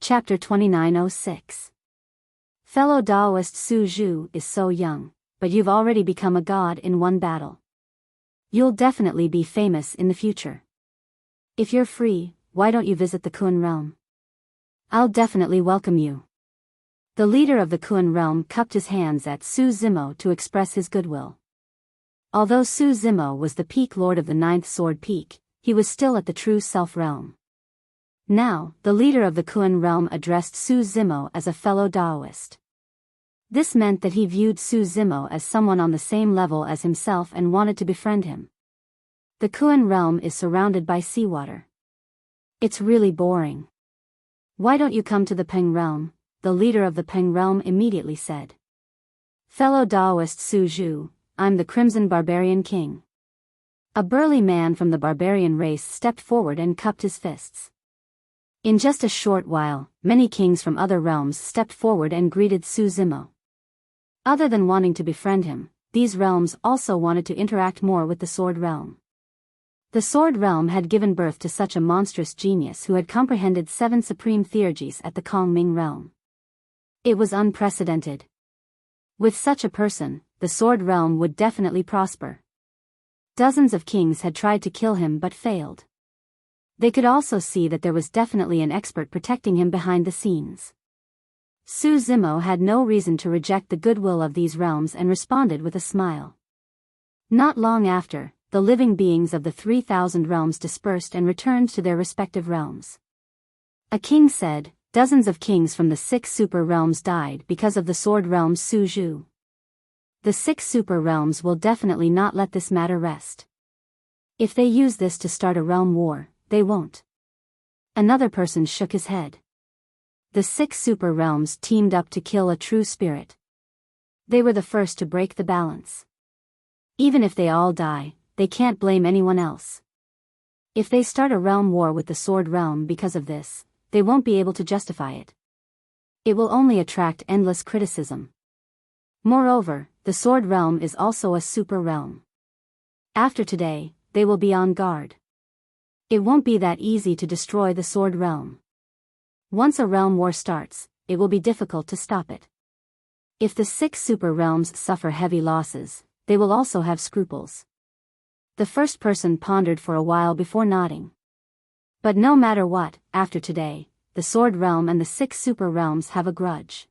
Chapter 2906. Fellow Taoist Su Zhu is so young, but you've already become a god in one battle. You'll definitely be famous in the future. If you're free, why don't you visit the Kun realm? I'll definitely welcome you. The leader of the Kun realm cupped his hands at Su Zimo to express his goodwill. Although Su Zimo was the peak lord of the Ninth Sword Peak, he was still at the True Self realm. Now, the leader of the Kun realm addressed Su Zimo as a fellow Taoist. This meant that he viewed Su Zimo as someone on the same level as himself and wanted to befriend him. The Kun realm is surrounded by seawater. It's really boring. Why don't you come to the Peng realm? The leader of the Peng realm immediately said. Fellow Taoist Su Zhu, I'm the Crimson Barbarian King. A burly man from the barbarian race stepped forward and cupped his fists. In just a short while, many kings from other realms stepped forward and greeted Su Zimo. Other than wanting to befriend him, these realms also wanted to interact more with the Sword realm. The Sword realm had given birth to such a monstrous genius who had comprehended 7 supreme theurgies at the Kongming realm. It was unprecedented. With such a person, the Sword realm would definitely prosper. Dozens of kings had tried to kill him but failed. They could also see that there was definitely an expert protecting him behind the scenes. Su Zimo had no reason to reject the goodwill of these realms and responded with a smile. Not long after, the living beings of the 3,000 realms dispersed and returned to their respective realms. A king said, dozens of kings from the 6 super realms died because of the Sword realm's Su Zhu. The 6 super realms will definitely not let this matter rest. If they use this to start a realm war, they won't. Another person shook his head. The 6 super realms teamed up to kill a true spirit. They were the first to break the balance. Even if they all die, they can't blame anyone else. If they start a realm war with the Sword realm because of this, they won't be able to justify it. It will only attract endless criticism. Moreover, the Sword realm is also a super realm. After today, they will be on guard. It won't be that easy to destroy the Sword realm. Once a realm war starts, it will be difficult to stop it. If the 6 super realms suffer heavy losses, they will also have scruples. The first person pondered for a while before nodding. But no matter what, after today, the Sword realm and the 6 super realms have a grudge.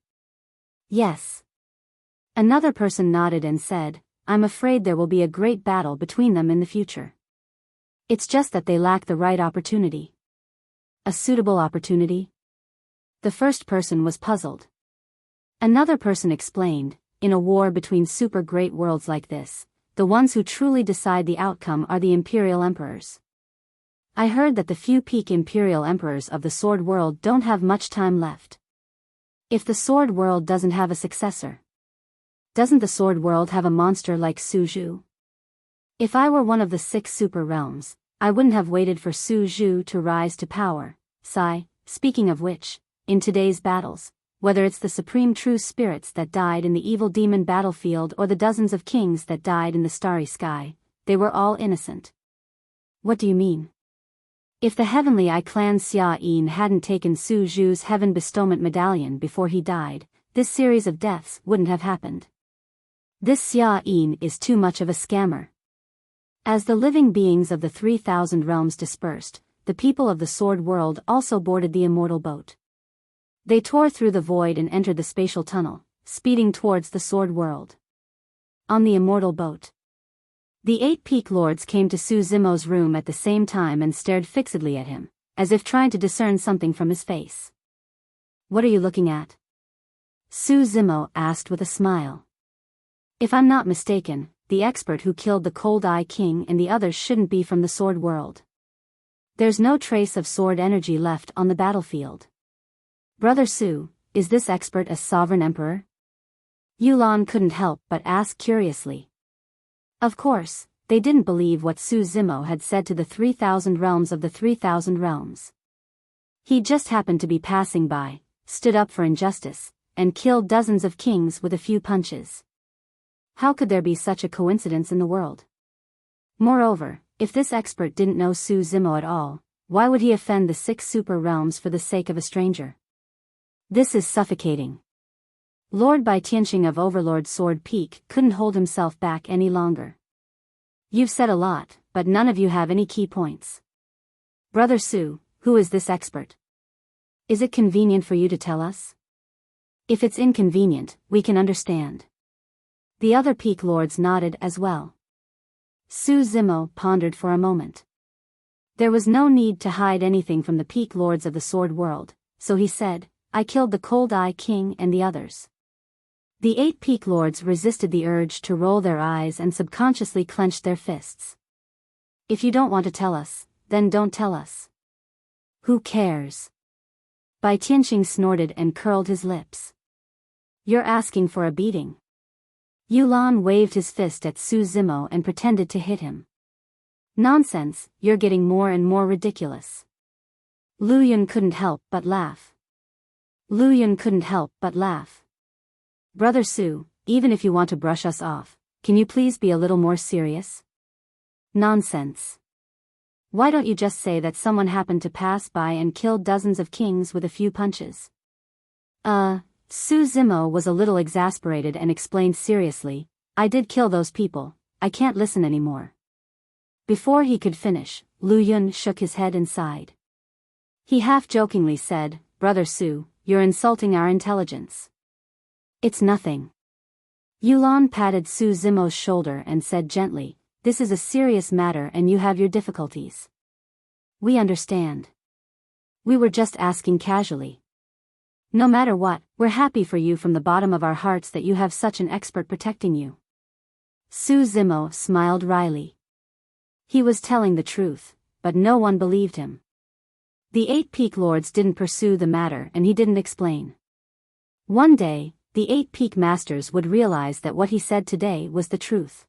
Yes. Another person nodded and said, I'm afraid there will be a great battle between them in the future. It's just that they lack the right opportunity. A suitable opportunity? The first person was puzzled. Another person explained, in a war between super great worlds like this, the ones who truly decide the outcome are the Imperial Emperors. I heard that the few peak Imperial Emperors of the Sword world don't have much time left. If the Sword world doesn't have a successor, doesn't the Sword world have a monster like Su Zhu? If I were one of the 6 super realms, I wouldn't have waited for Su Zhu to rise to power. Speaking of which, in today's battles, whether it's the supreme true spirits that died in the evil demon battlefield or the dozens of kings that died in the starry sky, they were all innocent. What do you mean? If the Heavenly Eye clan Xia Yin hadn't taken Su Zhu's Heaven Bestowment Medallion before he died, this series of deaths wouldn't have happened. This Xia Yin is too much of a scammer. As the living beings of the 3,000 realms dispersed, the people of the Sword world also boarded the immortal boat. They tore through the void and entered the spatial tunnel, speeding towards the Sword world. On the immortal boat, the 8 peak lords came to Su Zimo's room at the same time and stared fixedly at him, as if trying to discern something from his face. What are you looking at? Su Zimo asked with a smile. If I'm not mistaken, the expert who killed the Cold Eye King and the others shouldn't be from the Sword world. There's no trace of sword energy left on the battlefield. Brother Su, is this expert a sovereign emperor? Yulan couldn't help but ask curiously. Of course, they didn't believe what Su Zimo had said to the 3,000 realms of the 3,000 realms. He just happened to be passing by, stood up for injustice, and killed dozens of kings with a few punches. How could there be such a coincidence in the world? Moreover, if this expert didn't know Su Zimo at all, why would he offend the 6 super realms for the sake of a stranger? This is suffocating. Lord Bai Tianxing of Overlord Sword Peak couldn't hold himself back any longer. You've said a lot, but none of you have any key points. Brother Su, who is this expert? Is it convenient for you to tell us? If it's inconvenient, we can understand. The other peak lords nodded as well. Su Zimo pondered for a moment. There was no need to hide anything from the peak lords of the sword world, so he said, I killed the Cold Eye King and the others. The 8 peak lords resisted the urge to roll their eyes and subconsciously clenched their fists. If you don't want to tell us, then don't tell us. Who cares? Bai Tianxing snorted and curled his lips. You're asking for a beating. Yulan waved his fist at Su Zimo and pretended to hit him. Nonsense, you're getting more and more ridiculous. Lu Yun couldn't help but laugh. Brother Su, even if you want to brush us off, can you please be a little more serious? Nonsense. Why don't you just say that someone happened to pass by and killed dozens of kings with a few punches? Su Zimo was a little exasperated and explained seriously, I did kill those people, I can't listen anymore. Before he could finish, Lu Yun shook his head and sighed. He half-jokingly said, Brother Su, you're insulting our intelligence. It's nothing. Yulan patted Su Zimo's shoulder and said gently, this is a serious matter and you have your difficulties. We understand. We were just asking casually. No matter what, we're happy for you from the bottom of our hearts that you have such an expert protecting you. Su Zimo smiled wryly. He was telling the truth, but no one believed him. The 8 peak lords didn't pursue the matter and he didn't explain. One day, the 8 peak masters would realize that what he said today was the truth.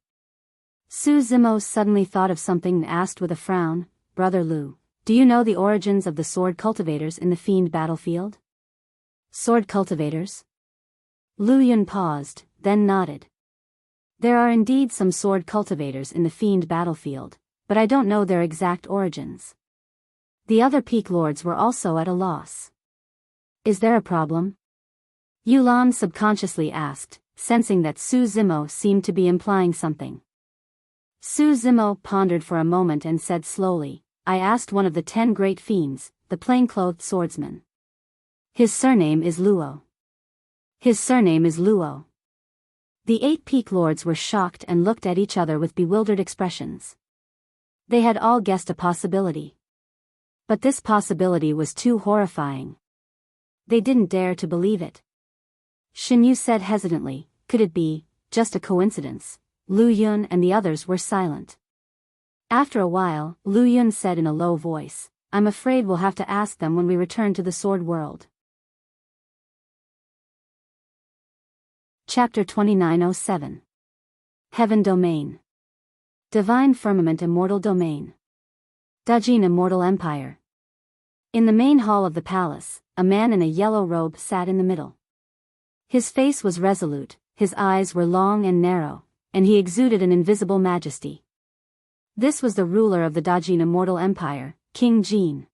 Su Zimo suddenly thought of something and asked with a frown, Brother Lu, do you know the origins of the sword cultivators in the fiend battlefield? Sword cultivators? Lu Yun paused, then nodded. There are indeed some sword cultivators in the fiend battlefield, but I don't know their exact origins. The other peak lords were also at a loss. Is there a problem? Yulan subconsciously asked, sensing that Su Zimo seemed to be implying something. Su Zimo pondered for a moment and said slowly, I asked one of the 10 great fiends, the plain-clothed swordsman. His surname is Luo. The 8 peak lords were shocked and looked at each other with bewildered expressions. They had all guessed a possibility. But this possibility was too horrifying. They didn't dare to believe it. Shinyu said hesitantly, could it be, just a coincidence? Lu Yun and the others were silent. After a while, Lu Yun said in a low voice, I'm afraid we'll have to ask them when we return to the sword world. Chapter 2907. Heaven Domain. Divine Firmament Immortal Domain. Dajin Immortal Empire. In the main hall of the palace, a man in a yellow robe sat in the middle. His face was resolute, his eyes were long and narrow, and he exuded an invisible majesty. This was the ruler of the Dajin Immortal Empire, King Jin.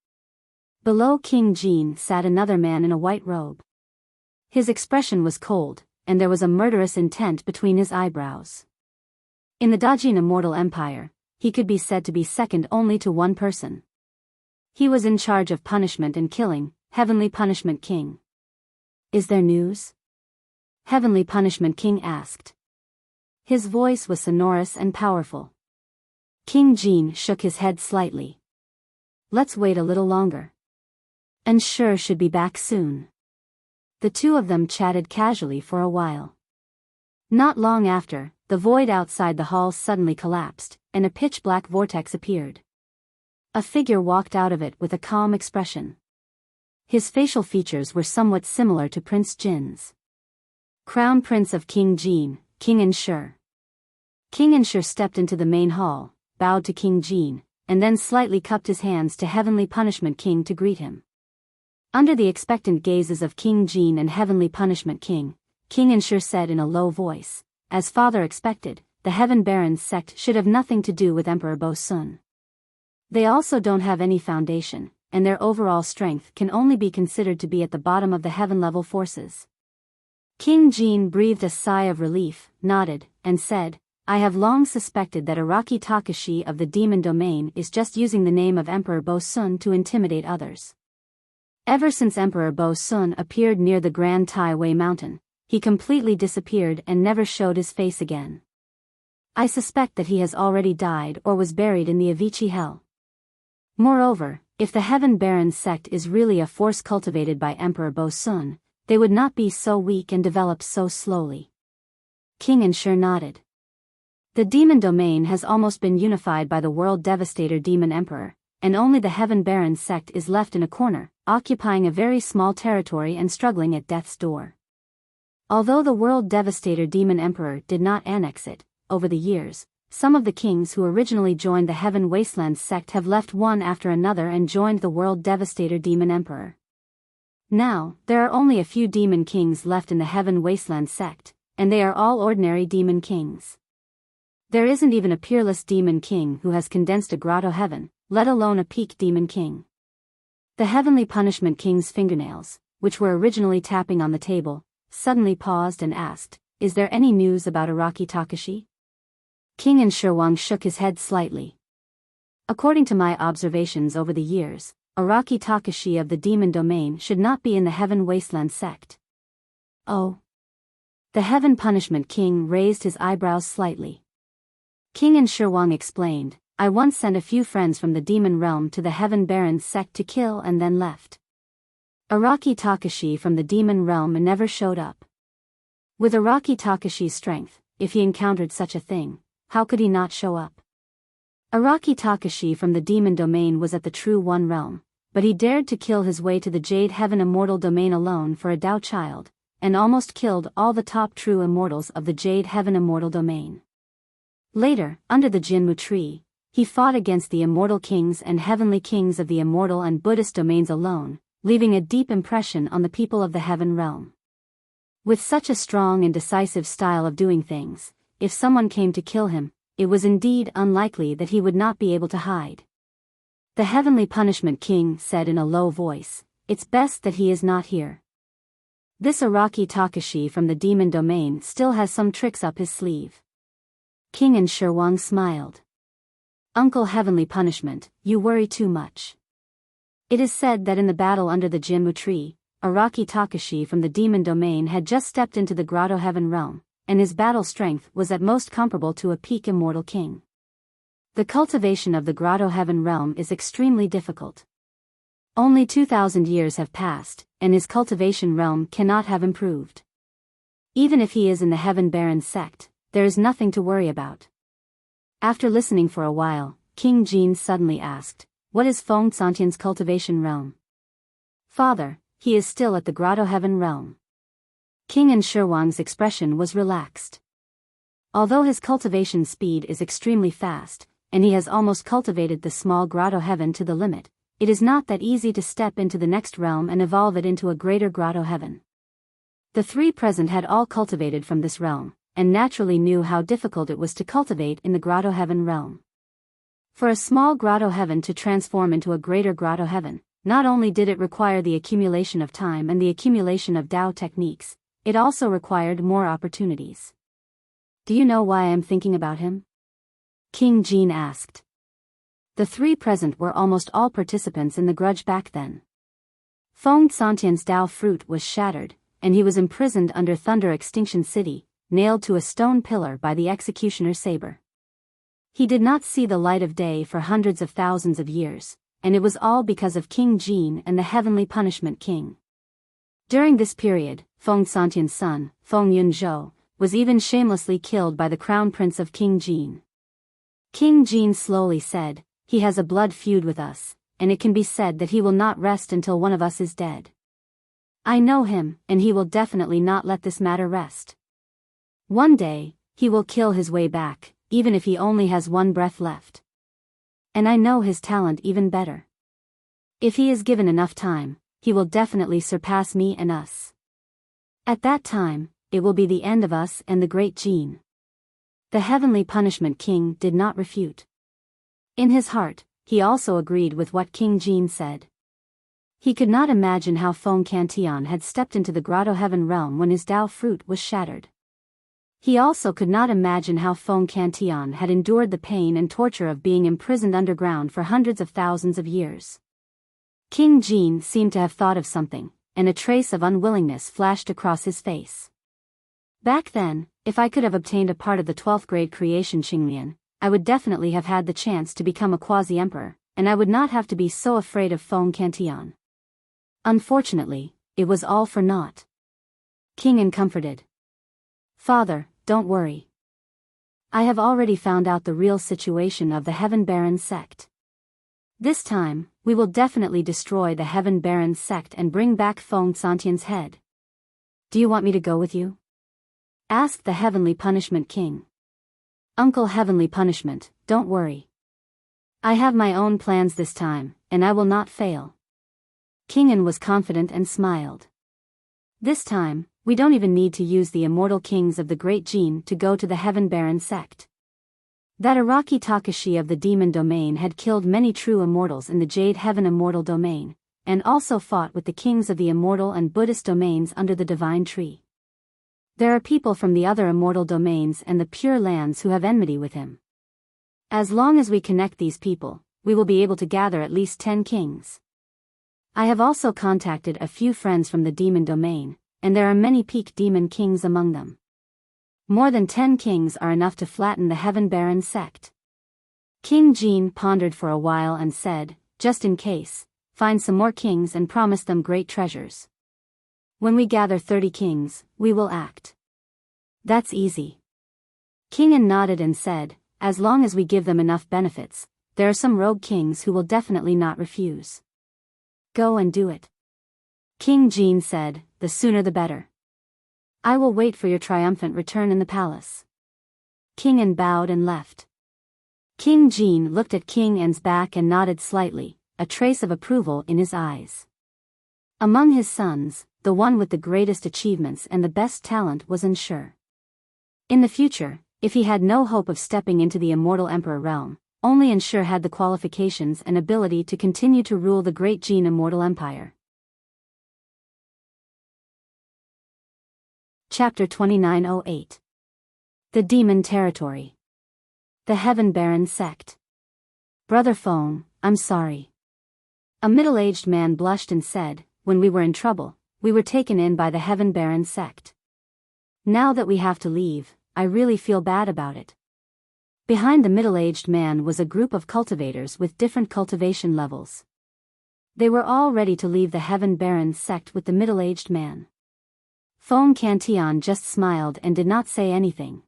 Below King Jin sat another man in a white robe. His expression was cold, and there was a murderous intent between his eyebrows. In the Dajin Immortal Empire, he could be said to be second only to one person. He was in charge of punishment and killing, Heavenly Punishment King. Is there news? Heavenly Punishment King asked. His voice was sonorous and powerful. King Jin shook his head slightly. Let's wait a little longer. Ensure should be back soon. The two of them chatted casually for a while. Not long after, the void outside the hall suddenly collapsed, and a pitch-black vortex appeared. A figure walked out of it with a calm expression. His facial features were somewhat similar to Prince Jin's. Crown Prince of King Jin, King Ensure. King Ensure stepped into the main hall, bowed to King Jin, and then slightly cupped his hands to Heavenly Punishment King to greet him. Under the expectant gazes of King Jin and Heavenly Punishment King, King Ensure said in a low voice, as father expected, the Heaven Barons sect should have nothing to do with Emperor Bo Sun. They also don't have any foundation, and their overall strength can only be considered to be at the bottom of the heaven-level forces. King Jin breathed a sigh of relief, nodded, and said, I have long suspected that Araki Takashi of the demon domain is just using the name of Emperor Bo-sun to intimidate others. Ever since Emperor Bo-sun appeared near the Grand Tai Wei mountain, he completely disappeared and never showed his face again. I suspect that he has already died or was buried in the Avicii hell. Moreover, if the Heaven Barons sect is really a force cultivated by Emperor Bo-sun, they would not be so weak and develop so slowly. King Anshur nodded. The demon domain has almost been unified by the World Devastator Demon Emperor, and only the Heaven Barons sect is left in a corner, occupying a very small territory and struggling at death's door. Although the World Devastator Demon Emperor did not annex it, over the years, some of the kings who originally joined the Heaven Wastelands sect have left one after another and joined the World Devastator Demon Emperor. Now, there are only a few demon kings left in the Heaven Wasteland sect, and they are all ordinary demon kings. There isn't even a peerless demon king who has condensed a grotto heaven, let alone a peak demon king. The Heavenly Punishment King's fingernails, which were originally tapping on the table, suddenly paused and asked, Is there any news about Araki Takashi? King Anshur shook his head slightly. According to my observations over the years, Araki Takashi of the demon domain should not be in the Heaven Wasteland sect. Oh. The Heaven Punishment King raised his eyebrows slightly. King Anshur explained, I once sent a few friends from the demon realm to the Heaven Barons sect to kill and then left. Araki Takashi from the demon realm never showed up. With Araki Takashi's strength, if he encountered such a thing, how could he not show up? Araki Takashi from the demon domain was at the True One realm, but he dared to kill his way to the Jade Heaven Immortal domain alone for a Dao child, and almost killed all the top true immortals of the Jade Heaven Immortal domain. Later, under the Jinmu tree, he fought against the immortal kings and heavenly kings of the immortal and Buddhist domains alone, leaving a deep impression on the people of the heaven realm. With such a strong and decisive style of doing things, if someone came to kill him, it was indeed unlikely that he would not be able to hide. The Heavenly Punishment King said in a low voice, It's best that he is not here. This Araki Takashi from the demon domain still has some tricks up his sleeve. King Anshur smiled. Uncle Heavenly Punishment, you worry too much. It is said that in the battle under the Jinmu tree, Araki Takashi from the demon domain had just stepped into the Grotto Heaven realm, and his battle strength was at most comparable to a peak immortal king. The cultivation of the Grotto Heaven realm is extremely difficult. Only 2,000 years have passed, and his cultivation realm cannot have improved. Even if he is in the Heaven Barons sect, there is nothing to worry about. After listening for a while, King Jin suddenly asked, What is Feng Santian's cultivation realm? Father, he is still at the Grotto Heaven realm. King Anshur expression was relaxed. Although his cultivation speed is extremely fast, and he has almost cultivated the small Grotto Heaven to the limit, it is not that easy to step into the next realm and evolve it into a greater Grotto Heaven. The three present had all cultivated from this realm, and naturally knew how difficult it was to cultivate in the Grotto Heaven realm. For a small Grotto Heaven to transform into a greater Grotto Heaven, not only did it require the accumulation of time and the accumulation of Dao techniques, it also required more opportunities. Do you know why I am thinking about him? King Jin asked. The three present were almost all participants in the grudge back then. Feng Santian's Dao fruit was shattered, and he was imprisoned under Thunder Extinction City, nailed to a stone pillar by the executioner's saber. He did not see the light of day for hundreds of thousands of years, and it was all because of King Jin and the Heavenly Punishment King. During this period, Feng Santian's son, Feng Yunzhou, was even shamelessly killed by the crown prince of King Jin. King Jin slowly said, He has a blood feud with us, and it can be said that he will not rest until one of us is dead. I know him, and he will definitely not let this matter rest. One day, he will kill his way back, even if he only has one breath left. And I know his talent even better. If he is given enough time, he will definitely surpass me and us. At that time, it will be the end of us and the great Jin. The Heavenly Punishment King did not refute. In his heart, he also agreed with what King Jin said. He could not imagine how Feng Cantian had stepped into the grotto heaven realm when his Tao fruit was shattered. He also could not imagine how Feng Cantian had endured the pain and torture of being imprisoned underground for hundreds of thousands of years. King Jin seemed to have thought of something, and a trace of unwillingness flashed across his face. Back then, if I could have obtained a part of the 12th grade creation Qinglian, I would definitely have had the chance to become a quasi-emperor, and I would not have to be so afraid of Feng Cantian. Unfortunately, it was all for naught. King comforted. Father, don't worry. I have already found out the real situation of the Heaven Baron sect. This time, we will definitely destroy the Heaven Baron sect and bring back Feng Santian's head. Do you want me to go with you? Asked the Heavenly Punishment King. Uncle Heavenly Punishment, don't worry. I have my own plans this time, and I will not fail. Kingen was confident and smiled. This time, we don't even need to use the immortal kings of the Great Jin to go to the Heaven Baron sect. That Araki Takashi of the Demon Domain had killed many true immortals in the Jade Heaven Immortal Domain, and also fought with the kings of the Immortal and Buddhist domains under the Divine Tree. There are people from the other immortal domains and the Pure Lands who have enmity with him. As long as we connect these people, we will be able to gather at least 10 kings. I have also contacted a few friends from the Demon Domain, and there are many peak demon kings among them. More than 10 kings are enough to flatten the Heaven Baron sect. King Jin pondered for a while and said, just in case, find some more kings and promise them great treasures. When we gather 30 kings, we will act. That's easy. Kingen nodded and said, as long as we give them enough benefits, there are some rogue kings who will definitely not refuse. Go and do it. King Jin said, the sooner the better. I will wait for your triumphant return in the palace. Kingen bowed and left. King Jin looked at King En's back and nodded slightly, a trace of approval in his eyes. Among his sons, the one with the greatest achievements and the best talent was Ensure. In the future, if he had no hope of stepping into the immortal emperor realm, only Ensure had the qualifications and ability to continue to rule the great Jin immortal empire. Chapter 2908. The Demon Territory. The Heaven Baron Sect. Brother Feng, I'm sorry. A middle-aged man blushed and said, when we were in trouble, we were taken in by the Heaven Baron Sect. Now that we have to leave, I really feel bad about it. Behind the middle-aged man was a group of cultivators with different cultivation levels. They were all ready to leave the Heaven Baron Sect with the middle-aged man. Feng Cantian just smiled and did not say anything.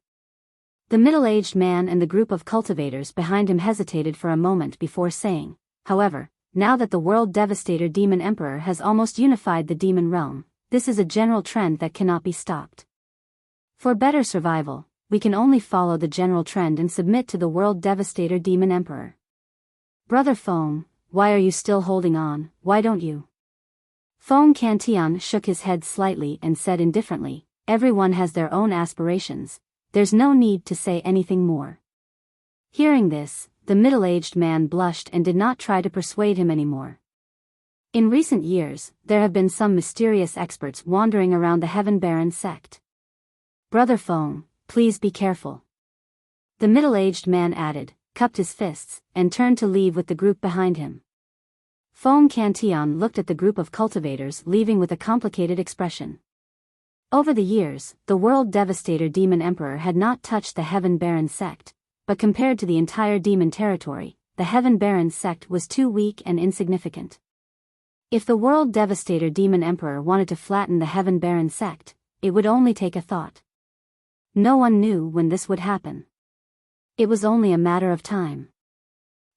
The middle-aged man and the group of cultivators behind him hesitated for a moment before saying, however, now that the World Devastator Demon Emperor has almost unified the demon realm, this is a general trend that cannot be stopped. For better survival, we can only follow the general trend and submit to the World Devastator Demon Emperor. Brother Feng, why are you still holding on, why don't you? Feng Cantian shook his head slightly and said indifferently, everyone has their own aspirations, there's no need to say anything more. Hearing this, the middle-aged man blushed and did not try to persuade him anymore. In recent years, there have been some mysterious experts wandering around the Heaven Baron sect. Brother Feng, please be careful. The middle-aged man added, cupped his fists, and turned to leave with the group behind him. Feng Cantian looked at the group of cultivators leaving with a complicated expression. Over the years, the World Devastator Demon Emperor had not touched the Heaven Baron sect, but compared to the entire demon territory, the Heaven Baron sect was too weak and insignificant. If the World Devastator Demon Emperor wanted to flatten the Heaven Baron sect, it would only take a thought. No one knew when this would happen. It was only a matter of time.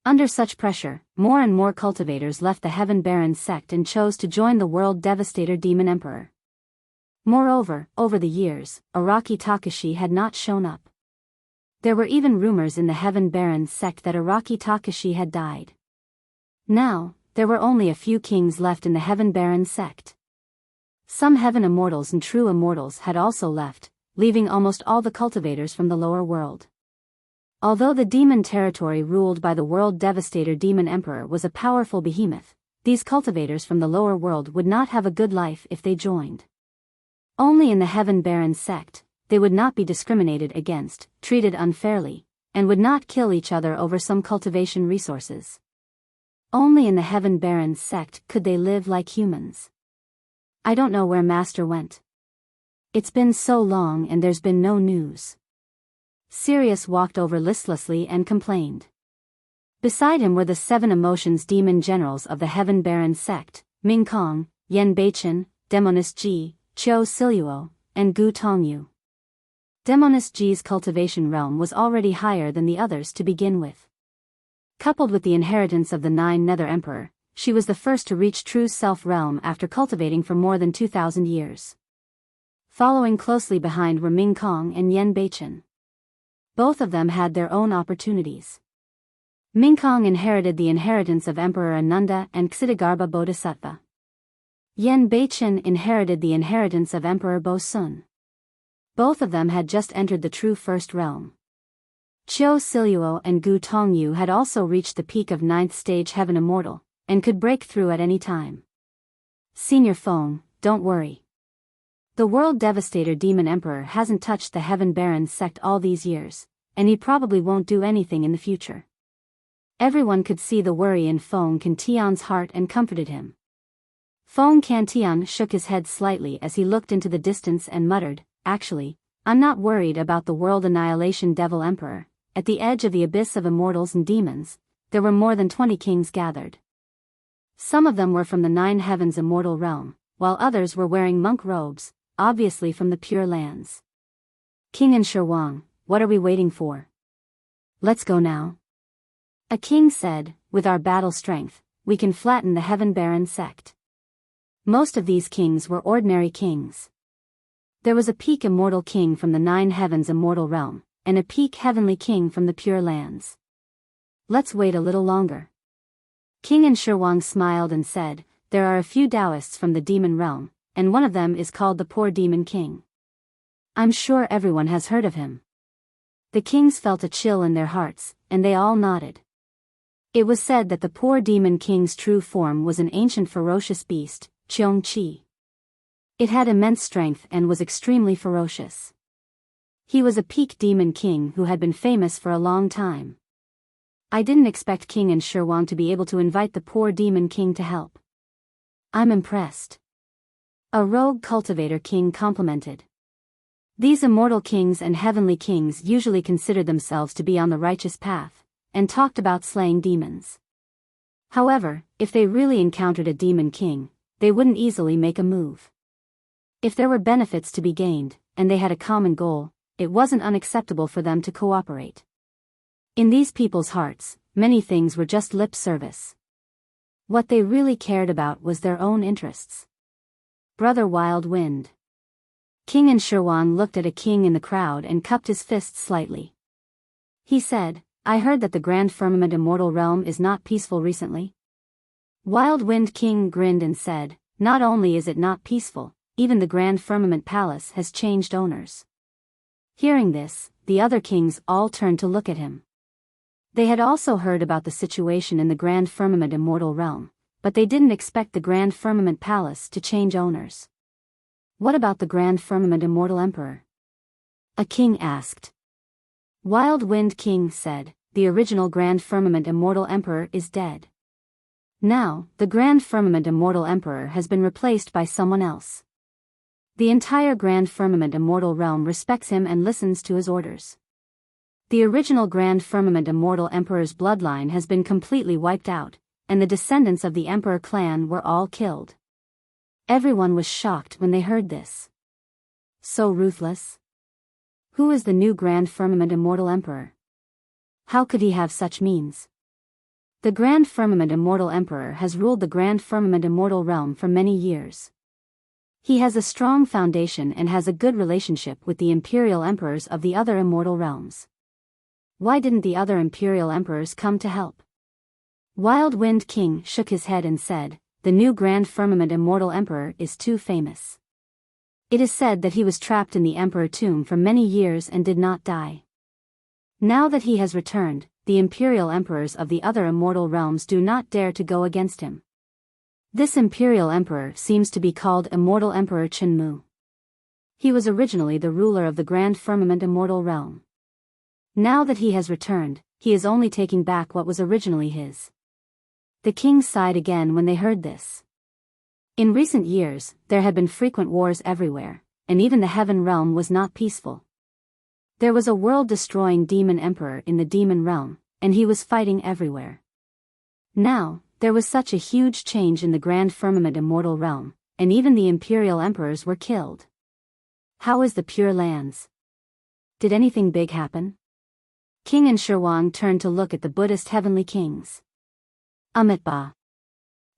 Under such pressure, more and more cultivators left the Heaven Baron sect and chose to join the World Devastator Demon Emperor. Moreover, over the years, Araki Takashi had not shown up. There were even rumors in the Heaven Baron sect that Araki Takashi had died. Now, there were only a few kings left in the Heaven Baron sect. Some Heaven Immortals and True Immortals had also left, leaving almost all the cultivators from the lower world. Although the demon territory ruled by the World Devastator Demon Emperor was a powerful behemoth, these cultivators from the lower world would not have a good life if they joined. Only in the Heaven Baron sect, they would not be discriminated against, treated unfairly, and would not kill each other over some cultivation resources. Only in the Heaven Baron sect could they live like humans. I don't know where Master went. It's been so long and there's been no news. Sirius walked over listlessly and complained. Beside him were the 7 emotions demon generals of the Heaven Baron sect, Ming Kong, Yen Beichen, Demoness Ji, Qiu Siluo, and Gu Tongyu. Demoness Ji's cultivation realm was already higher than the others to begin with. Coupled with the inheritance of the 9 Nether Emperor, she was the first to reach true self-realm after cultivating for more than 2,000 years. Following closely behind were Ming Kong and Yen Beichen. Both of them had their own opportunities. Ming Kong inherited the inheritance of Emperor Ananda and Ksitigarbha Bodhisattva. Yen Beichen inherited the inheritance of Emperor Bo Sun. Both of them had just entered the true first realm. Qiu Siluo and Gu Tongyu had also reached the peak of 9th stage Heaven Immortal, and could break through at any time. Senior Feng, don't worry. The World Devastator Demon Emperor hasn't touched the Heaven Baron sect all these years, and he probably won't do anything in the future. Everyone could see the worry in Feng Cantian's heart and comforted him. Feng Cantian shook his head slightly as he looked into the distance and muttered, "Actually, I'm not worried about the World Annihilation Devil Emperor." At the edge of the abyss of immortals and demons, there were more than 20 kings gathered. Some of them were from the 9 heavens immortal realm, while others were wearing monk robes, obviously from the Pure Lands. King and Shirwang, what are we waiting for? Let's go now. A king said, with our battle strength, we can flatten the Heaven Baron sect. Most of these kings were ordinary kings. There was a peak immortal king from the 9 heavens immortal realm, and a peak heavenly king from the Pure Lands. Let's wait a little longer. King and Shirwang smiled and said, there are a few Taoists from the demon realm, and one of them is called the Poor Demon King. I'm sure everyone has heard of him. The kings felt a chill in their hearts, and they all nodded. It was said that the Poor Demon King's true form was an ancient ferocious beast, Cheong Chi. It had immense strength and was extremely ferocious. He was a peak demon king who had been famous for a long time. I didn't expect King and Shirwang to be able to invite the Poor Demon King to help. I'm impressed. A rogue cultivator king complimented. These immortal kings and heavenly kings usually considered themselves to be on the righteous path, and talked about slaying demons. However, if they really encountered a demon king, they wouldn't easily make a move. If there were benefits to be gained, and they had a common goal, it wasn't unacceptable for them to cooperate. In these people's hearts, many things were just lip service. What they really cared about was their own interests. Brother Wild Wind. King and Shirwang looked at a king in the crowd and cupped his fists slightly. He said, I heard that the Grand Firmament Immortal Realm is not peaceful recently. Wild Wind King grinned and said, not only is it not peaceful, even the Grand Firmament Palace has changed owners. Hearing this, the other kings all turned to look at him. They had also heard about the situation in the Grand Firmament Immortal Realm, but they didn't expect the Grand Firmament Palace to change owners. What about the Grand Firmament Immortal Emperor? A king asked. Wild Wind King said, the original Grand Firmament Immortal Emperor is dead. Now, the Grand Firmament Immortal Emperor has been replaced by someone else. The entire Grand Firmament Immortal Realm respects him and listens to his orders. The original Grand Firmament Immortal Emperor's bloodline has been completely wiped out, and the descendants of the Emperor clan were all killed. Everyone was shocked when they heard this. So ruthless? Who is the new Grand Firmament Immortal Emperor? How could he have such means? The Grand Firmament Immortal Emperor has ruled the Grand Firmament Immortal Realm for many years. He has a strong foundation and has a good relationship with the Imperial Emperors of the other immortal realms. Why didn't the other Imperial Emperors come to help? Wild Wind King shook his head and said, the new Grand Firmament Immortal Emperor is too famous. It is said that he was trapped in the Emperor tomb for many years and did not die. Now that he has returned, the Imperial Emperors of the other immortal realms do not dare to go against him. This imperial emperor seems to be called Immortal Emperor Chenmu. He was originally the ruler of the Grand Firmament Immortal Realm. Now that he has returned, he is only taking back what was originally his. The kings sighed again when they heard this. In recent years, there had been frequent wars everywhere, and even the heaven realm was not peaceful. There was a world-destroying demon emperor in the demon realm, and he was fighting everywhere. Now, there was such a huge change in the Grand Firmament Immortal Realm, and even the imperial emperors were killed. How is the Pure Lands? Did anything big happen? King Enshirwang turned to look at the Buddhist heavenly kings. Amitabha.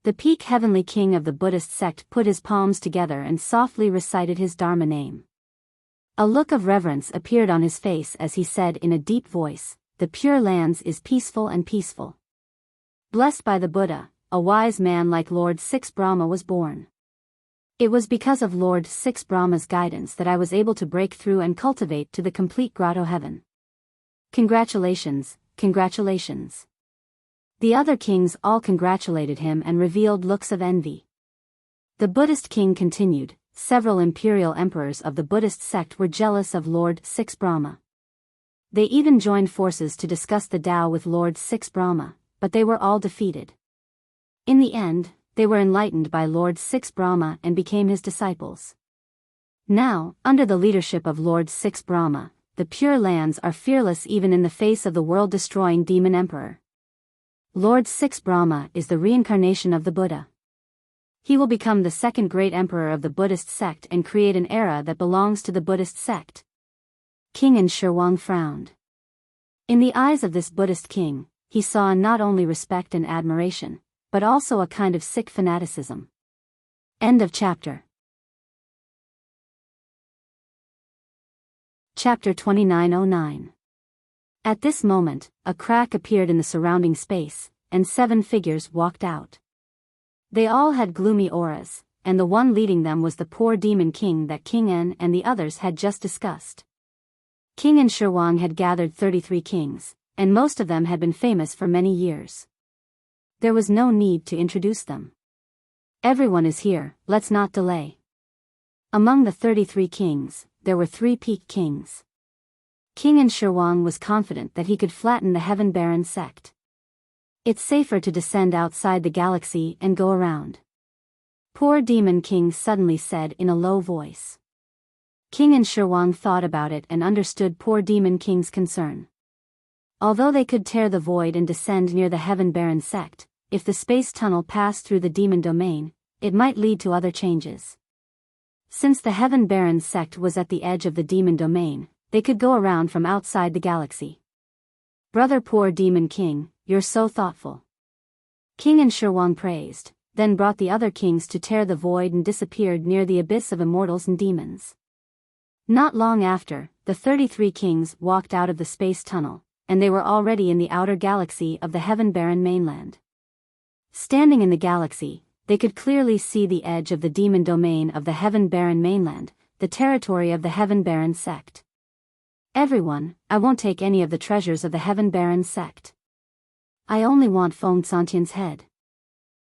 The peak heavenly king of the Buddhist sect put his palms together and softly recited his Dharma name. A look of reverence appeared on his face as he said in a deep voice, "The Pure Lands is peaceful and peaceful. Blessed by the Buddha, a wise man like Lord Six Brahma was born. It was because of Lord Six Brahma's guidance that I was able to break through and cultivate to the complete grotto heaven. Congratulations, congratulations." The other kings all congratulated him and revealed looks of envy. The Buddhist king continued, "Several imperial emperors of the Buddhist sect were jealous of Lord Six Brahma. They even joined forces to discuss the Tao with Lord Six Brahma, but they were all defeated. In the end, they were enlightened by Lord Six Brahma and became his disciples. Now, under the leadership of Lord Six Brahma, the Pure Lands are fearless even in the face of the world-destroying demon emperor. Lord Six Brahma is the reincarnation of the Buddha. He will become the second great emperor of the Buddhist sect and create an era that belongs to the Buddhist sect." King Enshirwang frowned. In the eyes of this Buddhist king, he saw not only respect and admiration, but also a kind of sick fanaticism. End of chapter. Chapter 2909. At this moment, a crack appeared in the surrounding space, and 7 figures walked out. They all had gloomy auras, and the one leading them was the poor demon king that King En and the others had just discussed. King Enshirwang had gathered 33 kings, and most of them had been famous for many years. There was no need to introduce them. Everyone is here, let's not delay. Among the 33 kings, there were 3 peak kings. King Enshirwang was confident that he could flatten the Heaven Baron sect. It's safer to descend outside the galaxy and go around. Poor Demon King suddenly said in a low voice. King Enshirwang thought about it and understood poor Demon King's concern. Although they could tear the void and descend near the Heaven Baron sect, if the space tunnel passed through the demon domain, it might lead to other changes. Since the Heaven Baron sect was at the edge of the demon domain, they could go around from outside the galaxy. Brother poor Demon King, you're so thoughtful. King Enshirwang praised, then brought the other kings to tear the void and disappeared near the abyss of immortals and demons. Not long after, the 33 kings walked out of the space tunnel, and they were already in the outer galaxy of the Heaven Baron mainland. Standing in the galaxy, they could clearly see the edge of the demon domain of the Heaven Baron mainland, the territory of the Heaven Baron sect. Everyone, I won't take any of the treasures of the Heaven Baron sect. I only want Feng Santian's head.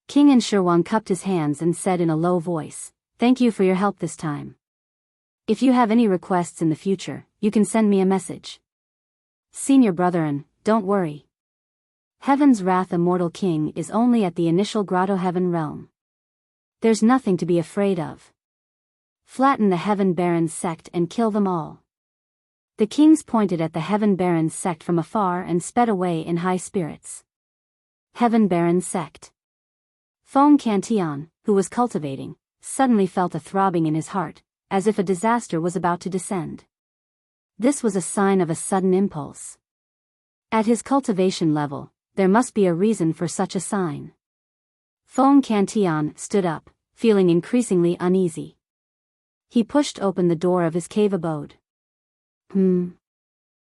King Enshirwang cupped his hands and said in a low voice, "Thank you for your help this time. If you have any requests in the future, you can send me a message. Senior brethren, don't worry. Heaven's Wrath Immortal King is only at the initial Grotto Heaven realm. There's nothing to be afraid of. Flatten the Heaven Baron sect and kill them all." The kings pointed at the Heaven Baron sect from afar and sped away in high spirits. Heaven Baron sect. Feng Cantian, who was cultivating, suddenly felt a throbbing in his heart, as if a disaster was about to descend. This was a sign of a sudden impulse. At his cultivation level, there must be a reason for such a sign. Feng Cantian stood up, feeling increasingly uneasy. He pushed open the door of his cave abode.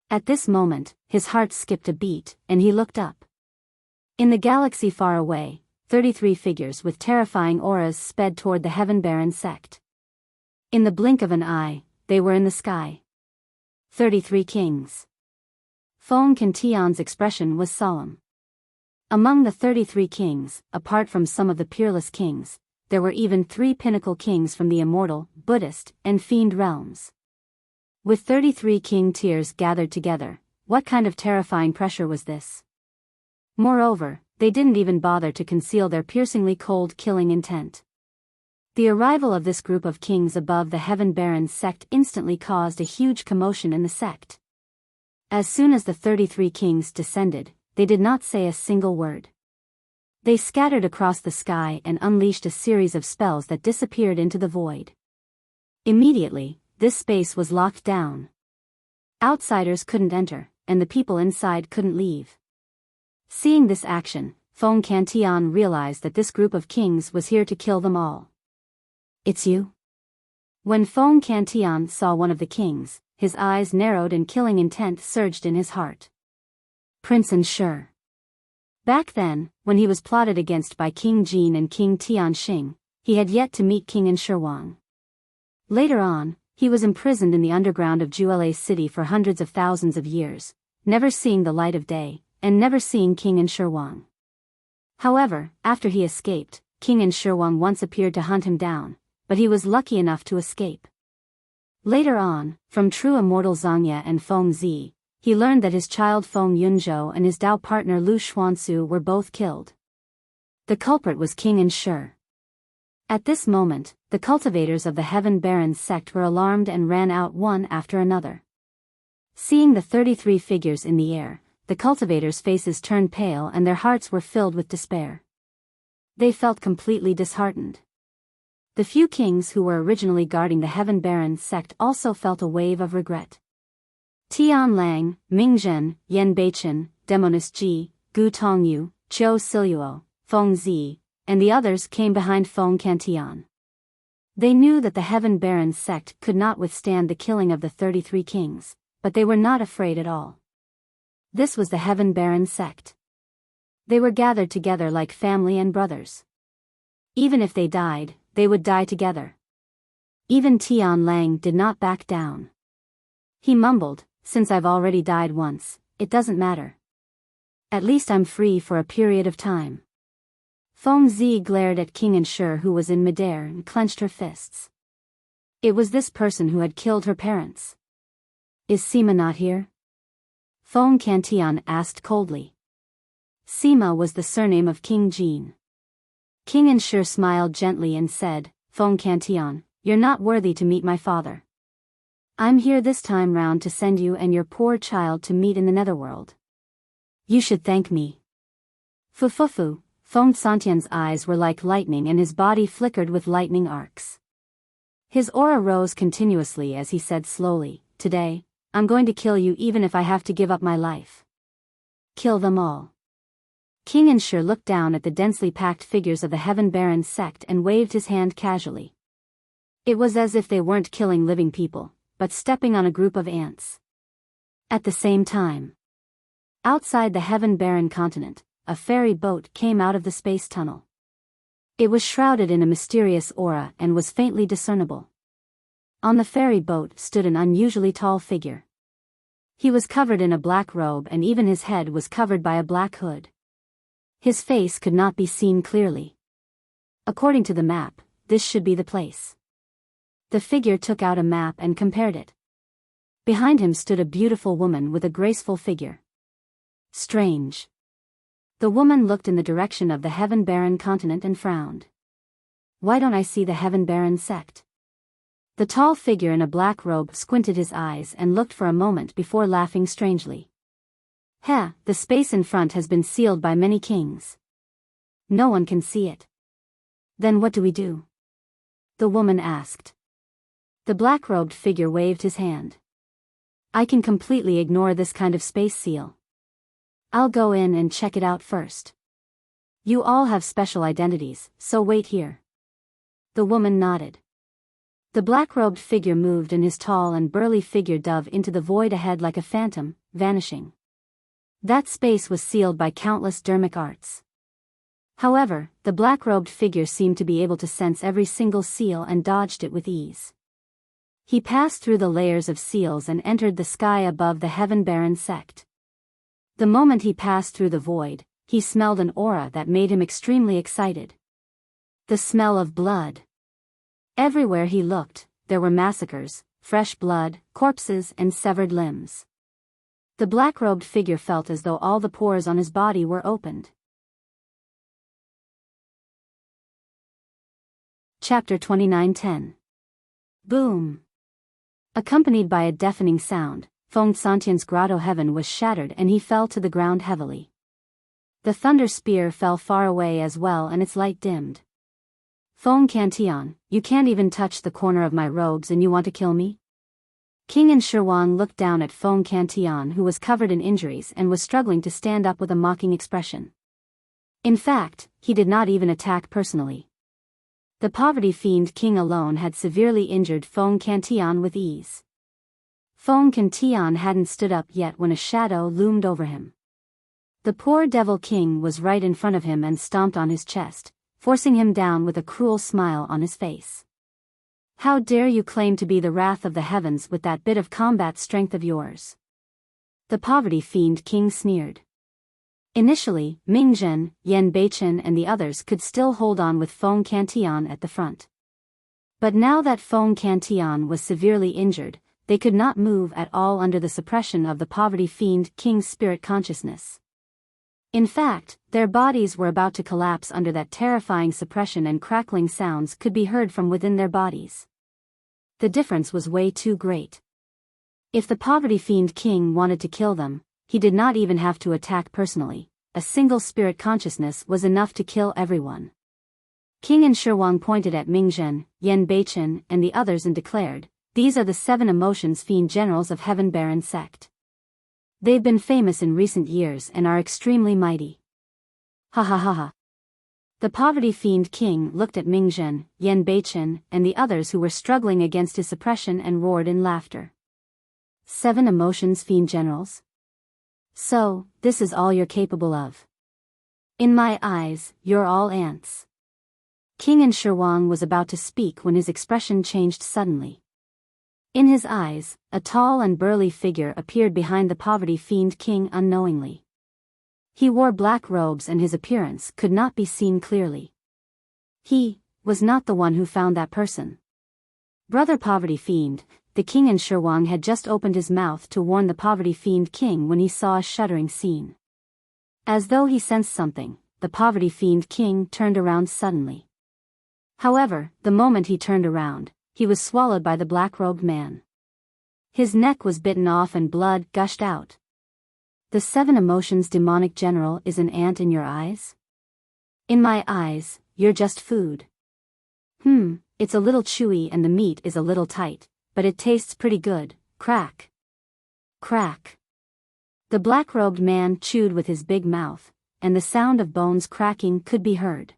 At this moment, his heart skipped a beat, and he looked up. In the galaxy far away, 33 figures with terrifying auras sped toward the Heaven Baron sect. In the blink of an eye, they were in the sky. 33 kings. Feng Cantian's expression was solemn. Among the 33 kings, apart from some of the peerless kings, there were even 3 pinnacle kings from the immortal, Buddhist, and fiend realms. With 33 king tiers gathered together, what kind of terrifying pressure was this? Moreover, they didn't even bother to conceal their piercingly cold killing intent. The arrival of this group of kings above the Heaven Barons sect instantly caused a huge commotion in the sect. As soon as the 33 kings descended, they did not say a single word. They scattered across the sky and unleashed a series of spells that disappeared into the void. Immediately, this space was locked down. Outsiders couldn't enter, and the people inside couldn't leave. Seeing this action, Feng Cantian realized that this group of kings was here to kill them all. "It's you?" When Feng Cantian saw one of the kings, his eyes narrowed and killing intent surged in his heart. Prince Ensure. Back then, when he was plotted against by King Jin and King Tianxing, he had yet to meet King Ensure Wang. Later on, he was imprisoned in the underground of Juele City for hundreds of thousands of years, never seeing the light of day, and never seeing King Ensure Wang. However, after he escaped, King Ensure Wang once appeared to hunt him down, but he was lucky enough to escape. Later on, from true immortal Zhangye and Feng Zi, he learned that his child Feng Yunzhou and his Dao partner Lu Xuansu were both killed. The culprit was King Ensure. At this moment, the cultivators of the Heaven Barons sect were alarmed and ran out one after another. Seeing the 33 figures in the air, the cultivators' faces turned pale and their hearts were filled with despair. They felt completely disheartened. The few kings who were originally guarding the Heaven Barons sect also felt a wave of regret. Tian Lang, Ming Zhen, Yan Beichen, Demonis Ji, Gu Tongyu, Zhou Siluo, Feng Zi, and the others came behind Feng Cantian. They knew that the Heaven Barons sect could not withstand the killing of the 33 kings, but they were not afraid at all. This was the Heaven Barons sect. They were gathered together like family and brothers. Even if they died, they would die together. Even Tian Lang did not back down. He mumbled, "Since I've already died once, it doesn't matter. At least I'm free for a period of time." Feng Zi glared at King Ensure, who was in midair, and clenched her fists. It was this person who had killed her parents. "Is Sima not here?" Feng Cantian asked coldly. Sima was the surname of King Jin. King Ensure smiled gently and said, "Feng Cantian, you're not worthy to meet my father. I'm here this time round to send you and your poor child to meet in the netherworld. You should thank me." Fufufu, Feng Santian's eyes were like lightning and his body flickered with lightning arcs. His aura rose continuously as he said slowly, "Today, I'm going to kill you even if I have to give up my life. Kill them all." King Ensure looked down at the densely packed figures of the Heaven Barons sect and waved his hand casually. It was as if they weren't killing living people, but stepping on a group of ants. At the same time, outside the Heaven Baron continent, a ferry boat came out of the space tunnel. It was shrouded in a mysterious aura and was faintly discernible. On the ferry boat stood an unusually tall figure. He was covered in a black robe and even his head was covered by a black hood. His face could not be seen clearly. According to the map, this should be the place. The figure took out a map and compared it. Behind him stood a beautiful woman with a graceful figure. Strange. The woman looked in the direction of the Heaven Baron continent and frowned. "Why don't I see the Heaven Baron sect?" The tall figure in a black robe squinted his eyes and looked for a moment before laughing strangely. "Heh, the space in front has been sealed by many kings. No one can see it." "Then what do we do?" the woman asked. The black-robed figure waved his hand. "I can completely ignore this kind of space seal. I'll go in and check it out first. You all have special identities, so wait here." The woman nodded. The black-robed figure moved and his tall and burly figure dove into the void ahead like a phantom, vanishing. That space was sealed by countless dermic arts. However, the black-robed figure seemed to be able to sense every single seal and dodged it with ease. He passed through the layers of seals and entered the sky above the Heaven Baron sect. The moment he passed through the void, he smelled an aura that made him extremely excited. The smell of blood. Everywhere he looked, there were massacres, fresh blood, corpses and severed limbs. The black-robed figure felt as though all the pores on his body were opened. Chapter 29:10. Boom! Accompanied by a deafening sound, Feng Santian's grotto heaven was shattered and he fell to the ground heavily. The thunder spear fell far away as well and its light dimmed. Feng Cantian, you can't even touch the corner of my robes and you want to kill me? King Enshirwang looked down at Feng Cantian, who was covered in injuries and was struggling to stand up with a mocking expression. In fact, he did not even attack personally. The poverty fiend king alone had severely injured Feng Cantian with ease. Feng Cantian hadn't stood up yet when a shadow loomed over him. The poor devil king was right in front of him and stomped on his chest, forcing him down with a cruel smile on his face. How dare you claim to be the wrath of the heavens with that bit of combat strength of yours? The poverty fiend king sneered. Initially, Ming Zhen, Yan Beichen and the others could still hold on with Feng Cantian at the front. But now that Feng Cantian was severely injured, they could not move at all under the suppression of the poverty fiend king's spirit consciousness. In fact, their bodies were about to collapse under that terrifying suppression and crackling sounds could be heard from within their bodies. The difference was way too great. If the poverty fiend king wanted to kill them, he did not even have to attack personally. A single spirit consciousness was enough to kill everyone. King Enshirwang pointed at Ming Zhen, Yan Beichen and the others and declared, "These are the 7 emotions fiend generals of Heaven Baron sect. They've been famous in recent years and are extremely mighty." Ha ha ha ha. The poverty fiend king looked at Ming Zhen, Yan Beichen and the others who were struggling against his suppression and roared in laughter. 7 emotions fiend generals? So, this is all you're capable of. In my eyes, you're all ants. King Enshirwang was about to speak when his expression changed suddenly. In his eyes, a tall and burly figure appeared behind the poverty fiend king unknowingly. He wore black robes and his appearance could not be seen clearly. He was not the one who found that person. Brother poverty fiend, the king Enshirwang had just opened his mouth to warn the poverty fiend king when he saw a shuddering scene. As though he sensed something, the poverty fiend king turned around suddenly. However, the moment he turned around, he was swallowed by the black-robed man. His neck was bitten off and blood gushed out. The 7 emotions demonic general is an ant in your eyes? In my eyes, you're just food. It's a little chewy and the meat is a little tight, but it tastes pretty good. Crack. Crack. The black-robed man chewed with his big mouth, and the sound of bones cracking could be heard.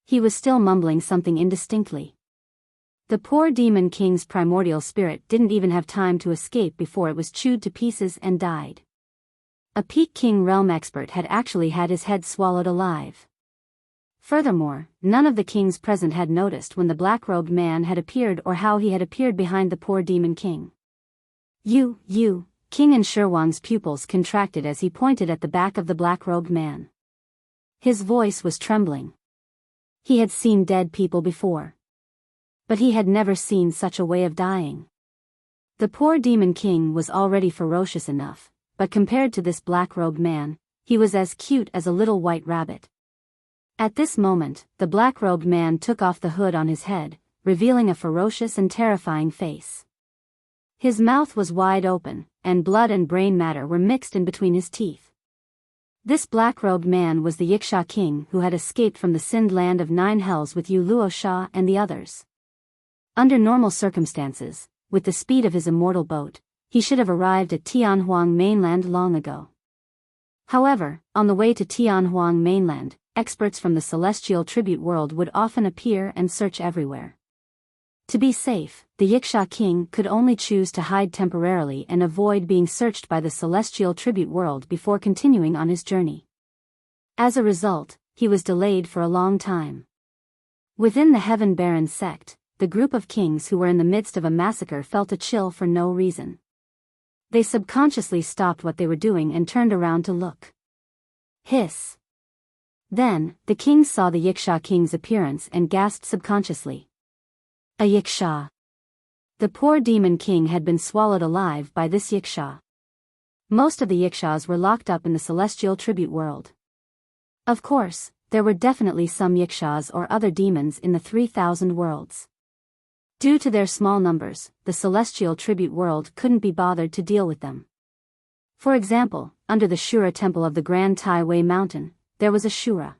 He was still mumbling something indistinctly. The poor demon king's primordial spirit didn't even have time to escape before it was chewed to pieces and died. A Peak King realm expert had actually had his head swallowed alive. Furthermore, none of the kings present had noticed when the black-robed man had appeared or how he had appeared behind the poor demon king. You, King Enshirwang's pupils contracted as he pointed at the back of the black-robed man. His voice was trembling. He had seen dead people before. But he had never seen such a way of dying. The poor demon king was already ferocious enough, but compared to this black-robed man, he was as cute as a little white rabbit. At this moment, the black-robed man took off the hood on his head, revealing a ferocious and terrifying face. His mouth was wide open, and blood and brain matter were mixed in between his teeth. This black-robed man was the Wuxia king who had escaped from the Sind land of 9 hells with Yu Luo Sha and the others. Under normal circumstances, with the speed of his immortal boat, he should have arrived at Tianhuang mainland long ago. However, on the way to Tianhuang mainland, experts from the celestial tribute world would often appear and search everywhere. To be safe, the Wuxia king could only choose to hide temporarily and avoid being searched by the celestial tribute world before continuing on his journey. As a result, he was delayed for a long time. Within the Heaven Baron sect, the group of kings who were in the midst of a massacre felt a chill for no reason. They subconsciously stopped what they were doing and turned around to look. Hiss. Then, the king saw the Yiksha king's appearance and gasped subconsciously. A Yiksha. The poor demon king had been swallowed alive by this Yiksha. Most of the Yikshas were locked up in the celestial tribute world. Of course, there were definitely some Yikshas or other demons in the 3,000 worlds. Due to their small numbers, the celestial tribute world couldn't be bothered to deal with them. For example, under the Shura temple of the Grand Tai Wei mountain, there was a Shura.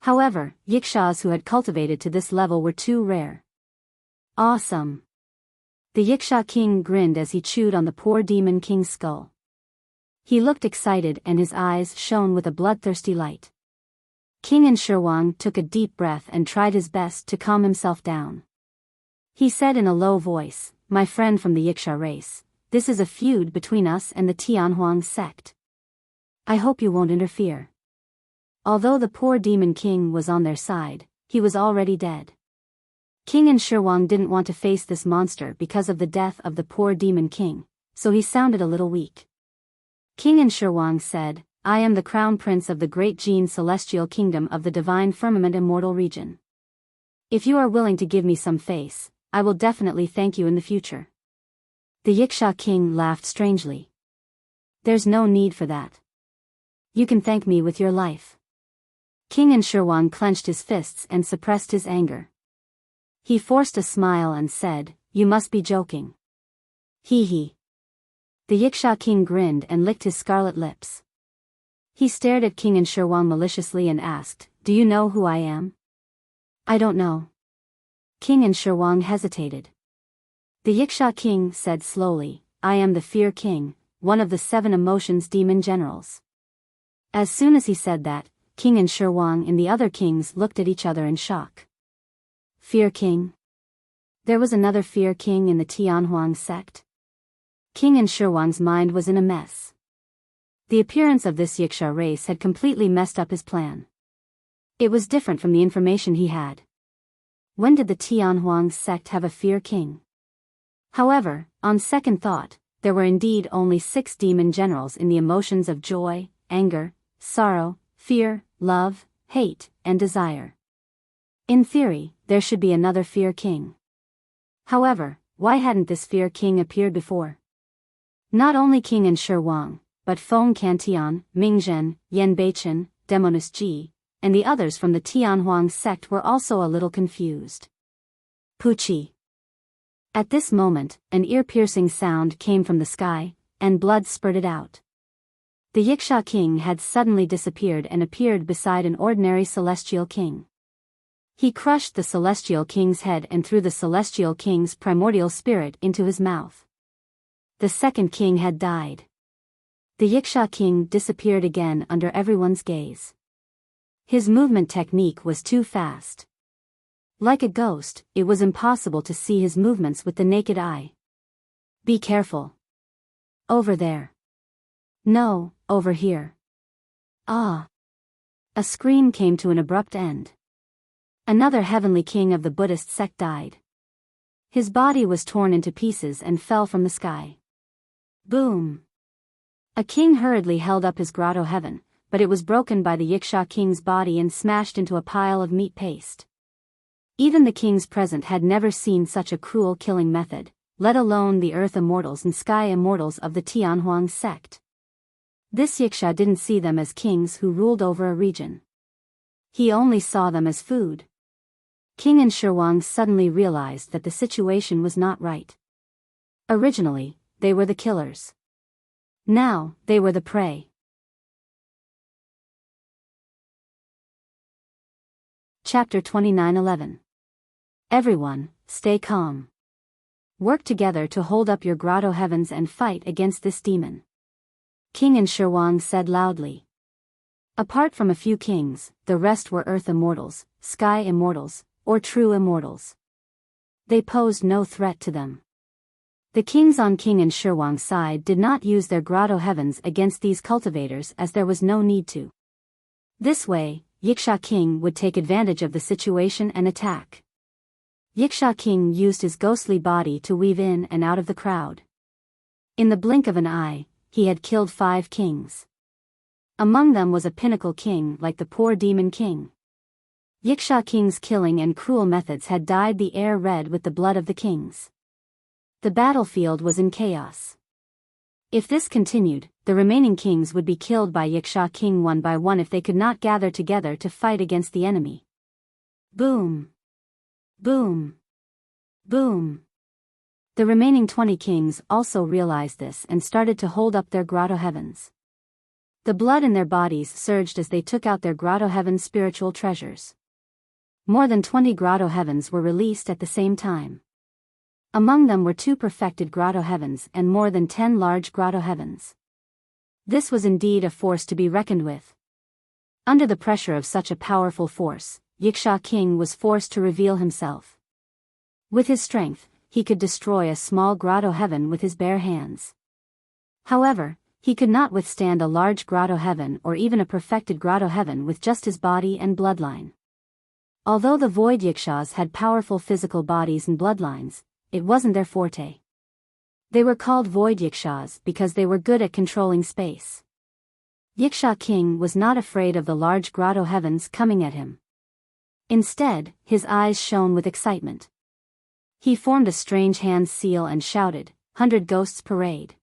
However, Yikshas who had cultivated to this level were too rare. Awesome. The Yiksha king grinned as he chewed on the poor demon king's skull. He looked excited and his eyes shone with a bloodthirsty light. King Enshirwang took a deep breath and tried his best to calm himself down. He said in a low voice, "My friend from the Yiksha race, this is a feud between us and the Tianhuang sect. I hope you won't interfere." Although the poor demon king was on their side, he was already dead. King Enshirwang didn't want to face this monster because of the death of the poor demon king, so he sounded a little weak. King Enshirwang said, "I am the crown prince of the great Jin celestial kingdom of the divine firmament immortal region. If you are willing to give me some face, I will definitely thank you in the future." The Yiksha king laughed strangely. "There's no need for that. You can thank me with your life." King Enshirwang clenched his fists and suppressed his anger. He forced a smile and said, "You must be joking." Hee hee. The Yiksha king grinned and licked his scarlet lips. He stared at King Enshirwang maliciously and asked, "Do you know who I am?" "I don't know." King Enshirwang hesitated. The Yiksha king said slowly, "I am the Fear King, one of the 7 emotions demon generals." As soon as he said that, King Enshirwang and the other kings looked at each other in shock. Fear King? There was another Fear King in the Tianhuang sect? King Enshirwang's mind was in a mess. The appearance of this Yiksha race had completely messed up his plan. It was different from the information he had. When did the Tianhuang sect have a Fear King? However, on second thought, there were indeed only 6 demon generals in the emotions of joy, anger, sorrow, fear, love, hate, and desire. In theory, there should be another Fear King. However, why hadn't this Fear King appeared before? Not only King Enshirwang, but Feng Cantian, Mingzhen, Yan Beichen, Demonus Ji, and the others from the Tianhuang sect were also a little confused. Puchi. At this moment, an ear-piercing sound came from the sky, and blood spurted out. The Yiksha king had suddenly disappeared and appeared beside an ordinary celestial king. He crushed the celestial king's head and threw the celestial king's primordial spirit into his mouth. The second king had died. The Yiksha king disappeared again under everyone's gaze. His movement technique was too fast. Like a ghost, it was impossible to see his movements with the naked eye. "Be careful. Over there. No, over here." Ah! A scream came to an abrupt end. Another heavenly king of the Buddhist sect died. His body was torn into pieces and fell from the sky. Boom! A king hurriedly held up his grotto heaven, but it was broken by the Yiksha king's body and smashed into a pile of meat paste. Even the kings present had never seen such a cruel killing method, let alone the earth immortals and sky immortals of the Tianhuang sect. This Yiksha didn't see them as kings who ruled over a region. He only saw them as food. King Enshirwang suddenly realized that the situation was not right. Originally, they were the killers. Now, they were the prey. Chapter 29:11. Everyone, stay calm. Work together to hold up your grotto heavens and fight against this demon. King Enshirwang said loudly. Apart from a few kings, the rest were earth immortals, sky immortals, or true immortals. They posed no threat to them. The kings on King Enshirwang's side did not use their grotto heavens against these cultivators as there was no need to. This way, Yiksha king would take advantage of the situation and attack. Yiksha king used his ghostly body to weave in and out of the crowd. In the blink of an eye, he had killed 5 kings. Among them was a pinnacle king like the poor demon king. Yiksha king's killing and cruel methods had dyed the air red with the blood of the kings. The battlefield was in chaos. If this continued, the remaining kings would be killed by Yiksha king one by one if they could not gather together to fight against the enemy. Boom! Boom! Boom! The remaining 20 kings also realized this and started to hold up their grotto heavens. The blood in their bodies surged as they took out their grotto heaven's spiritual treasures. More than 20 grotto heavens were released at the same time. Among them were 2 perfected grotto heavens and more than 10 large grotto heavens. This was indeed a force to be reckoned with. Under the pressure of such a powerful force, Yiksha king was forced to reveal himself. With his strength, he could destroy a small grotto heaven with his bare hands. However, he could not withstand a large grotto heaven or even a perfected grotto heaven with just his body and bloodline. Although the void Yikshas had powerful physical bodies and bloodlines, it wasn't their forte. They were called void Yikshas because they were good at controlling space. Yiksha king was not afraid of the large grotto heavens coming at him. Instead, his eyes shone with excitement. He formed a strange hand seal and shouted, "100 ghosts parade."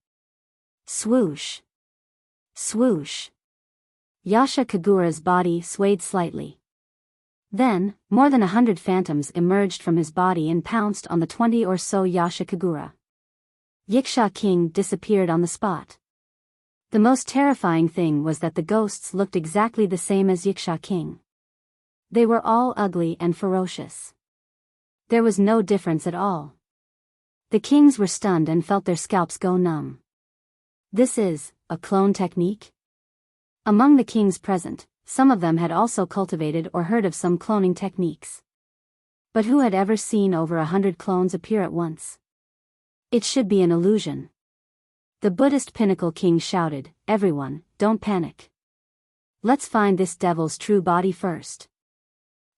Swoosh! Swoosh! Yasha Kagura's body swayed slightly. Then, more than 100 phantoms emerged from his body and pounced on the 20 or so Yasha Kagura. Yiksha king disappeared on the spot. The most terrifying thing was that the ghosts looked exactly the same as Yiksha king. They were all ugly and ferocious. There was no difference at all. The kings were stunned and felt their scalps go numb. This is a clone technique? Among the kings present, some of them had also cultivated or heard of some cloning techniques. But who had ever seen over 100 clones appear at once? It should be an illusion. The Buddhist pinnacle king shouted, "Everyone, don't panic. Let's find this devil's true body first."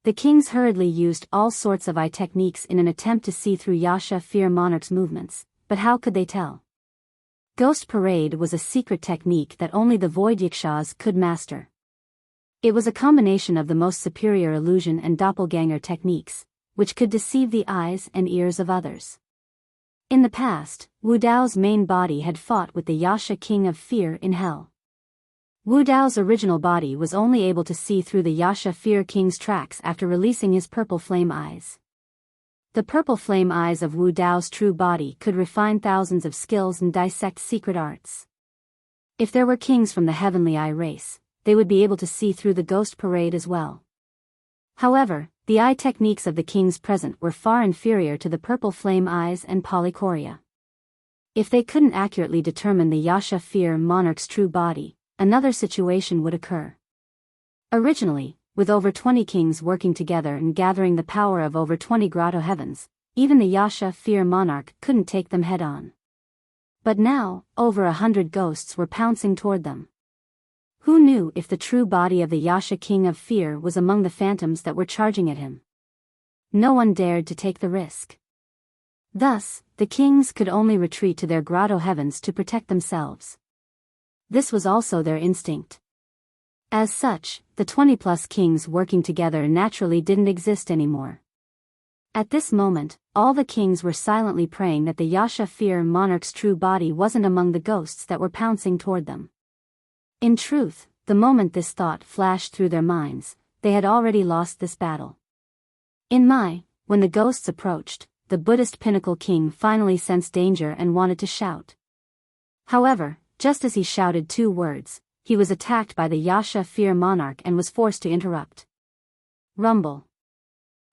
The kings hurriedly used all sorts of eye techniques in an attempt to see through Yasha fear monarch's movements, but how could they tell? Ghost Parade was a secret technique that only the Void Yikshas could master. It was a combination of the most superior illusion and doppelganger techniques, which could deceive the eyes and ears of others. In the past, Wu Dao's main body had fought with the Yasha King of Fear in Hell. Wu Dao's original body was only able to see through the Yasha Fear King's tracks after releasing his purple flame eyes. The purple flame eyes of Wu Dao's true body could refine thousands of skills and dissect secret arts. If there were kings from the Heavenly Eye race, they would be able to see through the Ghost Parade as well. However, the eye techniques of the kings present were far inferior to the purple flame eyes and polychoria. If they couldn't accurately determine the Yasha Fear monarch's true body, another situation would occur. Originally, with over 20 kings working together and gathering the power of over 20 grotto heavens, even the Yasha Fear monarch couldn't take them head-on. But now, over 100 ghosts were pouncing toward them. Who knew if the true body of the Yasha King of Fear was among the phantoms that were charging at him? No one dared to take the risk. Thus, the kings could only retreat to their grotto heavens to protect themselves. This was also their instinct. As such, the 20-plus kings working together naturally didn't exist anymore. At this moment, all the kings were silently praying that the Yasha Fear monarch's true body wasn't among the ghosts that were pouncing toward them. In truth, the moment this thought flashed through their minds, they had already lost this battle. In Mai, when the ghosts approached, the Buddhist pinnacle king finally sensed danger and wanted to shout. However, just as he shouted 2 words, he was attacked by the Yasha Fear monarch and was forced to interrupt. Rumble.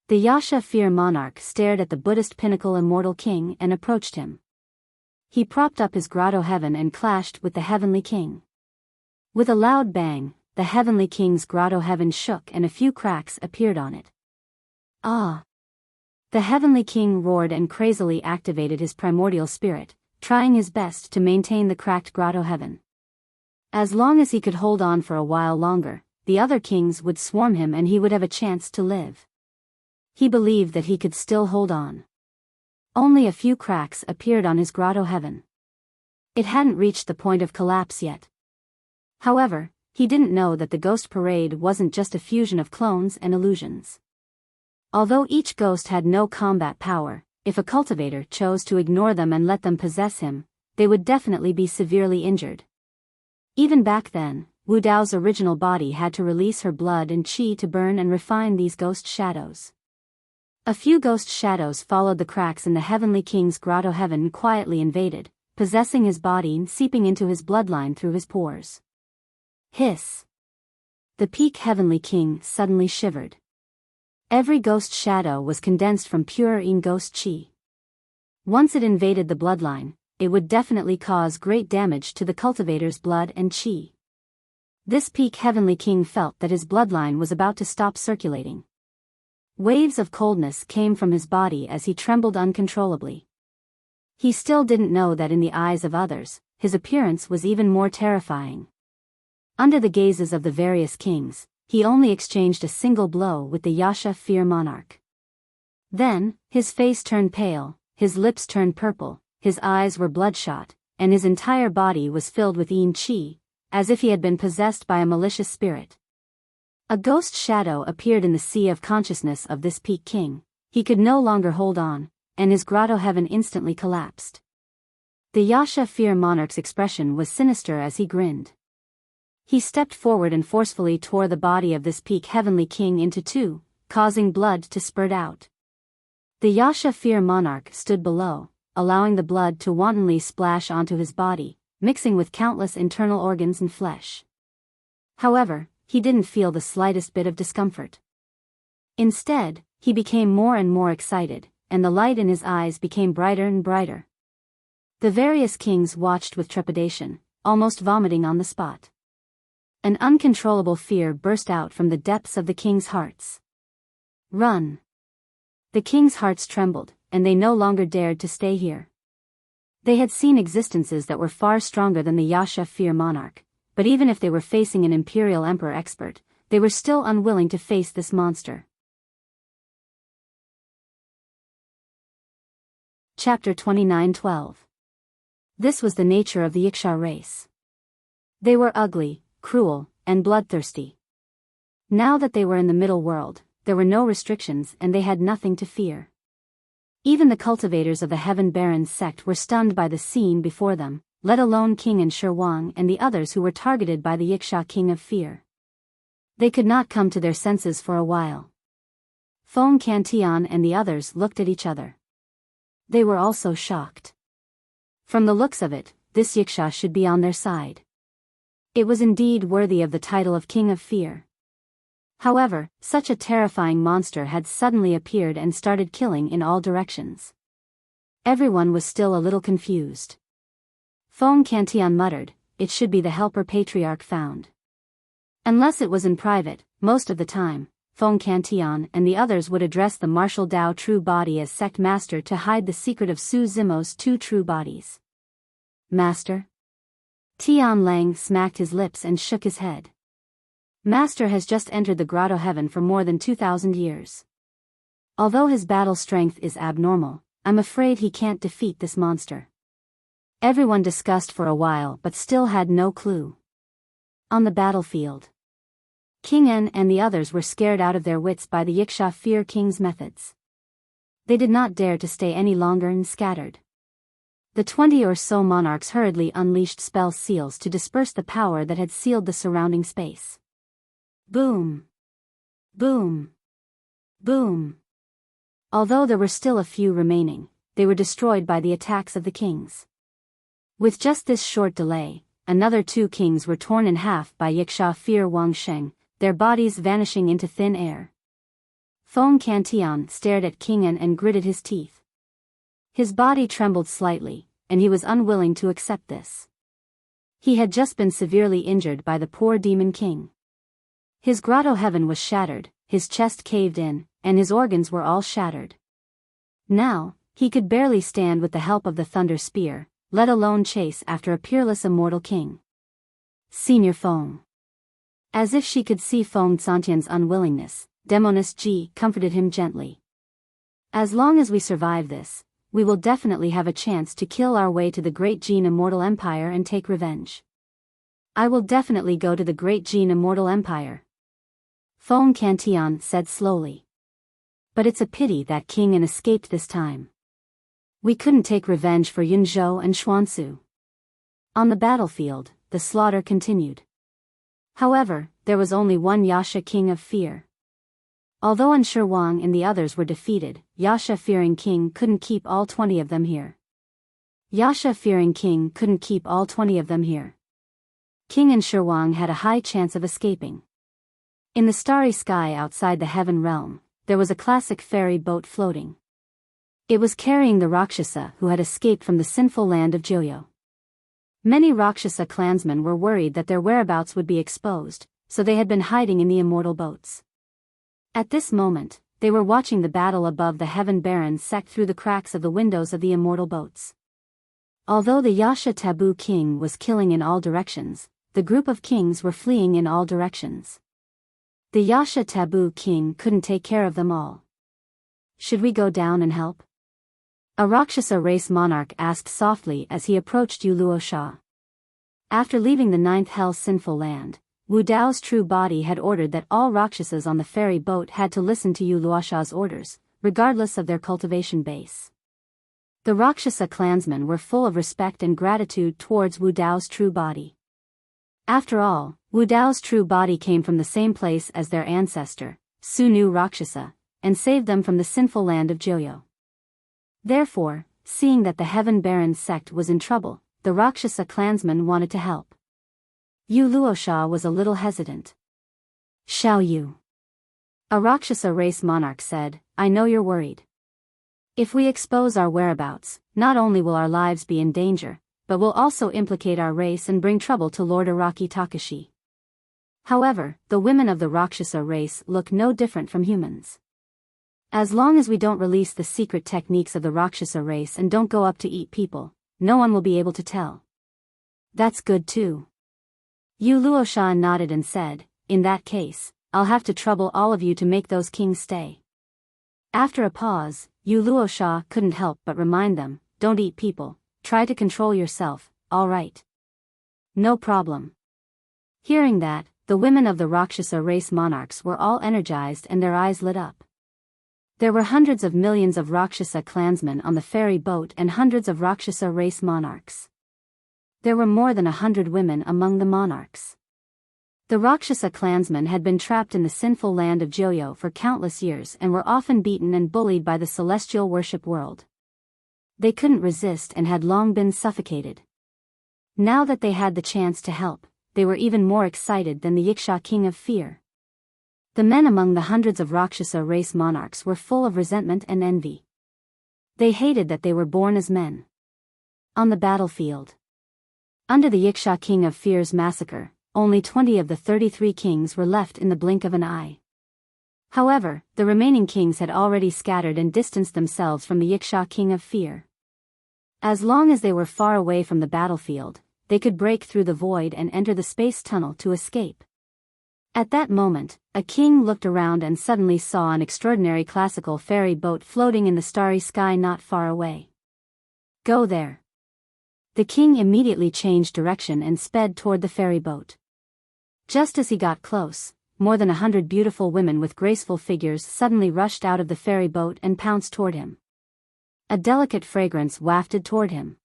The Yasha Fear monarch stared at the Buddhist pinnacle immortal king and approached him. He propped up his grotto heaven and clashed with the heavenly king. With a loud bang, the heavenly king's grotto heaven shook and a few cracks appeared on it. Ah! The heavenly king roared and crazily activated his primordial spirit, trying his best to maintain the cracked grotto heaven. As long as he could hold on for a while longer, the other kings would swarm him and he would have a chance to live. He believed that he could still hold on. Only a few cracks appeared on his grotto heaven. It hadn't reached the point of collapse yet. However, he didn't know that the ghost parade wasn't just a fusion of clones and illusions. Although each ghost had no combat power, if a cultivator chose to ignore them and let them possess him, they would definitely be severely injured. Even back then, Wu Dao's original body had to release her blood and qi to burn and refine these ghost shadows. A few ghost shadows followed the cracks in the Heavenly King's grotto. Heaven quietly invaded, possessing his body and seeping into his bloodline through his pores. Hiss! The peak Heavenly King suddenly shivered. Every ghost shadow was condensed from pure Yin ghost qi. Once it invaded the bloodline, it would definitely cause great damage to the cultivator's blood and qi. This peak Heavenly King felt that his bloodline was about to stop circulating. Waves of coldness came from his body as he trembled uncontrollably. He still didn't know that in the eyes of others, his appearance was even more terrifying. Under the gazes of the various kings, he only exchanged a single blow with the Wuxia Fear Monarch. Then, his face turned pale, his lips turned purple, his eyes were bloodshot, and his entire body was filled with Yin qi, as if he had been possessed by a malicious spirit. A ghost shadow appeared in the sea of consciousness of this peak king. He could no longer hold on, and his grotto heaven instantly collapsed. The Wuxia Fear Monarch's expression was sinister as he grinned. He stepped forward and forcefully tore the body of this peak Heavenly King into two, causing blood to spurt out. The Wuxia Fear Monarch stood below, allowing the blood to wantonly splash onto his body, mixing with countless internal organs and flesh. However, he didn't feel the slightest bit of discomfort. Instead, he became more and more excited, and the light in his eyes became brighter and brighter. The various kings watched with trepidation, almost vomiting on the spot. An uncontrollable fear burst out from the depths of the kings' hearts. Run! The kings' hearts trembled, and they no longer dared to stay here. They had seen existences that were far stronger than the Wuxia Fear Monarch, but even if they were facing an imperial emperor expert, they were still unwilling to face this monster. Chapter 29:12. This was the nature of the Wuxia race. They were ugly, cruel, and bloodthirsty. Now that they were in the middle world, there were no restrictions and they had nothing to fear. Even the cultivators of the Heaven Barons sect were stunned by the scene before them, let alone King and Shi Wang and the others who were targeted by the Wuxia King of Fear. They could not come to their senses for a while. Feng Cantian and the others looked at each other. They were also shocked. From the looks of it, this Wuxia should be on their side. It was indeed worthy of the title of King of Fear. However, such a terrifying monster had suddenly appeared and started killing in all directions. Everyone was still a little confused. Feng Cantian muttered, "It should be the helper patriarch found." Unless it was in private, most of the time, Feng Cantian and the others would address the martial Dao true body as sect master to hide the secret of Su Zimo's two true bodies. Master? Tian Lang smacked his lips and shook his head. Master has just entered the grotto heaven for more than 2,000 years. Although his battle strength is abnormal, I'm afraid he can't defeat this monster. Everyone discussed for a while but still had no clue. On the battlefield, King En and the others were scared out of their wits by the Wuxia Fear King's methods. They did not dare to stay any longer and scattered. The 20 or so monarchs hurriedly unleashed spell seals to disperse the power that had sealed the surrounding space. Boom! Boom! Boom! Although there were still a few remaining, they were destroyed by the attacks of the kings. With just this short delay, another 2 kings were torn in half by Wuxia Fear Wangsheng, their bodies vanishing into thin air. Feng Cantian stared at King En and gritted his teeth. His body trembled slightly, and he was unwilling to accept this. He had just been severely injured by the poor demon king. His grotto heaven was shattered, his chest caved in, and his organs were all shattered. Now, he could barely stand with the help of the thunder spear, let alone chase after a peerless immortal king. Senior Feng. As if she could see Feng Santian's unwillingness, Demoness Ji comforted him gently. As long as we survive this, we will definitely have a chance to kill our way to the great Jin immortal empire and take revenge. I will definitely go to the Great Jin Immortal Empire. Feng Cantion said slowly. But it's a pity that King An escaped this time. We couldn't take revenge for Yunzhou and Xuansu. On the battlefield, the slaughter continued. However, there was only one Yasha King of Fear. Although Unsure Wang and the others were defeated, Yasha Fearing King couldn't keep all 20 of them here. Yasha Fearing King couldn't keep all 20 of them here. King Unsure Wang had a high chance of escaping. In the starry sky outside the heaven realm, there was a classic ferry boat floating. It was carrying the Rakshasa who had escaped from the sinful land of Joyo. Many Rakshasa clansmen were worried that their whereabouts would be exposed, so they had been hiding in the immortal boats. At this moment, they were watching the battle above the heaven barons sect through the cracks of the windows of the immortal boats. Although the Yasha Taboo King was killing in all directions, the group of kings were fleeing in all directions. The Yasha Taboo King couldn't take care of them all. Should we go down and help? A Rakshasa race monarch asked softly as he approached Yu Luosha. After leaving the ninth hell sinful land, Wu Dao's true body had ordered that all Rakshasas on the ferry boat had to listen to Yu Luosha's orders, regardless of their cultivation base. The Rakshasa clansmen were full of respect and gratitude towards Wu Dao's true body. After all, Wu Dao's true body came from the same place as their ancestor, Sunu Rakshasa, and saved them from the sinful land of Joyo. Therefore, seeing that the Heaven Barons sect was in trouble, the Rakshasa clansmen wanted to help. Yu Luosha was a little hesitant. Xiao Yu. A Rakshasa race monarch said, I know you're worried. If we expose our whereabouts, not only will our lives be in danger, but will also implicate our race and bring trouble to Lord Araki Takashi. However, the women of the Rakshasa race look no different from humans. As long as we don't release the secret techniques of the Rakshasa race and don't go up to eat people, no one will be able to tell. That's good too. Yu Luosha nodded and said, in that case, I'll have to trouble all of you to make those kings stay. After a pause, Yu Luosha couldn't help but remind them, don't eat people, try to control yourself, all right? No problem. Hearing that, the women of the Rakshasa race monarchs were all energized and their eyes lit up. There were hundreds of millions of Rakshasa clansmen on the ferry boat and hundreds of Rakshasa race monarchs. There were more than 100 women among the monarchs. The Rakshasa clansmen had been trapped in the sinful land of Joyo for countless years and were often beaten and bullied by the celestial worship world. They couldn't resist and had long been suffocated. Now that they had the chance to help, they were even more excited than the Yiksha King of Fear. The men among the hundreds of Rakshasa race monarchs were full of resentment and envy. They hated that they were born as men. On the battlefield. Under the Yiksha King of Fear's massacre, only 20 of the 33 kings were left in the blink of an eye. However, the remaining kings had already scattered and distanced themselves from the Yiksha King of Fear. As long as they were far away from the battlefield, they could break through the void and enter the space tunnel to escape. At that moment, a king looked around and suddenly saw an extraordinary classical ferry boat floating in the starry sky not far away. Go there. The king immediately changed direction and sped toward the ferry boat. Just as he got close, more than 100 beautiful women with graceful figures suddenly rushed out of the ferry boat and pounced toward him. A delicate fragrance wafted toward him.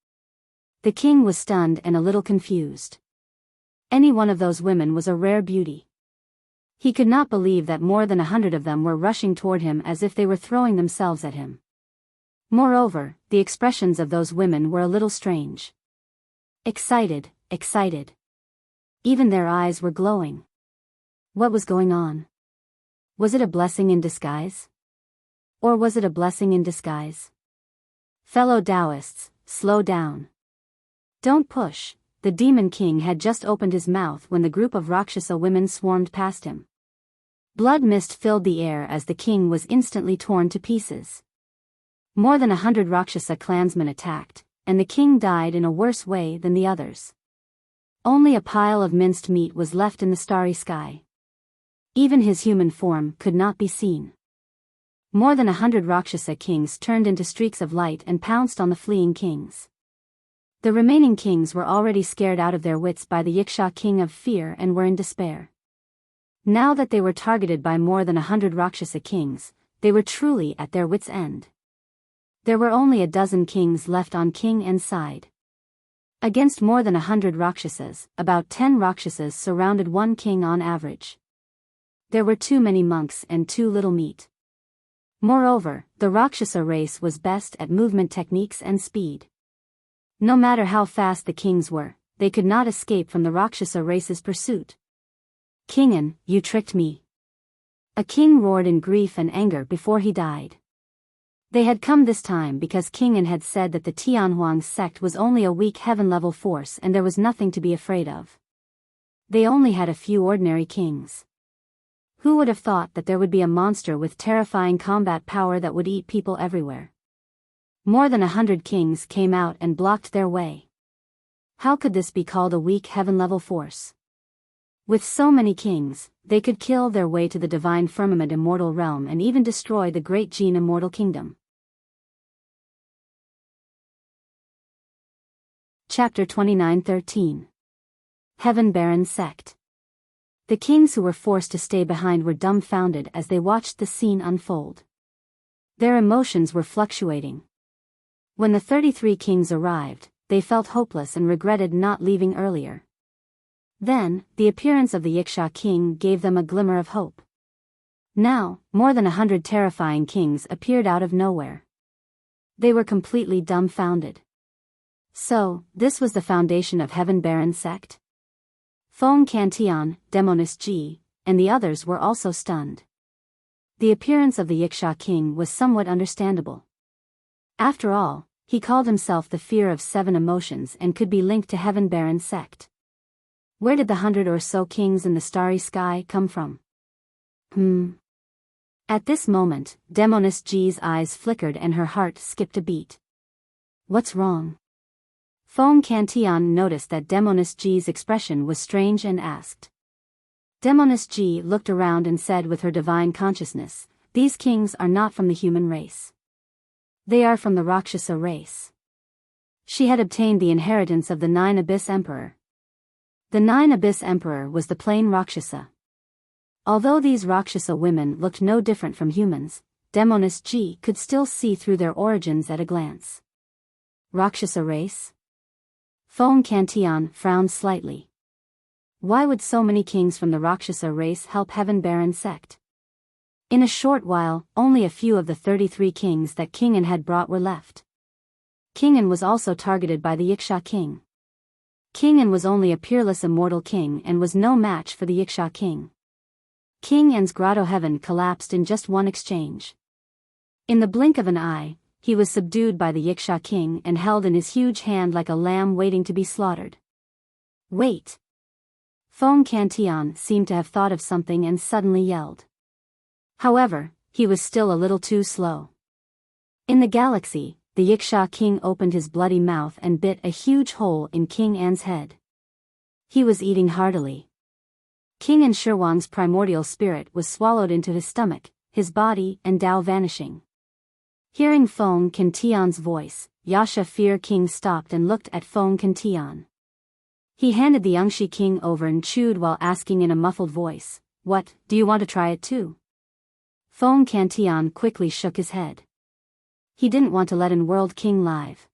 The king was stunned and a little confused. Any one of those women was a rare beauty. He could not believe that more than 100 of them were rushing toward him as if they were throwing themselves at him. Moreover, the expressions of those women were a little strange. Excited, excited. Even their eyes were glowing. What was going on? Was it a blessing in disguise? Or was it a blessing in disguise? Fellow Taoists, slow down. Don't push. The Demon King had just opened his mouth when the group of Rakshasa women swarmed past him. Blood mist filled the air as the king was instantly torn to pieces. More than 100 Rakshasa clansmen attacked, and the king died in a worse way than the others. Only a pile of minced meat was left in the starry sky. Even his human form could not be seen. More than 100 Rakshasa kings turned into streaks of light and pounced on the fleeing kings. The remaining kings were already scared out of their wits by the Wuxia king of fear and were in despair. Now that they were targeted by more than 100 Rakshasa kings, they were truly at their wits' end. There were only a dozen kings left on King An's side. Against more than 100 Rakshasas, about 10 Rakshasas surrounded one king on average. There were too many monks and too little meat. Moreover, the Rakshasa race was best at movement techniques and speed. No matter how fast the kings were, they could not escape from the Rakshasa race's pursuit. King An, you tricked me. A king roared in grief and anger before he died. They had come this time because King An had said that the Tianhuang sect was only a weak heaven-level force and there was nothing to be afraid of. They only had a few ordinary kings. Who would have thought that there would be a monster with terrifying combat power that would eat people everywhere? More than 100 kings came out and blocked their way. How could this be called a weak heaven-level force? With so many kings, they could kill their way to the divine firmament immortal realm and even destroy the great Jin immortal kingdom. Chapter 29:13 Heaven Baron Sect. The kings who were forced to stay behind were dumbfounded as they watched the scene unfold. Their emotions were fluctuating. When the 33 kings arrived, they felt hopeless and regretted not leaving earlier. Then, the appearance of the Wuxia king gave them a glimmer of hope. Now, more than 100 terrifying kings appeared out of nowhere. They were completely dumbfounded. So, this was the foundation of Heaven Baron Sect? Feng Cantian, Demonist Ji, and the others were also stunned. The appearance of the Wuxia king was somewhat understandable. After all, he called himself the fear of 7 emotions and could be linked to Heaven Baron Sect. Where did the 100 or so kings in the starry sky come from? At this moment, Demonist Ji's eyes flickered and her heart skipped a beat. What's wrong? Feng Cantian noticed that Demonist Ji's expression was strange and asked. Demonist Ji looked around and said with her divine consciousness, "These kings are not from the human race. They are from the Rakshasa race." She had obtained the inheritance of the 9 Abyss Emperor. The 9 Abyss Emperor was the plain Rakshasa. Although these Rakshasa women looked no different from humans, Demonist Ji could still see through their origins at a glance. Rakshasa race? Feng Cantian frowned slightly. Why would so many kings from the Rakshasa race help Heaven Baron Sect? In a short while, only a few of the 33 kings that King An had brought were left. King An was also targeted by the Wuxia king. King An was only a peerless immortal king and was no match for the Wuxia king. King An's grotto heaven collapsed in just one exchange. In the blink of an eye, he was subdued by the Wuxia king and held in his huge hand like a lamb waiting to be slaughtered. Wait! Feng Cantian seemed to have thought of something and suddenly yelled. However, he was still a little too slow. In the galaxy, the Wuxia king opened his bloody mouth and bit a huge hole in King An's head. He was eating heartily. King An Shirwang's primordial spirit was swallowed into his stomach, his body and Tao vanishing. Hearing Feng Cantian's voice, Yasha Fear King stopped and looked at Feng Cantian. He handed the Yangshi king over and chewed while asking in a muffled voice, "What, do you want to try it too?" Feng Cantian quickly shook his head. He didn't want to let an World King live.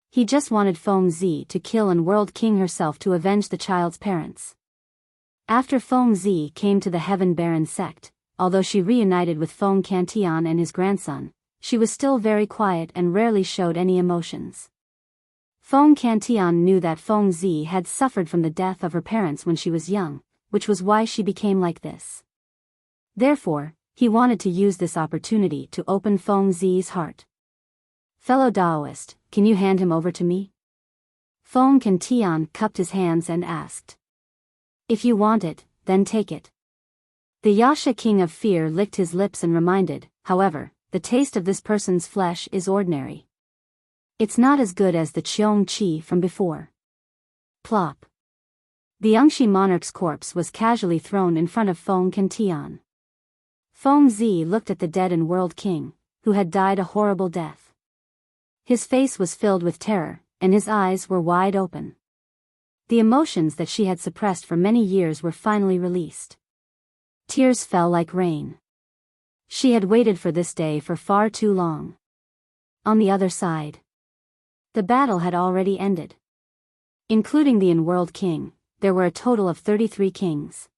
He just wanted Feng Zi to kill an World King herself to avenge the child's parents. After Feng Zi came to the Heaven Baron Sect, although she reunited with Feng Cantian and his grandson, she was still very quiet and rarely showed any emotions. Feng Cantian knew that Feng Zi had suffered from the death of her parents when she was young, which was why she became like this. Therefore, he wanted to use this opportunity to open Feng Zi's heart. "Fellow Daoist, can you hand him over to me?" Feng Cantian cupped his hands and asked. "If you want it, then take it." The Yasha king of fear licked his lips and reminded, "However, the taste of this person's flesh is ordinary. It's not as good as the Cheong Chi from before." Plop. The Yangshi monarch's corpse was casually thrown in front of Feng Cantian. Feng Zi looked at the dead and world king, who had died a horrible death. His face was filled with terror, and his eyes were wide open. The emotions that she had suppressed for many years were finally released. Tears fell like rain. She had waited for this day for far too long. On the other side, the battle had already ended. Including the in-world king, there were a total of 33 kings.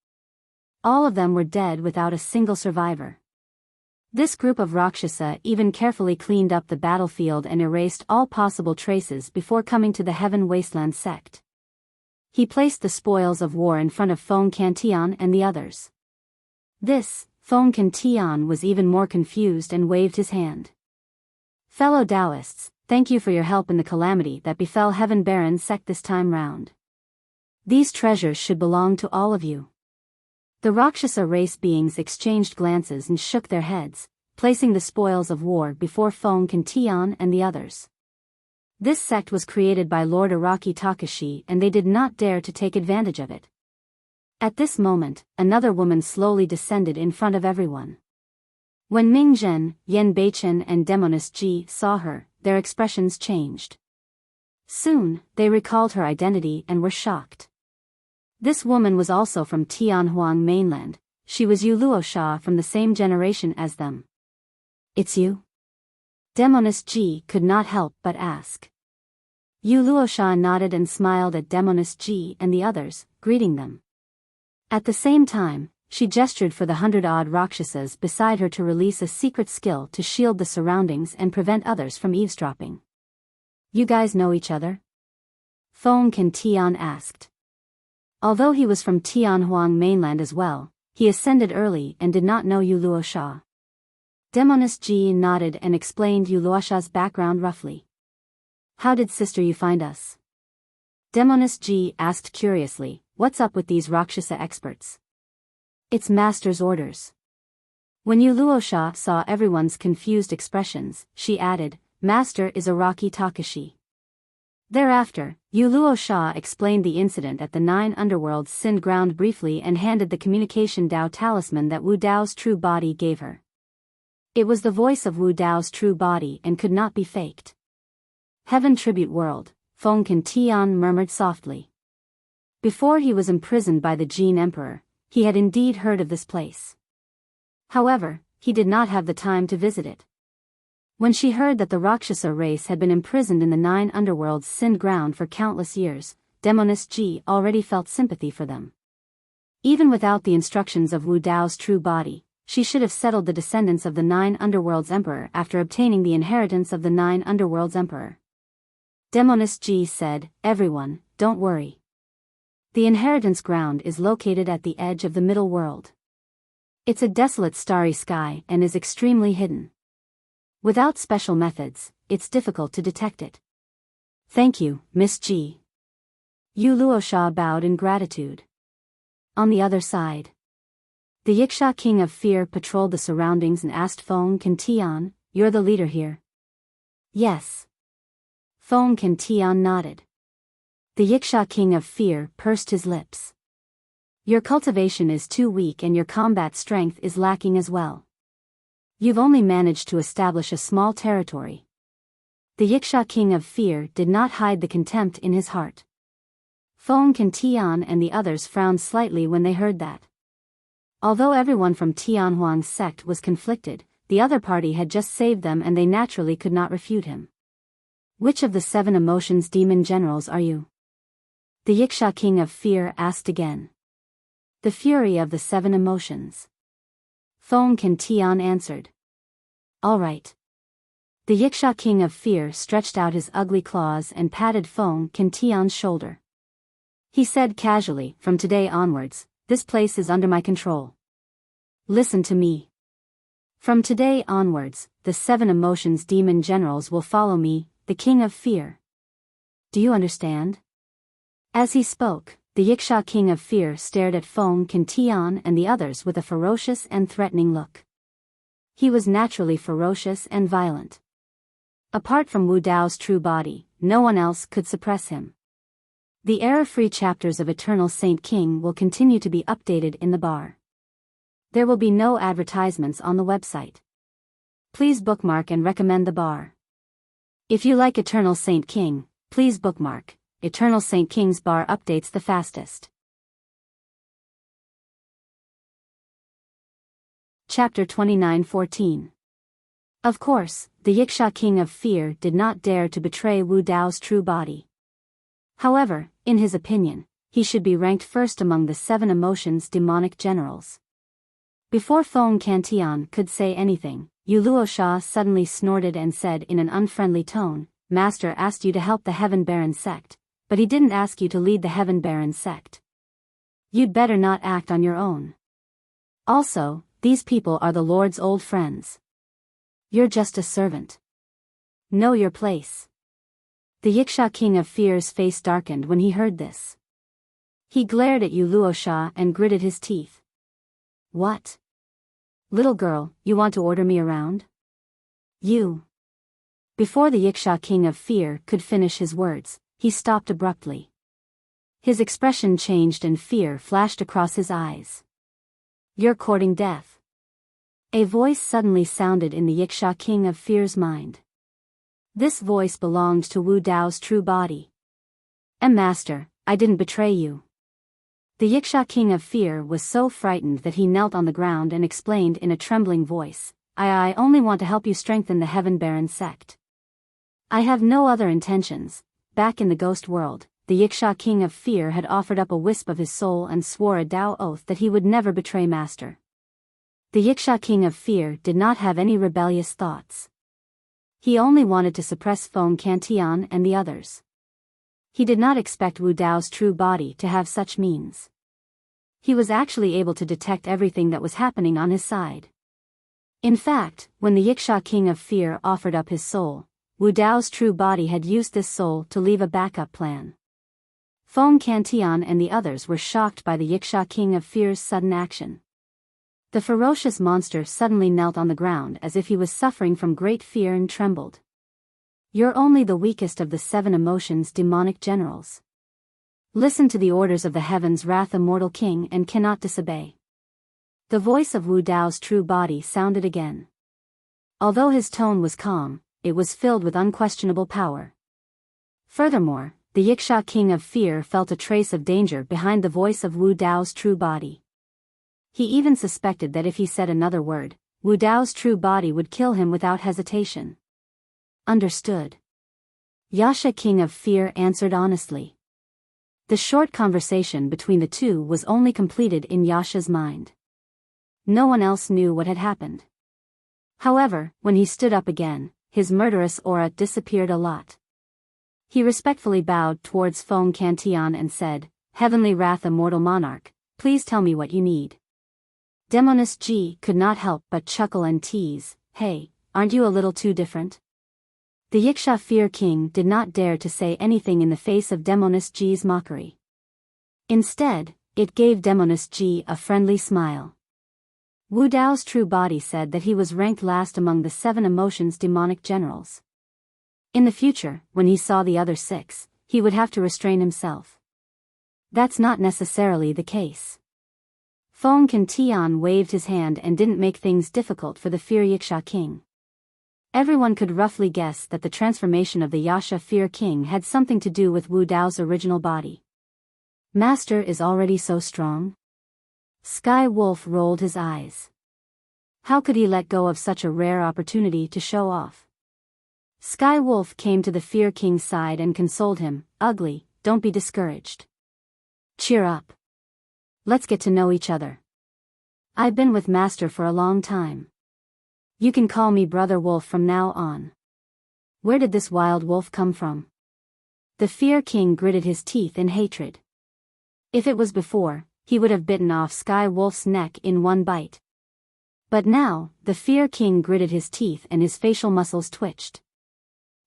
All of them were dead without a single survivor. This group of Rakshasa even carefully cleaned up the battlefield and erased all possible traces before coming to the Heaven Wasteland sect. He placed the spoils of war in front of Fong Cantian and the others. Fong Cantian was even more confused and waved his hand. Fellow Taoists, thank you for your help in the calamity that befell Heaven Baron sect this time round. These treasures should belong to all of you. The Rakshasa race beings exchanged glances and shook their heads, placing the spoils of war before Fong Cantian and the others. This sect was created by Lord Araki Takashi and they did not dare to take advantage of it. At this moment, another woman slowly descended in front of everyone. When Ming Zhen, Yen Beichen and Demoness Ji saw her, their expressions changed. Soon, they recalled her identity and were shocked. This woman was also from Tianhuang mainland. She was Yu Luosha from the same generation as them. It's you? Demoness Ji could not help but ask. Yu Luosha nodded and smiled at Demoness Ji and the others, greeting them. At the same time, she gestured for the 100-odd Rakshasas beside her to release a secret skill to shield the surroundings and prevent others from eavesdropping. You guys know each other? Fong Cantian asked. Although he was from Tianhuang mainland as well, he ascended early and did not know Yu Luosha. Demoness Ji nodded and explained Yu Luosha's background roughly. How did Sister Yu find us? Demoness Ji asked curiously, what's up with these Rakshasa experts? It's Master's orders. When Yu Luosha saw everyone's confused expressions, she added, Master is Araki Takashi. Thereafter, Yu Luosha explained the incident at the 9 Underworlds Sin Ground briefly and handed the communication Dao talisman that Wu Dao's true body gave her. It was the voice of Wu Dao's true body and could not be faked. Heaven Tribute World, Fong Cantian murmured softly. Before he was imprisoned by the Jin Emperor, he had indeed heard of this place. However, he did not have the time to visit it. When she heard that the Rakshasa race had been imprisoned in the 9 Underworlds Sin Ground for countless years, Demoness Ji already felt sympathy for them. Even without the instructions of Wu Dao's true body, she should have settled the descendants of the 9 Underworlds Emperor after obtaining the inheritance of the 9 Underworlds Emperor. Demoness Ji said, everyone, don't worry. The inheritance ground is located at the edge of the middle world. It's a desolate starry sky and is extremely hidden. Without special methods, it's difficult to detect it. Thank you, Miss Ji. Yu Luosha bowed in gratitude. On the other side, the Yiksha King of Fear patrolled the surroundings and asked Fong Cantian, you're the leader here? Yes. Fong Cantian nodded. The Yiksha King of Fear pursed his lips. Your cultivation is too weak and your combat strength is lacking as well. You've only managed to establish a small territory. The Yiksha King of Fear did not hide the contempt in his heart. Fong Cantian and the others frowned slightly when they heard that. Although everyone from Tianhuang's sect was conflicted, the other party had just saved them and they naturally could not refute him. Which of the 7 emotions demon generals are you? The Yiksha King of Fear asked again. The fury of the 7 emotions. Fong Cantian answered. All right. The Yiksha King of Fear stretched out his ugly claws and patted Fong Cantian's shoulder. He said casually, from today onwards, this place is under my control. Listen to me. From today onwards, the 7 emotions demon generals will follow me, the King of Fear. Do you understand? As he spoke, the Yiksha King of Fear stared at Fong Cantian and the others with a ferocious and threatening look. He was naturally ferocious and violent. Apart from Wu Dao's true body, no one else could suppress him. The error-free chapters of Eternal Saint King will continue to be updated in the bar. There will be no advertisements on the website. Please bookmark and recommend the bar. If you like Eternal Saint King, Please bookmark. Eternal Saint King's bar updates the fastest. Chapter 29:14. Of course, the Wuxia King of Fear did not dare to betray Wu Dao's true body. However, in his opinion, he should be ranked first among the 7 emotions demonic generals. Before Feng Cantian could say anything, Yu Luosha suddenly snorted and said in an unfriendly tone, "Master asked you to help the Heaven Baron sect, but he didn't ask you to lead the Heaven Baron sect. You'd better not act on your own. Also, these people are the Lord's old friends. You're just a servant. Know your place." The Wuxia King of Fear's face darkened when he heard this. He glared at Yu Luosha and gritted his teeth. "What? Little girl, you want to order me around? You?" Before the Wuxia King of Fear could finish his words, he stopped abruptly. His expression changed and fear flashed across his eyes. "You're courting death." A voice suddenly sounded in the Wuxia King of Fear's mind. This voice belonged to Wu Dao's true body. "Master, I didn't betray you." The Wuxia King of Fear was so frightened that he knelt on the ground and explained in a trembling voice, I only want to help you strengthen the Heaven Baron sect. I have no other intentions." Back in the ghost world, the Wuxia King of Fear had offered up a wisp of his soul and swore a Dao oath that he would never betray Master. The Wuxia King of Fear did not have any rebellious thoughts. He only wanted to suppress Feng Cantian and the others. He did not expect Wu Dao's true body to have such means. He was actually able to detect everything that was happening on his side. In fact, when the Wuxia King of Fear offered up his soul, Wu Dao's true body had used this soul to leave a backup plan. Feng Cantian and the others were shocked by the Wuxia King of Fear's sudden action. The ferocious monster suddenly knelt on the ground as if he was suffering from great fear and trembled. "You're only the weakest of the 7 emotions demonic generals. Listen to the orders of the Heaven's Wrath Immortal King and cannot disobey." The voice of Wu Dao's true body sounded again. Although his tone was calm, it was filled with unquestionable power. Furthermore, the Wuxia King of Fear felt a trace of danger behind the voice of Wu Dao's true body. He even suspected that if he said another word, Wu Dao's true body would kill him without hesitation. "Understood." Wuxia King of Fear answered honestly. The short conversation between the two was only completed in Yasha's mind. No one else knew what had happened. However, when he stood up again, his murderous aura disappeared a lot. He respectfully bowed towards Feng Cantian and said, "Heavenly Wrath Immortal Monarch, please tell me what you need." Demoness Ji could not help but chuckle and tease, "Hey, aren't you a little too different?" The Wuxia Fear King did not dare to say anything in the face of Demoness Ji's mockery. Instead, it gave Demoness Ji a friendly smile. Wu Dao's true body said that he was ranked last among the 7 emotions demonic generals. In the future, when he saw the other 6, he would have to restrain himself. That's not necessarily the case. Feng Cantian waved his hand and didn't make things difficult for the Fear Wuxia King. Everyone could roughly guess that the transformation of the Wuxia Fear King had something to do with Wu Dao's original body. Master is already so strong? Sky Wolf rolled his eyes. How could he let go of such a rare opportunity to show off? Sky Wolf came to the Fear King's side and consoled him, "Ugly, don't be discouraged. Cheer up. Let's get to know each other. I've been with Master for a long time. You can call me Brother Wolf from now on." Where did this wild wolf come from? The Fear King gritted his teeth in hatred. If it was before, he would have bitten off Sky Wolf's neck in one bite. But now, the Fear King gritted his teeth and his facial muscles twitched.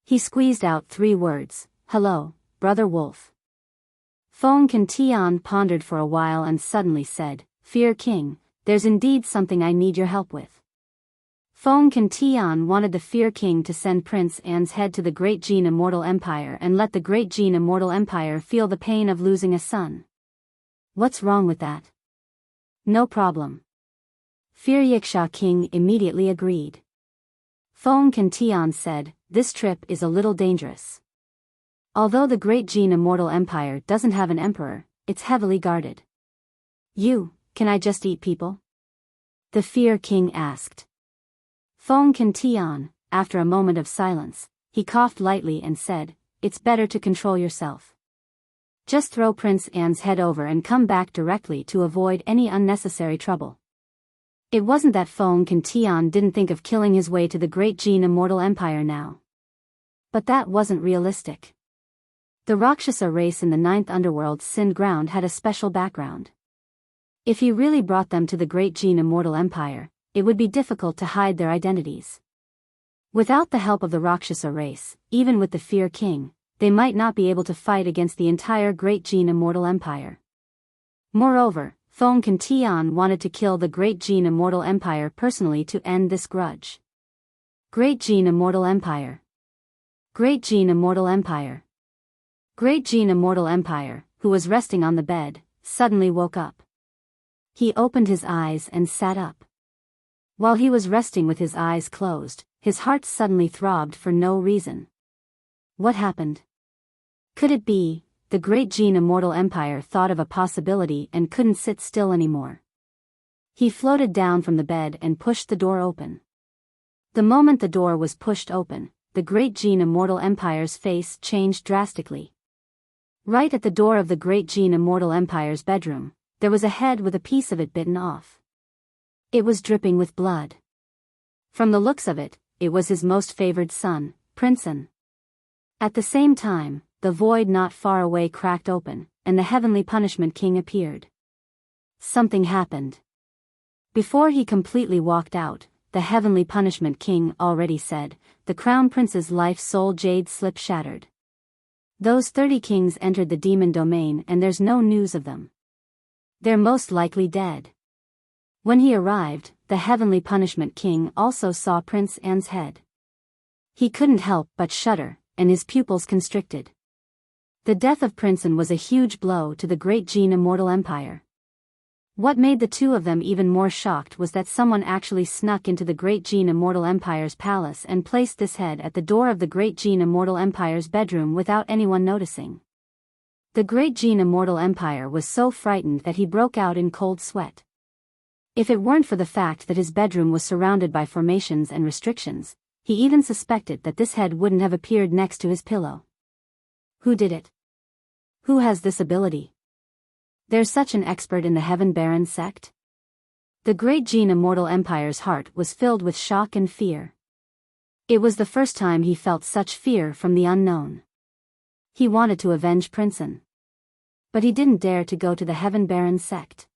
He squeezed out 3 words, "Hello, Brother Wolf." Feng Cantian pondered for a while and suddenly said, "Fear King, there's indeed something I need your help with." Feng Cantian wanted the Fear King to send Prince An's head to the Great Jin Immortal Empire and let the Great Jin Immortal Empire feel the pain of losing a son. What's wrong with that? No problem. Fear Wuxia King immediately agreed. Feng Cantian said, "This trip is a little dangerous. Although the Great Jin Immortal Empire doesn't have an emperor, it's heavily guarded. Can I just eat people? The Fear King asked. Feng Tian, after a moment of silence, he coughed lightly and said, "It's better to control yourself. Just throw Prince An's head over and come back directly to avoid any unnecessary trouble." It wasn't that Feng Tian didn't think of killing his way to the Great Jin Immortal Empire now. But that wasn't realistic. The Rakshasa race in the ninth underworld's Sind ground had a special background. If he really brought them to the Great Jin Immortal Empire, it would be difficult to hide their identities. Without the help of the Rakshasa race, even with the Fear King, they might not be able to fight against the entire Great Jin Immortal Empire. Moreover, Feng Tian wanted to kill the Great Jin Immortal Empire personally to end this grudge. Great Jin Immortal Empire. Great Jin Immortal Empire. Great Jin Immortal Empire, who was resting on the bed, suddenly woke up. He opened his eyes and sat up. While he was resting with his eyes closed, his heart suddenly throbbed for no reason. What happened? Could it be, the Great Jin Immortal Empire thought of a possibility and couldn't sit still anymore? He floated down from the bed and pushed the door open. The moment the door was pushed open, the Great Jin Immortal Empire's face changed drastically. Right at the door of the Great Jin Immortal Empire's bedroom, there was a head with a piece of it bitten off. It was dripping with blood. From the looks of it, it was his most favored son, Prince An. At the same time, the void not far away cracked open, and the Heavenly Punishment King appeared. Something happened. Before he completely walked out, the Heavenly Punishment King already said, "The Crown Prince's life-soul jade slip shattered. Those 30 kings entered the demon domain and there's no news of them. They're most likely dead." When he arrived, the Heavenly Punishment King also saw Prince An's head. He couldn't help but shudder, and his pupils constricted. The death of Prince An was a huge blow to the Great Jin Immortal Empire. What made the two of them even more shocked was that someone actually snuck into the Great Jin Immortal Empire's palace and placed this head at the door of the Great Jin Immortal Empire's bedroom without anyone noticing. The Great Jin Immortal Empire was so frightened that he broke out in cold sweat. If it weren't for the fact that his bedroom was surrounded by formations and restrictions, he even suspected that this head wouldn't have appeared next to his pillow. Who did it? Who has this ability? There's such an expert in the Heaven Baron sect? The Great Jin Immortal Empire's heart was filled with shock and fear. It was the first time he felt such fear from the unknown. He wanted to avenge Prince An. But he didn't dare to go to the Heaven Baron sect.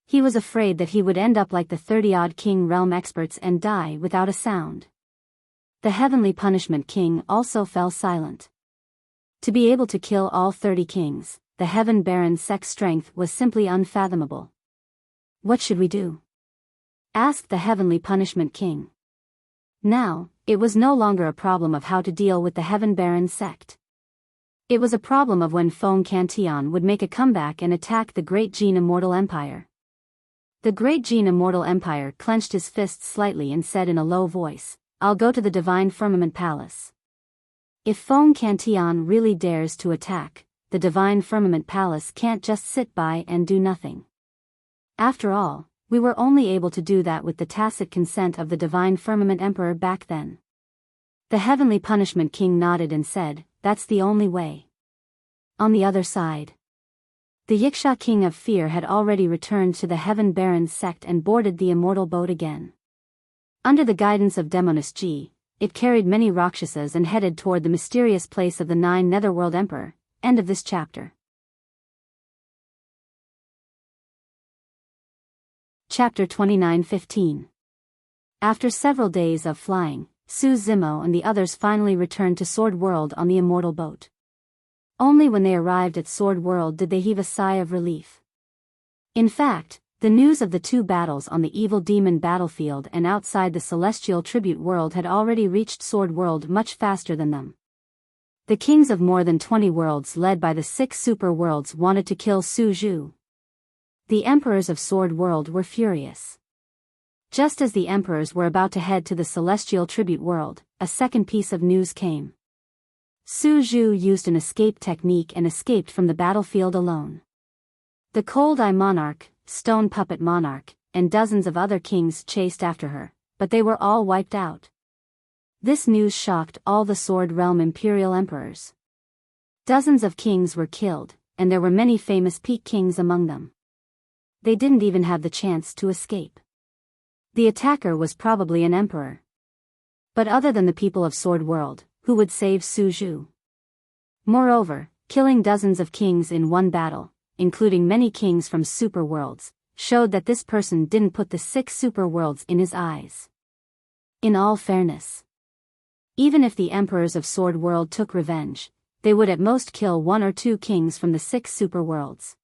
He was afraid that he would end up like the 30-odd King Realm experts and die without a sound. The Heavenly Punishment King also fell silent. To be able to kill all 30 kings, the Heaven Baron's sect's strength was simply unfathomable. "What should we do?" asked the Heavenly Punishment King. Now, it was no longer a problem of how to deal with the Heaven Baron's sect. It was a problem of when Feng Tian would make a comeback and attack the Great Jin Immortal Empire. The Great Jin Immortal Empire clenched his fists slightly and said in a low voice, "I'll go to the Divine Firmament Palace." If Feng Tian really dares to attack, the Divine Firmament Palace can't just sit by and do nothing. After all, we were only able to do that with the tacit consent of the Divine Firmament Emperor back then. The Heavenly Punishment King nodded and said, "That's the only way." On the other side, the Wuxia King of Fear had already returned to the Heaven Baron's sect and boarded the immortal boat again. Under the guidance of Demoness Ji, it carried many Rakshasas and headed toward the mysterious place of the 9 Netherworld Emperor. End of this chapter. Chapter 29:15. After several days of flying, Su Zimo and the others finally returned to Sword World on the immortal boat. Only when they arrived at Sword World did they heave a sigh of relief. In fact, the news of the 2 battles on the evil demon battlefield and outside the celestial tribute world had already reached Sword World much faster than them. The kings of more than 20 worlds led by the 6 super worlds wanted to kill Su Zhu. The emperors of Sword World were furious. Just as the emperors were about to head to the celestial tribute world, a second piece of news came. Su Zhu used an escape technique and escaped from the battlefield alone. The Cold Eye Monarch, Stone Puppet Monarch, and dozens of other kings chased after her, but they were all wiped out. This news shocked all the Sword Realm imperial emperors. Dozens of kings were killed, and there were many famous peak kings among them. They didn't even have the chance to escape. The attacker was probably an emperor. But other than the people of Sword World, who would save Su Zhu? Moreover, killing dozens of kings in one battle, including many kings from super worlds, showed that this person didn't put the 6 super worlds in his eyes. In all fairness, even if the emperors of Sword World took revenge, they would at most kill 1 or 2 kings from the 6 super worlds.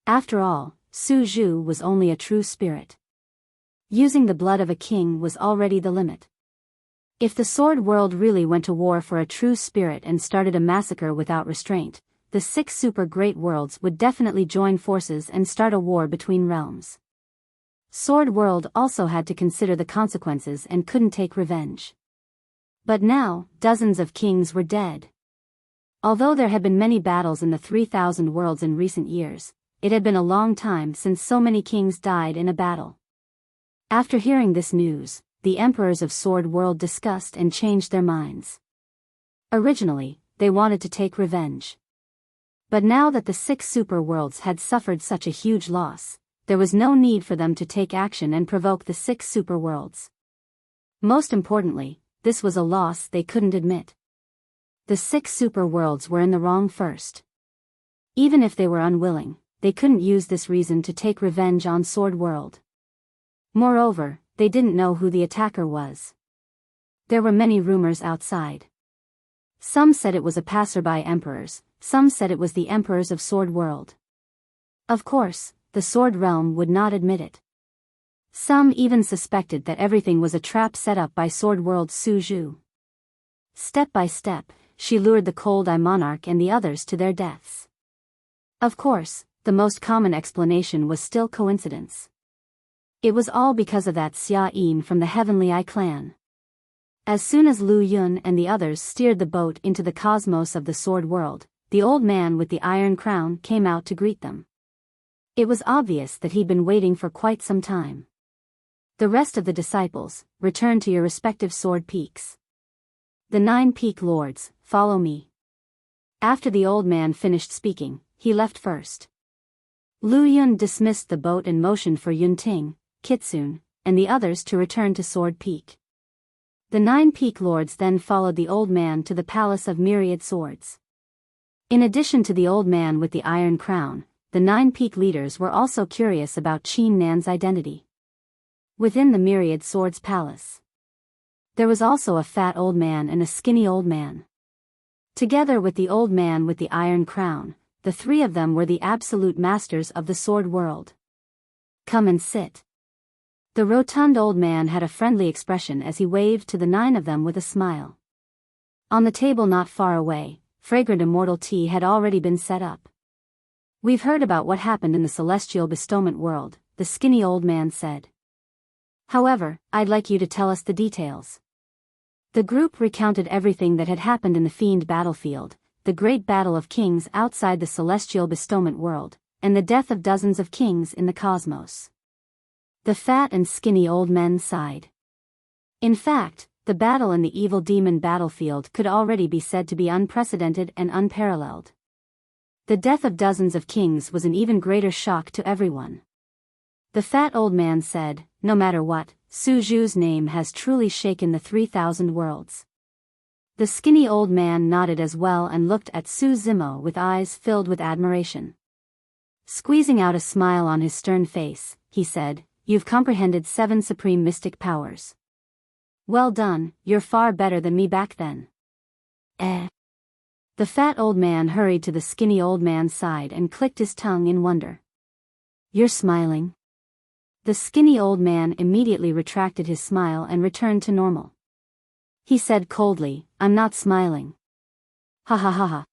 After all, Su Zhu was only a true spirit. Using the blood of a king was already the limit. If the Sword World really went to war for a true spirit and started a massacre without restraint, the 6 super great worlds would definitely join forces and start a war between realms. Sword World also had to consider the consequences and couldn't take revenge. But now, dozens of kings were dead. Although there had been many battles in the 3,000 worlds in recent years, it had been a long time since so many kings died in a battle. After hearing this news, the emperors of Sword World discussed and changed their minds. Originally, they wanted to take revenge. But now that the 6 super worlds had suffered such a huge loss, there was no need for them to take action and provoke the 6 super worlds. Most importantly, this was a loss they couldn't admit. The 6 super worlds were in the wrong first. Even if they were unwilling, they couldn't use this reason to take revenge on Sword World. Moreover, they didn't know who the attacker was. There were many rumors outside. Some said it was a passerby emperors, some said it was the emperors of Sword World. Of course, the Sword Realm would not admit it. Some even suspected that everything was a trap set up by Sword World's Su Zhu. Step by step, she lured the Cold Eye Monarch and the others to their deaths. Of course, the most common explanation was still coincidence. It was all because of that Xia Yin from the Heavenly Eye clan. As soon as Lu Yun and the others steered the boat into the cosmos of the Sword World, the old man with the iron crown came out to greet them. It was obvious that he'd been waiting for quite some time. The rest of the disciples, return to your respective sword peaks. The 9 peak lords, follow me. After the old man finished speaking, he left first. Lu Yun dismissed the boat and motioned for Yun Ting, Kitsune, and the others to return to Sword Peak. The 9 peak lords then followed the old man to the Palace of Myriad Swords. In addition to the old man with the iron crown, the 9 peak leaders were also curious about Qin Nan's identity. Within the Myriad Swords Palace, there was also a fat old man and a skinny old man. Together with the old man with the iron crown, the 3 of them were the absolute masters of the Sword World. Come and sit. The rotund old man had a friendly expression as he waved to the 9 of them with a smile. On the table not far away, fragrant immortal tea had already been set up. We've heard about what happened in the celestial bestowment world, the skinny old man said. However, I'd like you to tell us the details. The group recounted everything that had happened in the Fiend battlefield, the great battle of kings outside the celestial bestowment world, and the death of dozens of kings in the cosmos. The fat and skinny old men sighed. In fact, the battle in the evil demon battlefield could already be said to be unprecedented and unparalleled. The death of dozens of kings was an even greater shock to everyone. The fat old man said, no matter what, Su Zhu's name has truly shaken the 3,000 worlds. The skinny old man nodded as well and looked at Su Zimo with eyes filled with admiration. Squeezing out a smile on his stern face, he said, you've comprehended 7 supreme mystic powers. Well done, you're far better than me back then. The fat old man hurried to the skinny old man's side and clicked his tongue in wonder. You're smiling? The skinny old man immediately retracted his smile and returned to normal. He said coldly, I'm not smiling. Ha ha ha ha.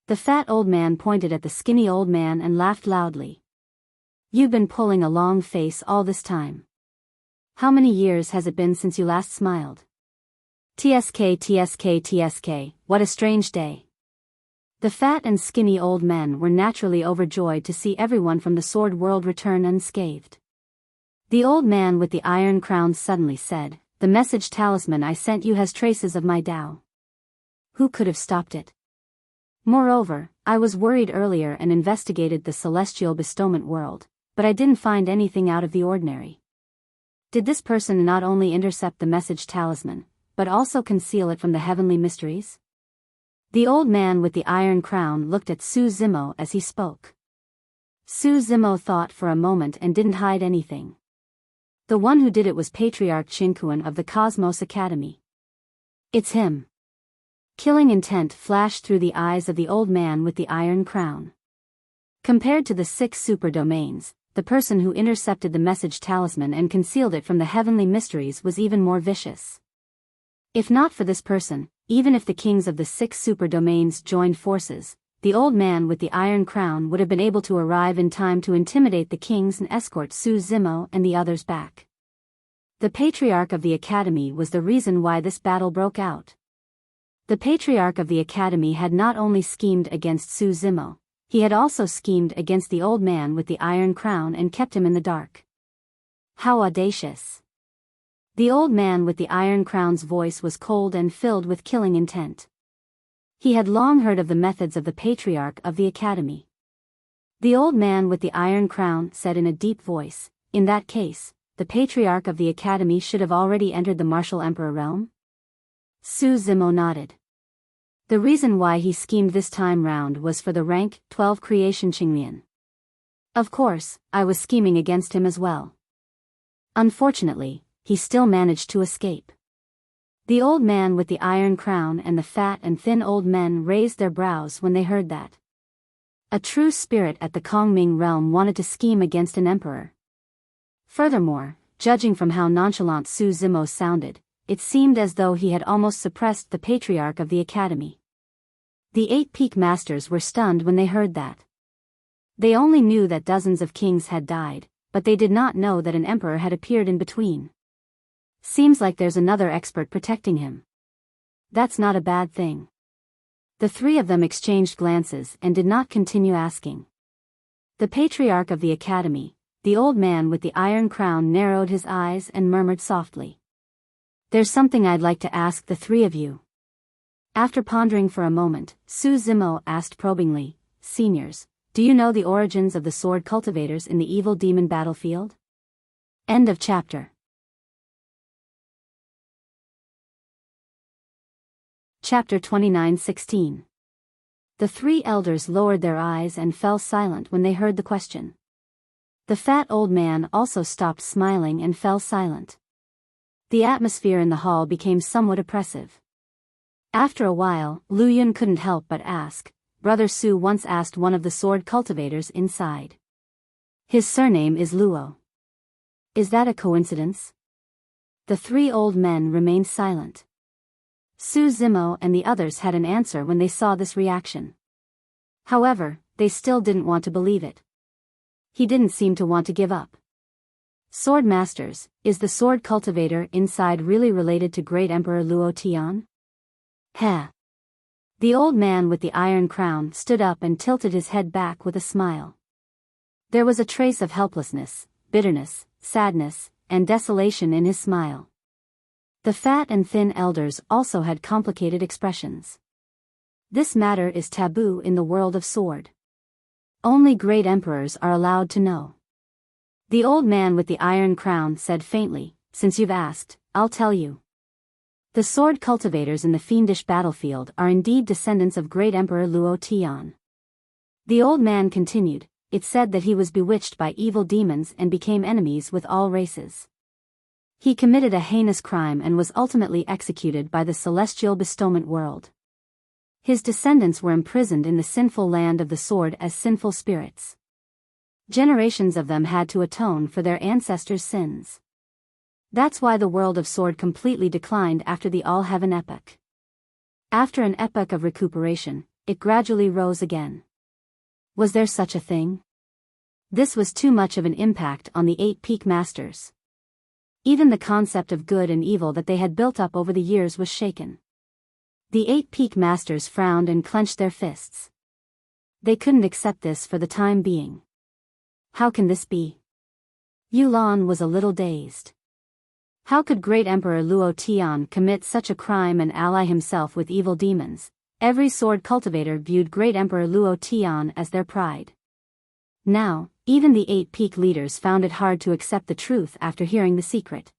The fat old man pointed at the skinny old man and laughed loudly. You've been pulling a long face all this time. How many years has it been since you last smiled? TSK TSK TSK, what a strange day. The fat and skinny old men were naturally overjoyed to see everyone from the sword world return unscathed. The old man with the iron crown suddenly said, "The message talisman I sent you has traces of my Tao. Who could have stopped it? Moreover, I was worried earlier and investigated the celestial bestowment world, but I didn't find anything out of the ordinary. Did this person not only intercept the message talisman, but also conceal it from the heavenly mysteries?" The old man with the iron crown looked at Su Zimo as he spoke. Su Zimo thought for a moment and didn't hide anything. The one who did it was Patriarch Qinkuan of the Cosmos Academy. It's him. Killing intent flashed through the eyes of the old man with the iron crown. Compared to the 6 super domains, the person who intercepted the message talisman and concealed it from the heavenly mysteries was even more vicious. If not for this person, even if the kings of the 6 super domains joined forces, the old man with the iron crown would have been able to arrive in time to intimidate the kings and escort Su Zimo and the others back. The Patriarch of the Academy was the reason why this battle broke out. The Patriarch of the Academy had not only schemed against Su Zimo, he had also schemed against the old man with the iron crown and kept him in the dark. How audacious! The old man with the iron crown's voice was cold and filled with killing intent. He had long heard of the methods of the Patriarch of the Academy. The old man with the iron crown said in a deep voice, "In that case, the Patriarch of the Academy should have already entered the martial emperor realm?" Su Zimo nodded. The reason why he schemed this time round was for the rank 12 creation Qinglian. Of course, I was scheming against him as well. Unfortunately, he still managed to escape. The old man with the iron crown and the fat and thin old men raised their brows when they heard that. A true spirit at the Kongming realm wanted to scheme against an emperor. Furthermore, judging from how nonchalant Su Zimo sounded, it seemed as though he had almost suppressed the Patriarch of the Academy. The 8 peak masters were stunned when they heard that. They only knew that dozens of kings had died, but they did not know that an emperor had appeared in between. Seems like there's another expert protecting him. That's not a bad thing. The 3 of them exchanged glances and did not continue asking. The Patriarch of the Academy, the old man with the iron crown, narrowed his eyes and murmured softly, "There's something I'd like to ask the 3 of you." After pondering for a moment, Su Zimo asked probingly, "Seniors, do you know the origins of the sword cultivators in the evil demon battlefield?" End of chapter. Chapter 29:16. The 3 elders lowered their eyes and fell silent when they heard the question. The fat old man also stopped smiling and fell silent. The atmosphere in the hall became somewhat oppressive. After a while, Lu Yun couldn't help but ask, "Brother Su once asked one of the sword cultivators inside. His surname is Luo. Is that a coincidence?" The 3 old men remained silent. Su Zimo and the others had an answer when they saw this reaction. However, they still didn't want to believe it. He didn't seem to want to give up. "Sword masters, is the sword cultivator inside really related to Great Emperor Luo Tian?" Heh. The old man with the iron crown stood up and tilted his head back with a smile. There was a trace of helplessness, bitterness, sadness, and desolation in his smile. The fat and thin elders also had complicated expressions. This matter is taboo in the world of sword. Only great emperors are allowed to know. The old man with the iron crown said faintly, "Since you've asked, I'll tell you. The sword cultivators in the fiendish battlefield are indeed descendants of great Emperor Luo Tian." The old man continued, "It said that he was bewitched by evil demons and became enemies with all races. He committed a heinous crime and was ultimately executed by the celestial bestowment world. His descendants were imprisoned in the sinful land of the sword as sinful spirits. Generations of them had to atone for their ancestors' sins. That's why the world of sword completely declined after the All-Heaven epoch. After an epoch of recuperation, it gradually rose again. Was there such a thing? This was too much of an impact on the 8 peak masters. Even the concept of good and evil that they had built up over the years was shaken. The 8 peak masters frowned and clenched their fists. They couldn't accept this for the time being. How can this be? Yulan was a little dazed. How could Great Emperor Luo Tian commit such a crime and ally himself with evil demons? Every sword cultivator viewed Great Emperor Luo Tian as their pride. Now, even the 8 peak leaders found it hard to accept the truth after hearing the secret.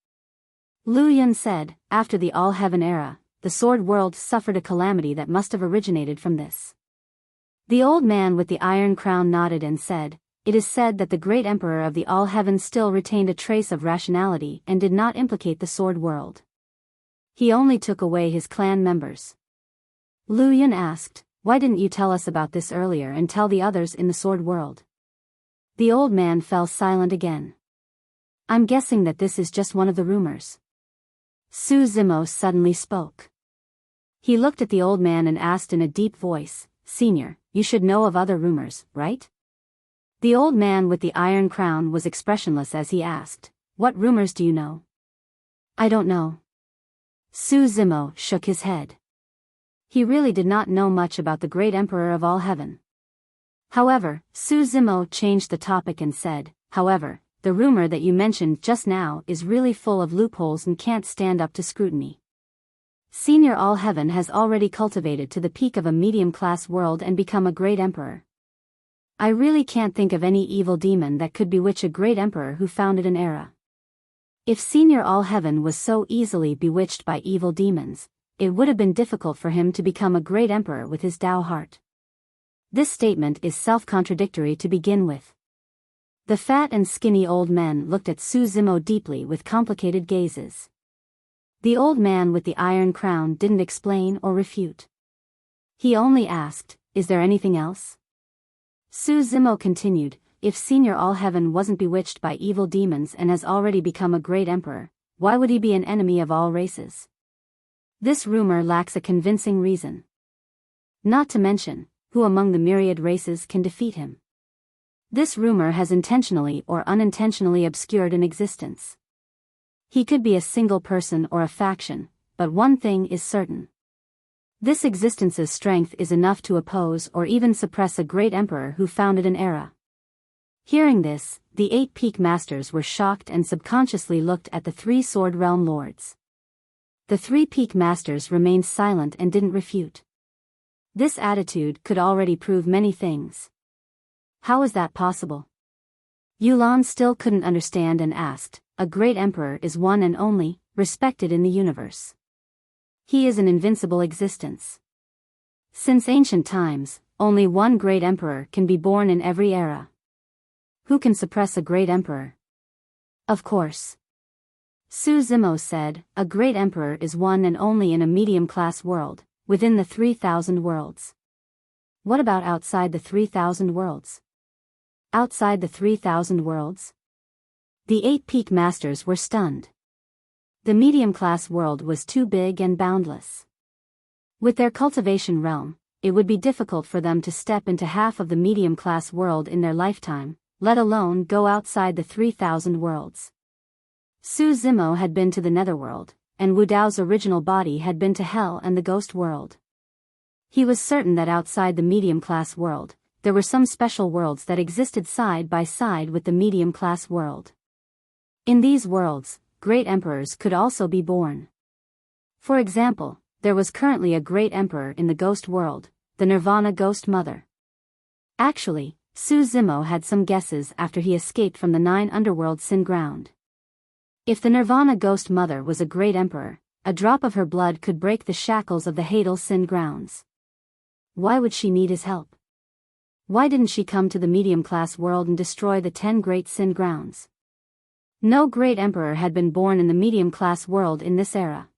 Lu Yun said, after the All-Heaven era, the sword world suffered a calamity that must have originated from this. The old man with the iron crown nodded and said, it is said that the great emperor of the All-Heaven still retained a trace of rationality and did not implicate the sword world. He only took away his clan members. Lu Yun asked, why didn't you tell us about this earlier and tell the others in the sword world? The old man fell silent again. I'm guessing that this is just one of the rumors. Su Zimo suddenly spoke. He looked at the old man and asked in a deep voice, Senior, you should know of other rumors, right? The old man with the iron crown was expressionless as he asked, what rumors do you know? I don't know. Su Zimo shook his head. He really did not know much about the great emperor of all heaven. However, Su Zimo changed the topic and said, however, the rumor that you mentioned just now is really full of loopholes and can't stand up to scrutiny. Senior All-Heaven has already cultivated to the peak of a medium-class world and become a great emperor. I really can't think of any evil demon that could bewitch a great emperor who founded an era. If Senior All-Heaven was so easily bewitched by evil demons, it would have been difficult for him to become a great emperor with his Tao heart. This statement is self-contradictory to begin with. The fat and skinny old men looked at Su Zimo deeply with complicated gazes. The old man with the iron crown didn't explain or refute. He only asked, is there anything else? Su Zimo continued, if Senior All-Heaven wasn't bewitched by evil demons and has already become a great emperor, why would he be an enemy of all races? This rumor lacks a convincing reason. Not to mention, who among the myriad races can defeat him? This rumor has intentionally or unintentionally obscured an existence. He could be a single person or a faction, but one thing is certain. This existence's strength is enough to oppose or even suppress a great emperor who founded an era. Hearing this, the 8 peak masters were shocked and subconsciously looked at the 3 sword realm lords. The 3 peak masters remained silent and didn't refute. This attitude could already prove many things. How is that possible? Yulan still couldn't understand and asked, a great emperor is one and only, respected in the universe. He is an invincible existence. Since ancient times, only one great emperor can be born in every era. Who can suppress a great emperor? Of course. Su Zimo said, a great emperor is one and only in a medium-class world, within the 3,000 worlds. What about outside the 3,000 worlds? Outside the 3,000 worlds? The 8 peak masters were stunned. The medium-class world was too big and boundless. With their cultivation realm, it would be difficult for them to step into half of the medium-class world in their lifetime, let alone go outside the 3,000 worlds. Su Zimo had been to the netherworld, and Wu Dao's original body had been to hell and the ghost world. He was certain that outside the medium-class world, there were some special worlds that existed side by side with the medium-class world. In these worlds, great emperors could also be born. For example, there was currently a great emperor in the ghost world, the Nirvana Ghost Mother. Actually, Su Zimo had some guesses after he escaped from the 9 underworld sin ground. If the Nirvana Ghost Mother was a great emperor, a drop of her blood could break the shackles of the Hadal sin grounds. Why would she need his help? Why didn't she come to the medium-class world and destroy the 10 great sin grounds? No great emperor had been born in the medium-class world in this era.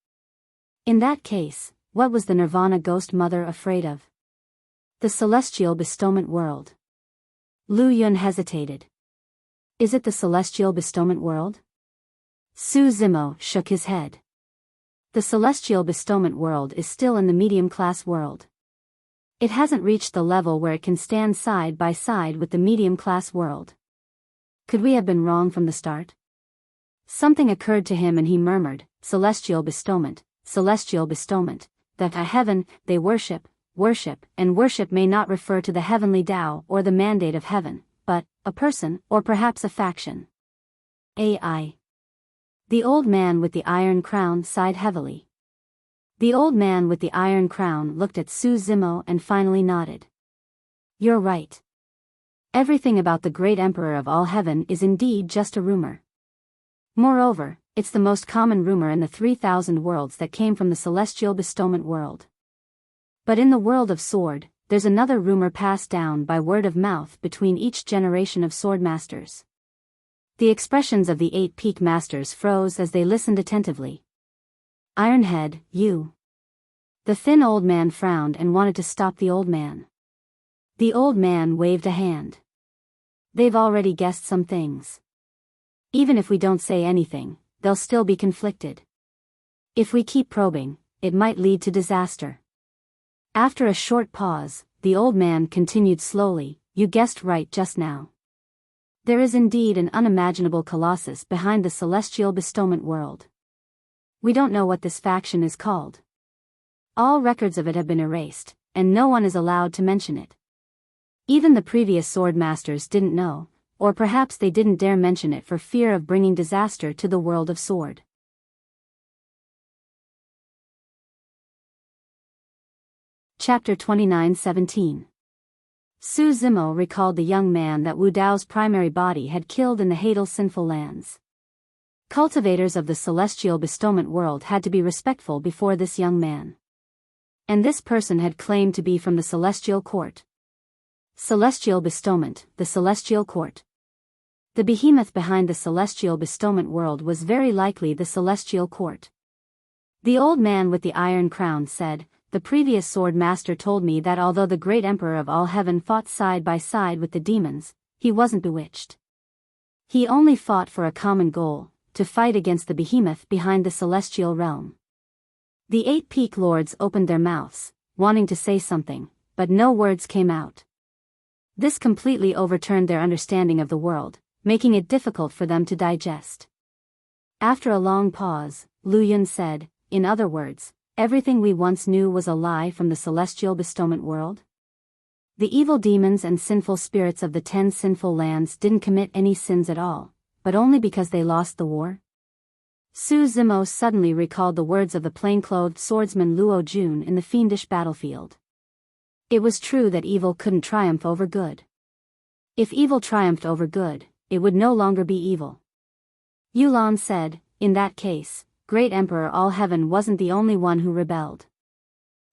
In that case, what was the Nirvana Ghost Mother afraid of? The celestial bestowment world. Lu Yun hesitated. Is it the celestial bestowment world? Su Zimo shook his head. The celestial bestowment world is still in the medium-class world. It hasn't reached the level where it can stand side by side with the medium-class world. Could we have been wrong from the start? Something occurred to him and he murmured, celestial bestowment, that a heaven, they worship, and worship may not refer to the heavenly Tao or the mandate of heaven, but a person or perhaps a faction. AI. The old man with the iron crown sighed heavily. The old man with the iron crown looked at Su Zimo and finally nodded. You're right. Everything about the great emperor of all heaven is indeed just a rumor. Moreover, it's the most common rumor in the 3,000 worlds that came from the celestial bestowment world. But in the world of sword, there's another rumor passed down by word of mouth between each generation of sword masters. The expressions of the 8 peak masters froze as they listened attentively. Ironhead, you. The thin old man frowned and wanted to stop the old man. The old man waved a hand. They've already guessed some things. Even if we don't say anything, they'll still be conflicted. If we keep probing, it might lead to disaster. After a short pause, the old man continued slowly, you guessed right just now. There is indeed an unimaginable colossus behind the celestial bestowment world. We don't know what this faction is called. All records of it have been erased, and no one is allowed to mention it. Even the previous sword masters didn't know, or perhaps they didn't dare mention it for fear of bringing disaster to the world of sword. Chapter 29:17. Su Zimo recalled the young man that Wu Dao's primary body had killed in the Hadal sinful lands. Cultivators of the celestial bestowment world had to be respectful before this young man. And this person had claimed to be from the celestial court. Celestial bestowment, the celestial court. The behemoth behind the celestial bestowment world was very likely the celestial court. The old man with the iron crown said, the previous sword master told me that although the great emperor of all heaven fought side by side with the demons, he wasn't bewitched. He only fought for a common goal, to fight against the behemoth behind the celestial realm. The 8 peak lords opened their mouths, wanting to say something, but no words came out. This completely overturned their understanding of the world, making it difficult for them to digest. After a long pause, Lu Yun said, in other words, everything we once knew was a lie from the celestial bestowment world? The evil demons and sinful spirits of the 10 sinful lands didn't commit any sins at all, but only because they lost the war? Su Zimo suddenly recalled the words of the plain-clothed swordsman Luo Jun in the fiendish battlefield. It was true that evil couldn't triumph over good. If evil triumphed over good, it would no longer be evil. Yulan said, in that case, Great Emperor All Heaven wasn't the only one who rebelled.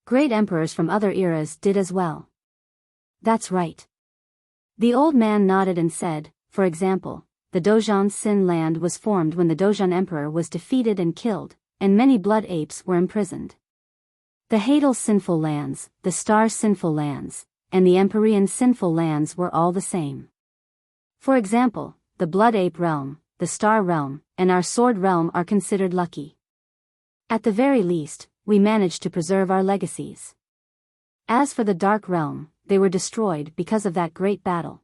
Great emperors from other eras did as well. That's right. The old man nodded and said, for example, the Dozhan Sin land was formed when the Dozhan Emperor was defeated and killed, and many blood apes were imprisoned. The Hadal sinful lands, the Star sinful lands, and the Empyrean sinful lands were all the same. For example, the Blood Ape realm, the Star realm, and our Sword realm are considered lucky. At the very least, we managed to preserve our legacies. As for the Dark realm, they were destroyed because of that great battle.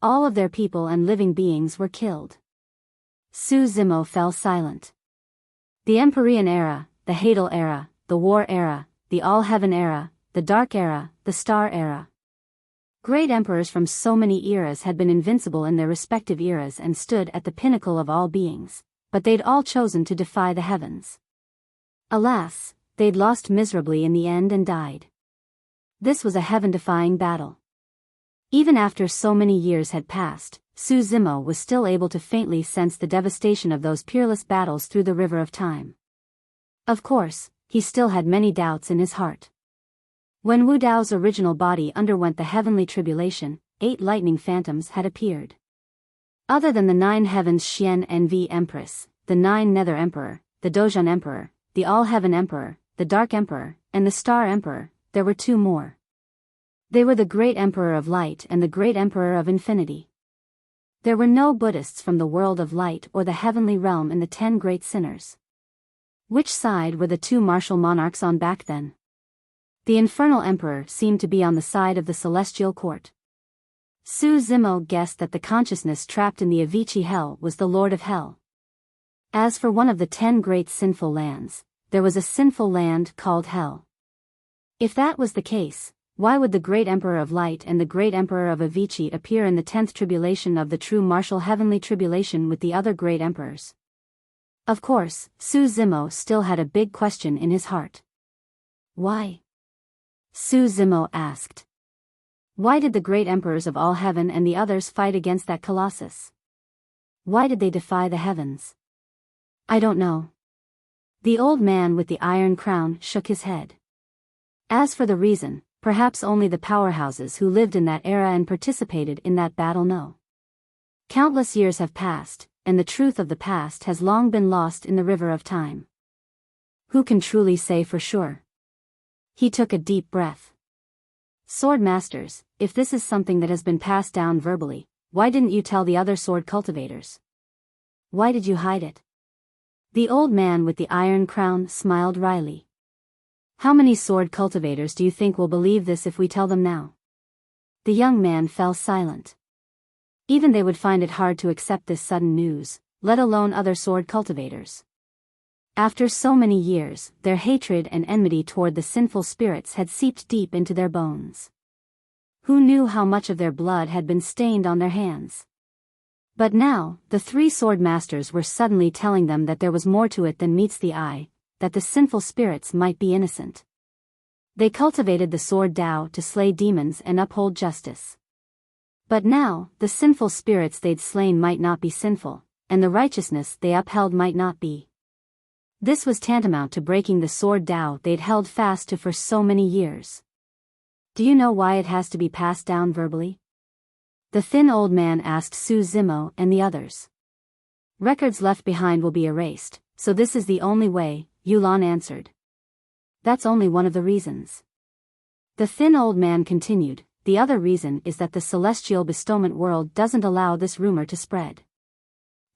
All of their people and living beings were killed. Su Zimo fell silent. The Empyrean era, the Hadal era, the War era, the All-Heaven era, the Dark era, the Star era. Great emperors from so many eras had been invincible in their respective eras and stood at the pinnacle of all beings, but they'd all chosen to defy the heavens. Alas, they'd lost miserably in the end and died. This was a heaven-defying battle. Even after so many years had passed, Su Zimo was still able to faintly sense the devastation of those peerless battles through the river of time. Of course, he still had many doubts in his heart. When Wu Dao's original body underwent the heavenly tribulation, 8 lightning phantoms had appeared. Other than the 9 heavens Xian Nv Empress, the 9 Nether Emperor, the Dozhan Emperor, the All-Heaven Emperor, the Dark Emperor, and the Star Emperor, there were 2 more. They were the Great Emperor of Light and the Great Emperor of Infinity. There were no Buddhists from the world of light or the heavenly realm in the 10 great sinners. Which side were the 2 martial monarchs on back then? The Infernal Emperor seemed to be on the side of the celestial court. Su Zimo guessed that the consciousness trapped in the Avicii Hell was the Lord of Hell. As for one of the 10 great sinful lands, there was a sinful land called Hell. If that was the case, why would the great Emperor of Light and the great Emperor of Avicii appear in the 10th tribulation of the true martial heavenly tribulation with the other great emperors? Of course, Su Zimo still had a big question in his heart. Why? Su Zimo asked. Why did the great emperors of all heaven and the others fight against that colossus? Why did they defy the heavens? I don't know. The old man with the iron crown shook his head. As for the reason, perhaps only the powerhouses who lived in that era and participated in that battle know. Countless years have passed, and the truth of the past has long been lost in the river of time. Who can truly say for sure? He took a deep breath. Sword masters, if this is something that has been passed down verbally, why didn't you tell the other sword cultivators? Why did you hide it? The old man with the iron crown smiled wryly. How many sword cultivators do you think will believe this if we tell them now? The young man fell silent. Even they would find it hard to accept this sudden news, let alone other sword cultivators. After so many years, their hatred and enmity toward the sinful spirits had seeped deep into their bones. Who knew how much of their blood had been stained on their hands? But now, the 3 sword masters were suddenly telling them that there was more to it than meets the eye, that the sinful spirits might be innocent. They cultivated the sword Tao to slay demons and uphold justice. But now, the sinful spirits they'd slain might not be sinful, and the righteousness they upheld might not be. This was tantamount to breaking the sword Tao they'd held fast to for so many years. Do you know why it has to be passed down verbally? The thin old man asked Su Zimo and the others. Records left behind will be erased, so this is the only way, Yulan answered. That's only one of the reasons. The thin old man continued, the other reason is that the celestial bestowment world doesn't allow this rumor to spread.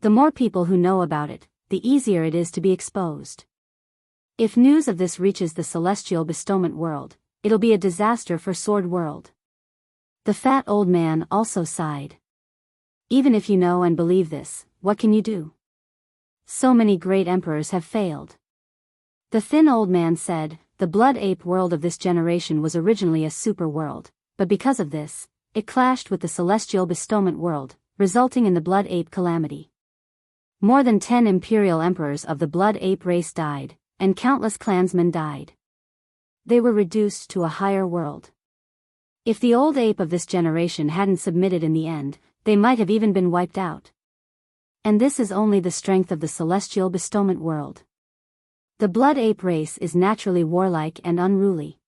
The more people who know about it, the easier it is to be exposed. If news of this reaches the celestial bestowment world, it'll be a disaster for Sword World. The fat old man also sighed. Even if you know and believe this, what can you do? So many great emperors have failed. The thin old man said, the blood ape world of this generation was originally a super world, but because of this, it clashed with the celestial bestowment world, resulting in the blood ape calamity. More than 10 imperial emperors of the blood ape race died, and countless clansmen died. They were reduced to a higher world. If the old ape of this generation hadn't submitted in the end, they might have even been wiped out. And this is only the strength of the celestial bestowment world. The blood ape race is naturally warlike and unruly.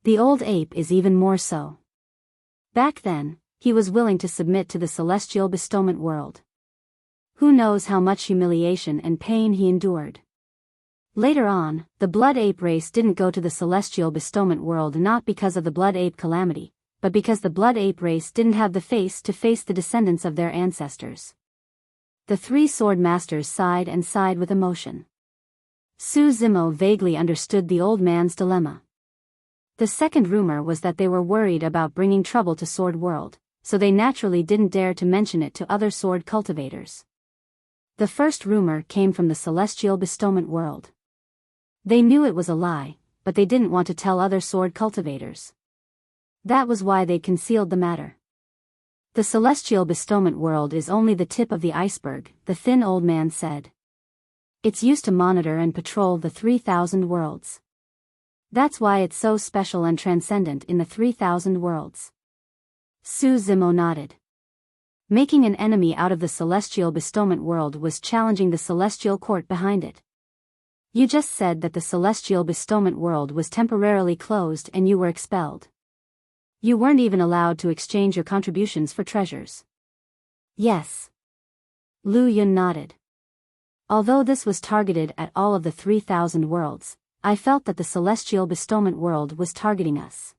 The old ape is even more so. Back then, he was willing to submit to the celestial bestowment world. Who knows how much humiliation and pain he endured. Later on, the blood ape race didn't go to the celestial bestowment world not because of the blood ape calamity, but because the blood ape race didn't have the face to face the descendants of their ancestors. The 3 sword masters sighed and sighed with emotion. Su Zimo vaguely understood the old man's dilemma. The second rumor was that they were worried about bringing trouble to Sword World, so they naturally didn't dare to mention it to other sword cultivators. The first rumor came from the celestial bestowment world. They knew it was a lie, but they didn't want to tell other sword cultivators. That was why they concealed the matter. The celestial bestowment world is only the tip of the iceberg, the thin old man said. It's used to monitor and patrol the 3,000 worlds. That's why it's so special and transcendent in the 3,000 worlds. Su Zimo nodded. Making an enemy out of the celestial bestowment world was challenging the celestial court behind it. You just said that the celestial bestowment world was temporarily closed and you were expelled. You weren't even allowed to exchange your contributions for treasures. Yes. Lu Yun nodded. Although this was targeted at all of the 3,000 worlds, I felt that the celestial bestowment world was targeting us.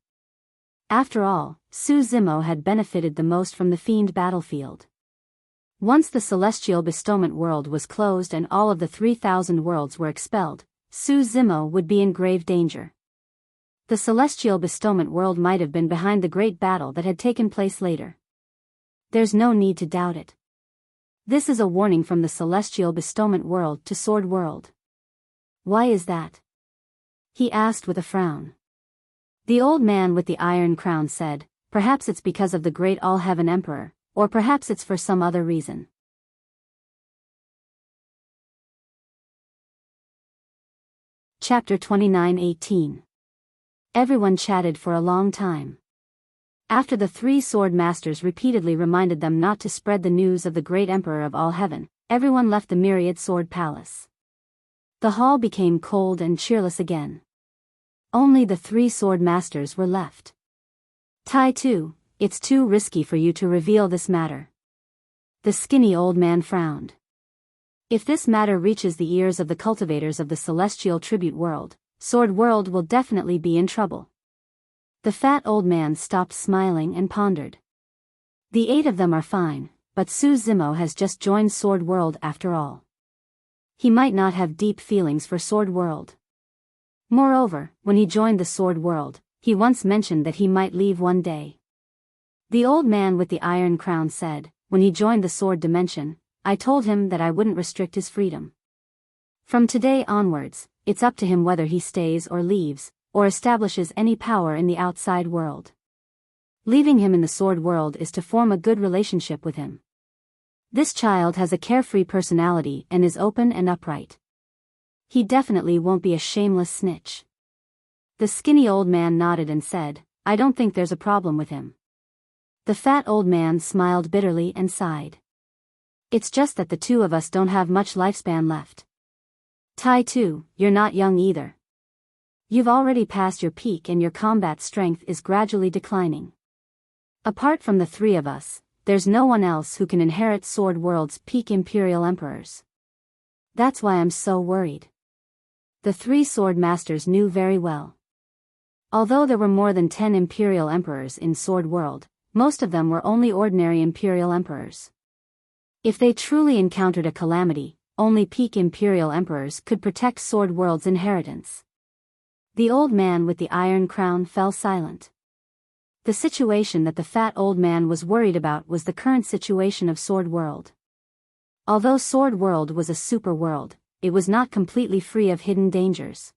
After all, Su Zimo had benefited the most from the fiend battlefield. Once the celestial bestowment world was closed and all of the 3,000 worlds were expelled, Su Zimo would be in grave danger. The celestial bestowment world might have been behind the great battle that had taken place later. There's no need to doubt it. This is a warning from the celestial bestowment world to Sword World. Why is that? He asked with a frown. The old man with the iron crown said, perhaps it's because of the great All-Heaven Emperor, or perhaps it's for some other reason. Chapter 29:18. Everyone chatted for a long time. After the three sword masters repeatedly reminded them not to spread the news of the great Emperor of all heaven, everyone left the myriad sword palace. The hall became cold and cheerless again. Only the three sword masters were left. Tai Tu, it's too risky for you to reveal this matter. The skinny old man frowned. If this matter reaches the ears of the cultivators of the celestial tribute world, Sword World will definitely be in trouble. The fat old man stopped smiling and pondered. The 8 of them are fine, but Su Zimo has just joined Sword World after all. He might not have deep feelings for Sword World. Moreover, when he joined the Sword World, he once mentioned that he might leave one day. The old man with the iron crown said, when he joined the Sword Dimension, I told him that I wouldn't restrict his freedom. From today onwards, it's up to him whether he stays or leaves, or establishes any power in the outside world. Leaving him in the Sword World is to form a good relationship with him. This child has a carefree personality and is open and upright. He definitely won't be a shameless snitch. The skinny old man nodded and said, I don't think there's a problem with him. The fat old man smiled bitterly and sighed. It's just that the 2 of us don't have much lifespan left. Tai Tu, you're not young either. You've already passed your peak and your combat strength is gradually declining. Apart from the 3 of us, there's no one else who can inherit Sword World's peak Imperial Emperors. That's why I'm so worried. The 3 sword masters knew very well. Although there were more than 10 Imperial Emperors in Sword World, most of them were only ordinary Imperial Emperors. If they truly encountered a calamity, only peak Imperial Emperors could protect Sword World's inheritance. The old man with the iron crown fell silent. The situation that the fat old man was worried about was the current situation of Sword World. Although Sword World was a super world, it was not completely free of hidden dangers.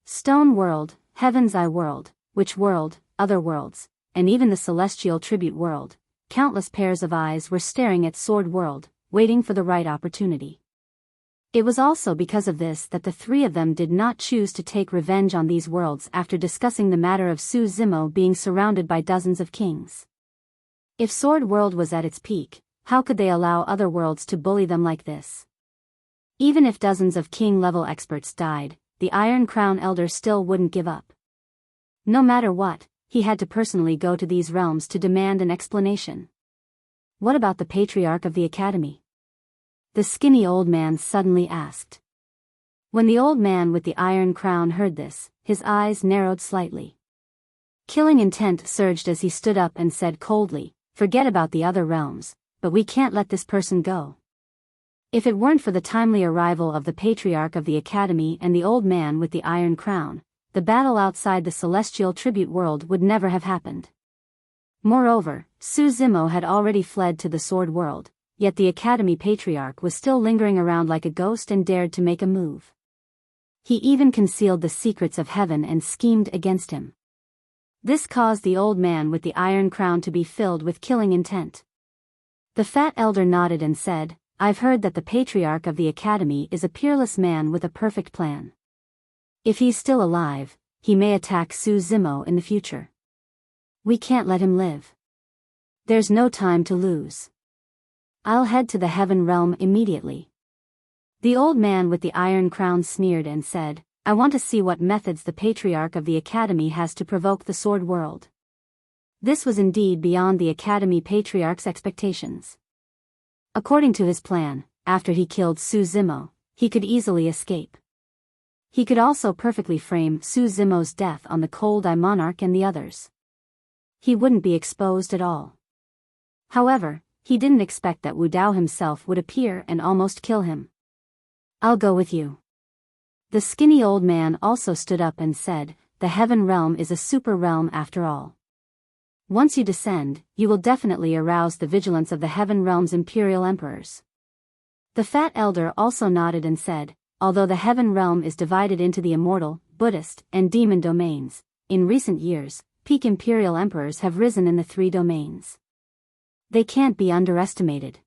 Stone World, Heaven's Eye World, Witch World, Other Worlds, and even the Celestial Tribute World, countless pairs of eyes were staring at Sword World, waiting for the right opportunity. It was also because of this that the 3 of them did not choose to take revenge on these worlds after discussing the matter of Su Zimo being surrounded by dozens of kings. If Sword World was at its peak, how could they allow other worlds to bully them like this? Even if dozens of king-level experts died, the Iron Crown Elder still wouldn't give up. No matter what, he had to personally go to these realms to demand an explanation. What about the Patriarch of the Academy? The skinny old man suddenly asked. When the old man with the iron crown heard this, his eyes narrowed slightly. Killing intent surged as he stood up and said coldly, forget about the other realms, but we can't let this person go. If it weren't for the timely arrival of the Patriarch of the Academy and the old man with the iron crown, the battle outside the Celestial Tribute World would never have happened. Moreover, Su Zimo had already fled to the Sword World, yet the Academy Patriarch was still lingering around like a ghost and dared to make a move. He even concealed the secrets of heaven and schemed against him. This caused the old man with the iron crown to be filled with killing intent. The fat elder nodded and said, I've heard that the Patriarch of the Academy is a peerless man with a perfect plan. If he's still alive, he may attack Su Zimo in the future. We can't let him live. There's no time to lose. I'll head to the Heaven Realm immediately. The old man with the iron crown sneered and said, I want to see what methods the Patriarch of the Academy has to provoke the Sword World. This was indeed beyond the Academy Patriarch's expectations. According to his plan, after he killed Su Zimo, he could easily escape. He could also perfectly frame Su Zimo's death on the Cold Eye Monarch and the others. He wouldn't be exposed at all. However, he didn't expect that Wu Dao himself would appear and almost kill him. I'll go with you. The skinny old man also stood up and said, the Heaven Realm is a super realm after all. Once you descend, you will definitely arouse the vigilance of the Heaven Realm's imperial emperors. The fat elder also nodded and said, although the Heaven Realm is divided into the immortal, Buddhist, and demon domains, in recent years, peak imperial emperors have risen in the three domains. They can't be underestimated.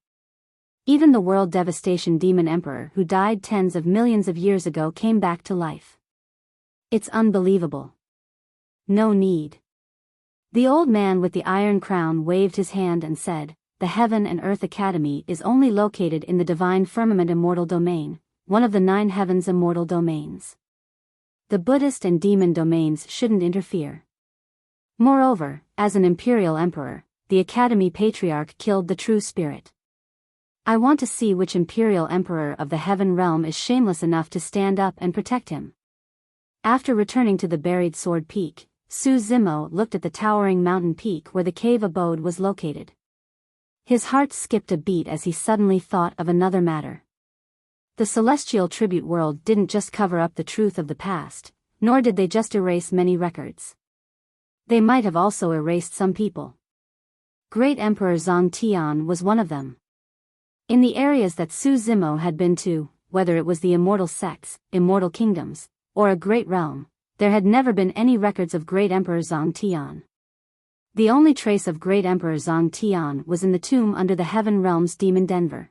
Even the world devastation demon emperor who died tens of millions of years ago came back to life. It's unbelievable. No need. The old man with the iron crown waved his hand and said, the Heaven and Earth Academy is only located in the divine firmament immortal domain, one of the 9 heavens immortal domains. The Buddhist and demon domains shouldn't interfere. Moreover, as an imperial emperor, the Academy Patriarch killed the true spirit. I want to see which imperial emperor of the Heaven Realm is shameless enough to stand up and protect him. After returning to the buried sword peak, Su Zimo looked at the towering mountain peak where the cave abode was located. His heart skipped a beat as he suddenly thought of another matter. The celestial tribute world didn't just cover up the truth of the past, nor did they just erase many records. They might have also erased some people. Great Emperor Zongtian was one of them. In the areas that Su Zimo had been to, whether it was the immortal sects, immortal kingdoms, or a great realm, there had never been any records of Great Emperor Zongtian. The only trace of Great Emperor Zongtian was in the tomb under the Heaven Realm's Demon Denver.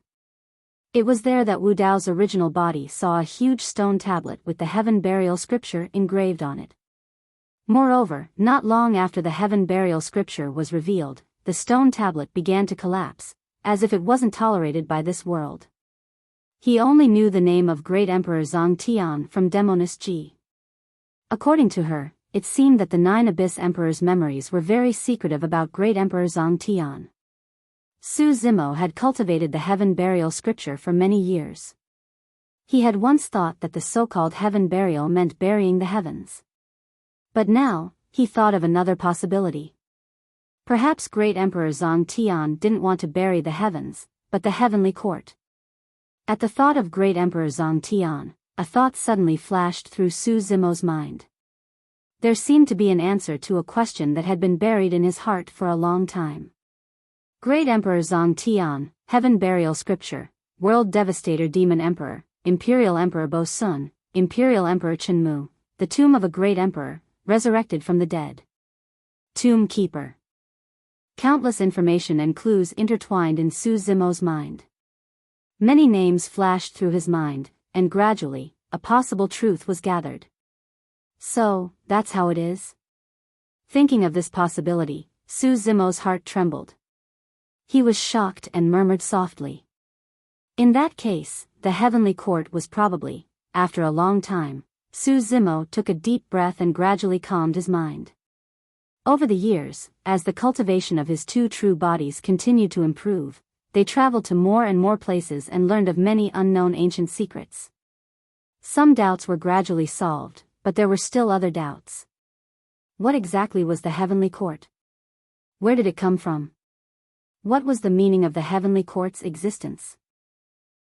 It was there that Wu Dao's original body saw a huge stone tablet with the Heaven Burial Scripture engraved on it. Moreover, not long after the Heaven Burial Scripture was revealed, the stone tablet began to collapse, as if it wasn't tolerated by this world. He only knew the name of Great Emperor Zongtian from Demoness Ji. According to her, it seemed that the 9 Abyss Emperor's memories were very secretive about Great Emperor Zongtian. Su Zimo had cultivated the Heaven Burial Scripture for many years. He had once thought that the so-called Heaven Burial meant burying the heavens. But now, he thought of another possibility. Perhaps Great Emperor Zongtian didn't want to bury the heavens, but the heavenly court. At the thought of Great Emperor Zongtian, a thought suddenly flashed through Su Zimo's mind. There seemed to be an answer to a question that had been buried in his heart for a long time. Great Emperor Zongtian, Heaven Burial Scripture, World Devastator Demon Emperor, Imperial Emperor Bo Sun, Imperial Emperor Chenmu, the tomb of a great emperor, resurrected from the dead. Tomb Keeper. Countless information and clues intertwined in Su Zimo's mind. Many names flashed through his mind, and gradually, a possible truth was gathered. So, that's how it is? Thinking of this possibility, Su Zimo's heart trembled. He was shocked and murmured softly. In that case, the heavenly court was probably, after a long time. Su Zimo took a deep breath and gradually calmed his mind. Over the years, as the cultivation of his 2 true bodies continued to improve, they traveled to more and more places and learned of many unknown ancient secrets. Some doubts were gradually solved, but there were still other doubts. What exactly was the heavenly court? Where did it come from? What was the meaning of the heavenly court's existence?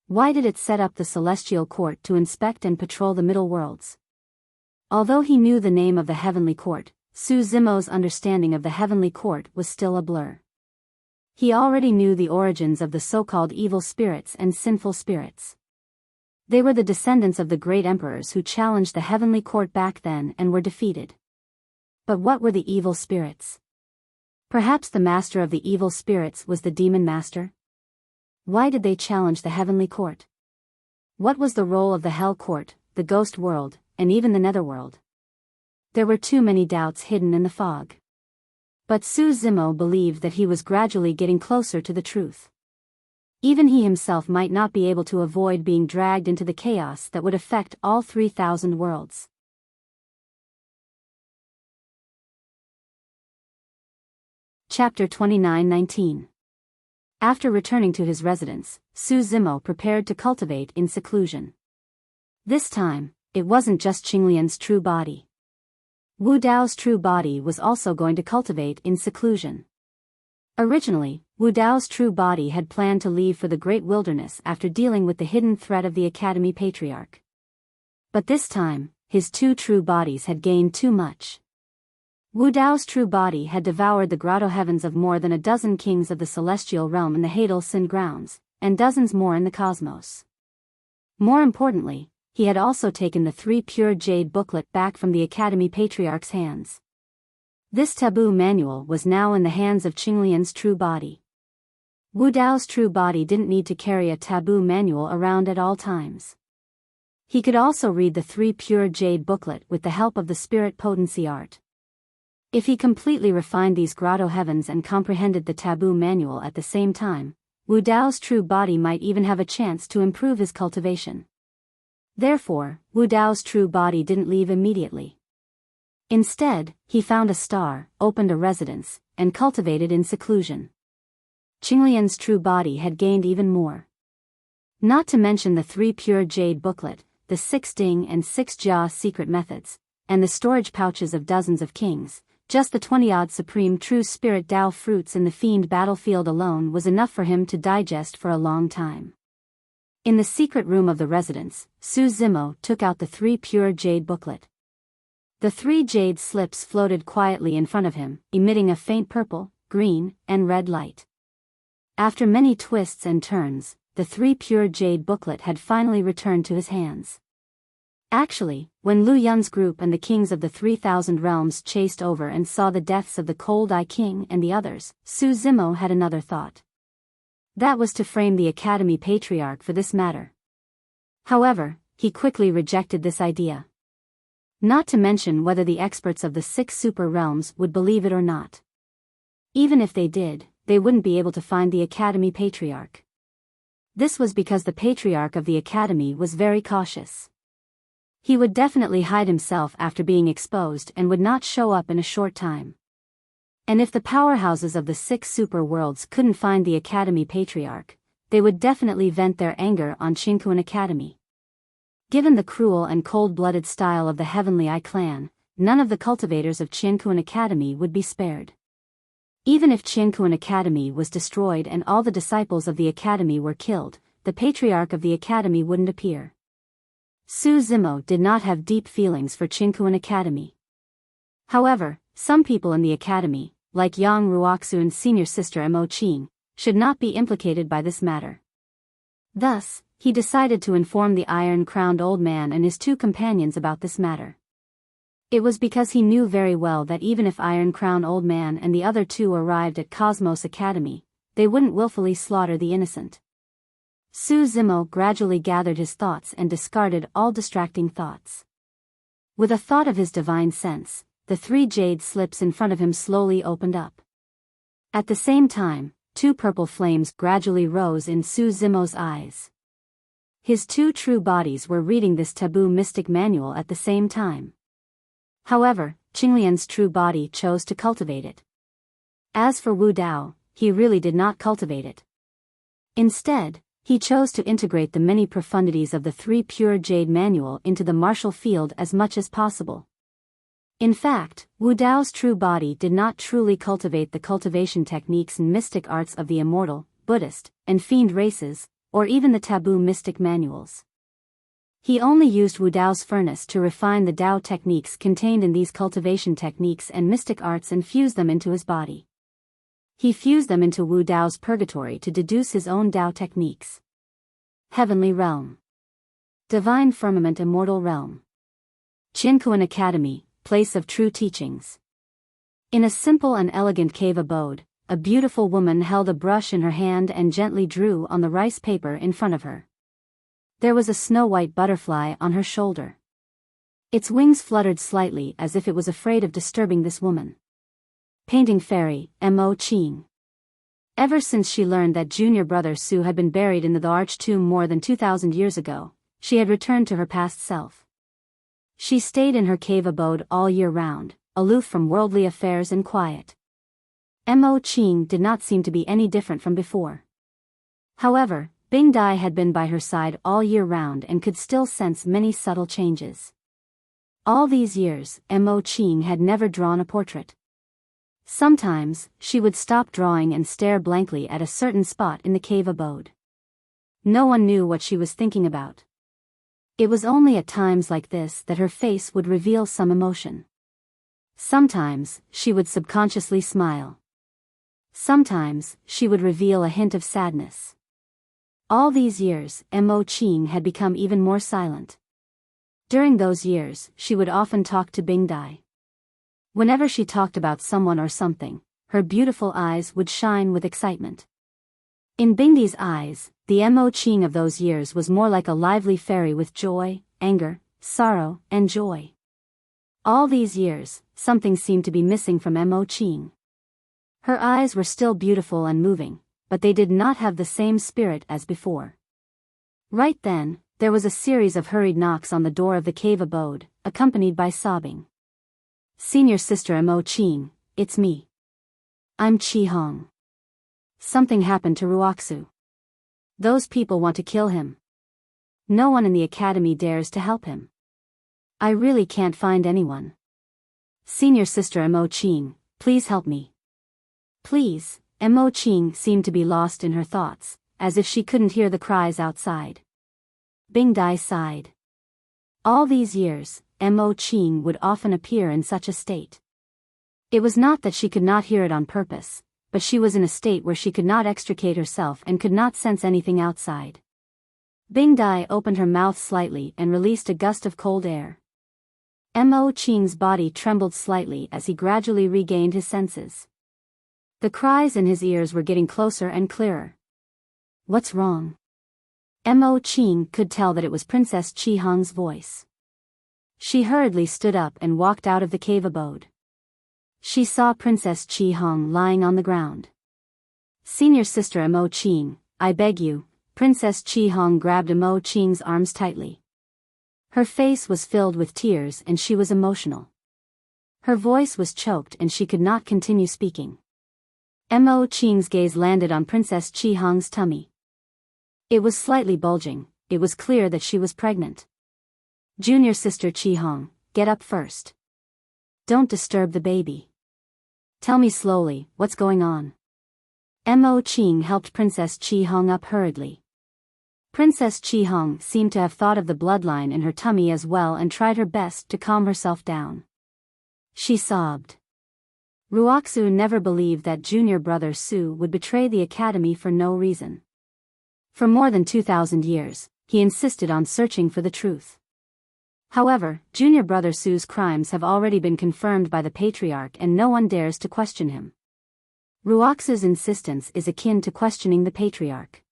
Why did it set up the celestial court to inspect and patrol the middle worlds? Although he knew the name of the heavenly court, Su Zimo's understanding of the heavenly court was still a blur. He already knew the origins of the so-called evil spirits and sinful spirits. They were the descendants of the great emperors who challenged the heavenly court back then and were defeated. But what were the evil spirits? Perhaps the master of the evil spirits was the demon master? Why did they challenge the heavenly court? What was the role of the hell court, the ghost world, and even the netherworld? There were too many doubts hidden in the fog. But Su Zimo believed that he was gradually getting closer to the truth. Even he himself might not be able to avoid being dragged into the chaos that would affect all 3,000 worlds. Chapter 29:19. After returning to his residence, Su Zimo prepared to cultivate in seclusion. This time, it wasn't just Qinglian's true body. Wu Dao's true body was also going to cultivate in seclusion. Originally, Wu Dao's true body had planned to leave for the great wilderness after dealing with the hidden threat of the Academy Patriarch. But this time, his 2 true bodies had gained too much. Wu Dao's true body had devoured the grotto heavens of more than a dozen kings of the celestial realm in the Hadal Sin grounds, and dozens more in the cosmos. More importantly, he had also taken the 3 pure jade booklet back from the Academy Patriarch's hands. This taboo manual was now in the hands of Qinglian's true body. Wu Dao's true body didn't need to carry a taboo manual around at all times. He could also read the 3 pure jade booklet with the help of the spirit potency art. If he completely refined these grotto heavens and comprehended the taboo manual at the same time, Wu Dao's true body might even have a chance to improve his cultivation. Therefore, Wu Dao's true body didn't leave immediately. Instead, he found a star, opened a residence, and cultivated in seclusion. Qinglian's true body had gained even more. Not to mention the 3 pure jade booklet, the 6 Ding and 6 Jia secret methods, and the storage pouches of dozens of kings, just the 20-odd supreme true spirit Dao fruits in the fiend battlefield alone was enough for him to digest for a long time. In the secret room of the residence, Su Zimo took out the 3 pure jade booklet. The 3 jade slips floated quietly in front of him, emitting a faint purple, green, and red light. After many twists and turns, the 3 pure jade booklet had finally returned to his hands. Actually, when Lu Yun's group and the kings of the 3,000 realms chased over and saw the deaths of the Cold Eye King and the others, Su Zimo had another thought. That was to frame the Academy Patriarch for this matter. However, he quickly rejected this idea. Not to mention whether the experts of the 6 super realms would believe it or not. Even if they did, they wouldn't be able to find the Academy Patriarch. This was because the Patriarch of the Academy was very cautious. He would definitely hide himself after being exposed and would not show up in a short time. And if the powerhouses of the 6 super worlds couldn't find the Academy Patriarch, they would definitely vent their anger on Qinkuan Academy. Given the cruel and cold-blooded style of the Heavenly Eye clan, none of the cultivators of Qinkuan Academy would be spared. Even if Qinkuan Academy was destroyed and all the disciples of the Academy were killed, the Patriarch of the Academy wouldn't appear. Su Zimo did not have deep feelings for Qinkuan Academy. However, some people in the Academy, like Yang Ruoxun's senior sister Mo Qing, should not be implicated by this matter. Thus, he decided to inform the iron-crowned old man and his 2 companions about this matter. It was because he knew very well that even if Iron-Crown Old Man and the other 2 arrived at Cosmos Academy, they wouldn't willfully slaughter the innocent. Su Zimo gradually gathered his thoughts and discarded all distracting thoughts. With a thought of his divine sense, the 3 jade slips in front of him slowly opened up. At the same time, 2 purple flames gradually rose in Su Zimo's eyes. His 2 true bodies were reading this taboo mystic manual at the same time. However, Qinglian's true body chose to cultivate it. As for Wu Dao, he really did not cultivate it. Instead, he chose to integrate the many profundities of the 3 pure jade manual into the martial field as much as possible. In fact, Wu Dao's true body did not truly cultivate the cultivation techniques and mystic arts of the immortal, Buddhist, and fiend races, or even the taboo mystic manuals. He only used Wu Dao's furnace to refine the Dao techniques contained in these cultivation techniques and mystic arts and fuse them into his body. He fused them into Wu Dao's purgatory to deduce his own Dao techniques. Heavenly Realm. Divine Firmament Immortal Realm. Qinkuan Academy, Place of True Teachings. In a simple and elegant cave abode, a beautiful woman held a brush in her hand and gently drew on the rice paper in front of her. There was a snow-white butterfly on her shoulder. Its wings fluttered slightly as if it was afraid of disturbing this woman. Painting Fairy, Mo Qing. Ever since she learned that junior brother Su had been buried in the arch tomb more than 2,000 years ago, she had returned to her past self. She stayed in her cave abode all year round, aloof from worldly affairs and quiet. Mo Qing did not seem to be any different from before. However, Bing Dai had been by her side all year round and could still sense many subtle changes. All these years, Mo Qing had never drawn a portrait. Sometimes, she would stop drawing and stare blankly at a certain spot in the cave abode. No one knew what she was thinking about. It was only at times like this that her face would reveal some emotion. Sometimes, she would subconsciously smile. Sometimes, she would reveal a hint of sadness. All these years, Mo Qing had become even more silent. During those years, she would often talk to Bing Dai. Whenever she talked about someone or something, her beautiful eyes would shine with excitement. In Bingdi's eyes, the Mo Qing of those years was more like a lively fairy with joy, anger, sorrow, and joy. All these years, something seemed to be missing from Mo Qing. Her eyes were still beautiful and moving, but they did not have the same spirit as before. Right then, there was a series of hurried knocks on the door of the cave abode, accompanied by sobbing. "Senior sister Mo Qing, it's me. I'm Chi Hong. Something happened to Ruoxu. Those people want to kill him. No one in the academy dares to help him. I really can't find anyone. Senior sister Mo Qing, please help me." Please, Mo Qing seemed to be lost in her thoughts, as if she couldn't hear the cries outside. Bing Dai sighed. All these years, Mo Qing would often appear in such a state. It was not that she could not hear it on purpose, but she was in a state where she could not extricate herself and could not sense anything outside. Bing Dai opened her mouth slightly and released a gust of cold air. Mo Qing's body trembled slightly as he gradually regained his senses. The cries in his ears were getting closer and clearer. "What's wrong?" Mo Qing could tell that it was Princess Chi Hong's voice. She hurriedly stood up and walked out of the cave abode. She saw Princess Chi Hong lying on the ground. "Senior sister Mo Qing, I beg you." Princess Chi Hong grabbed Mo Qing's arms tightly. Her face was filled with tears and she was emotional. Her voice was choked and she could not continue speaking. Mo Qing's gaze landed on Princess Chi Hong's tummy. It was slightly bulging. It was clear that she was pregnant. "Junior sister Chi Hong, get up first. Don't disturb the baby. Tell me slowly, what's going on?" Mo Qing helped Princess Chi Hong up hurriedly. Princess Chi Hong seemed to have thought of the bloodline in her tummy as well and tried her best to calm herself down. She sobbed. Ruoxu never believed that junior brother Su would betray the academy for no reason. For more than 2,000 years, he insisted on searching for the truth. However, junior brother Su's crimes have already been confirmed by the patriarch and no one dares to question him. Ruoxu's insistence is akin to questioning the patriarch.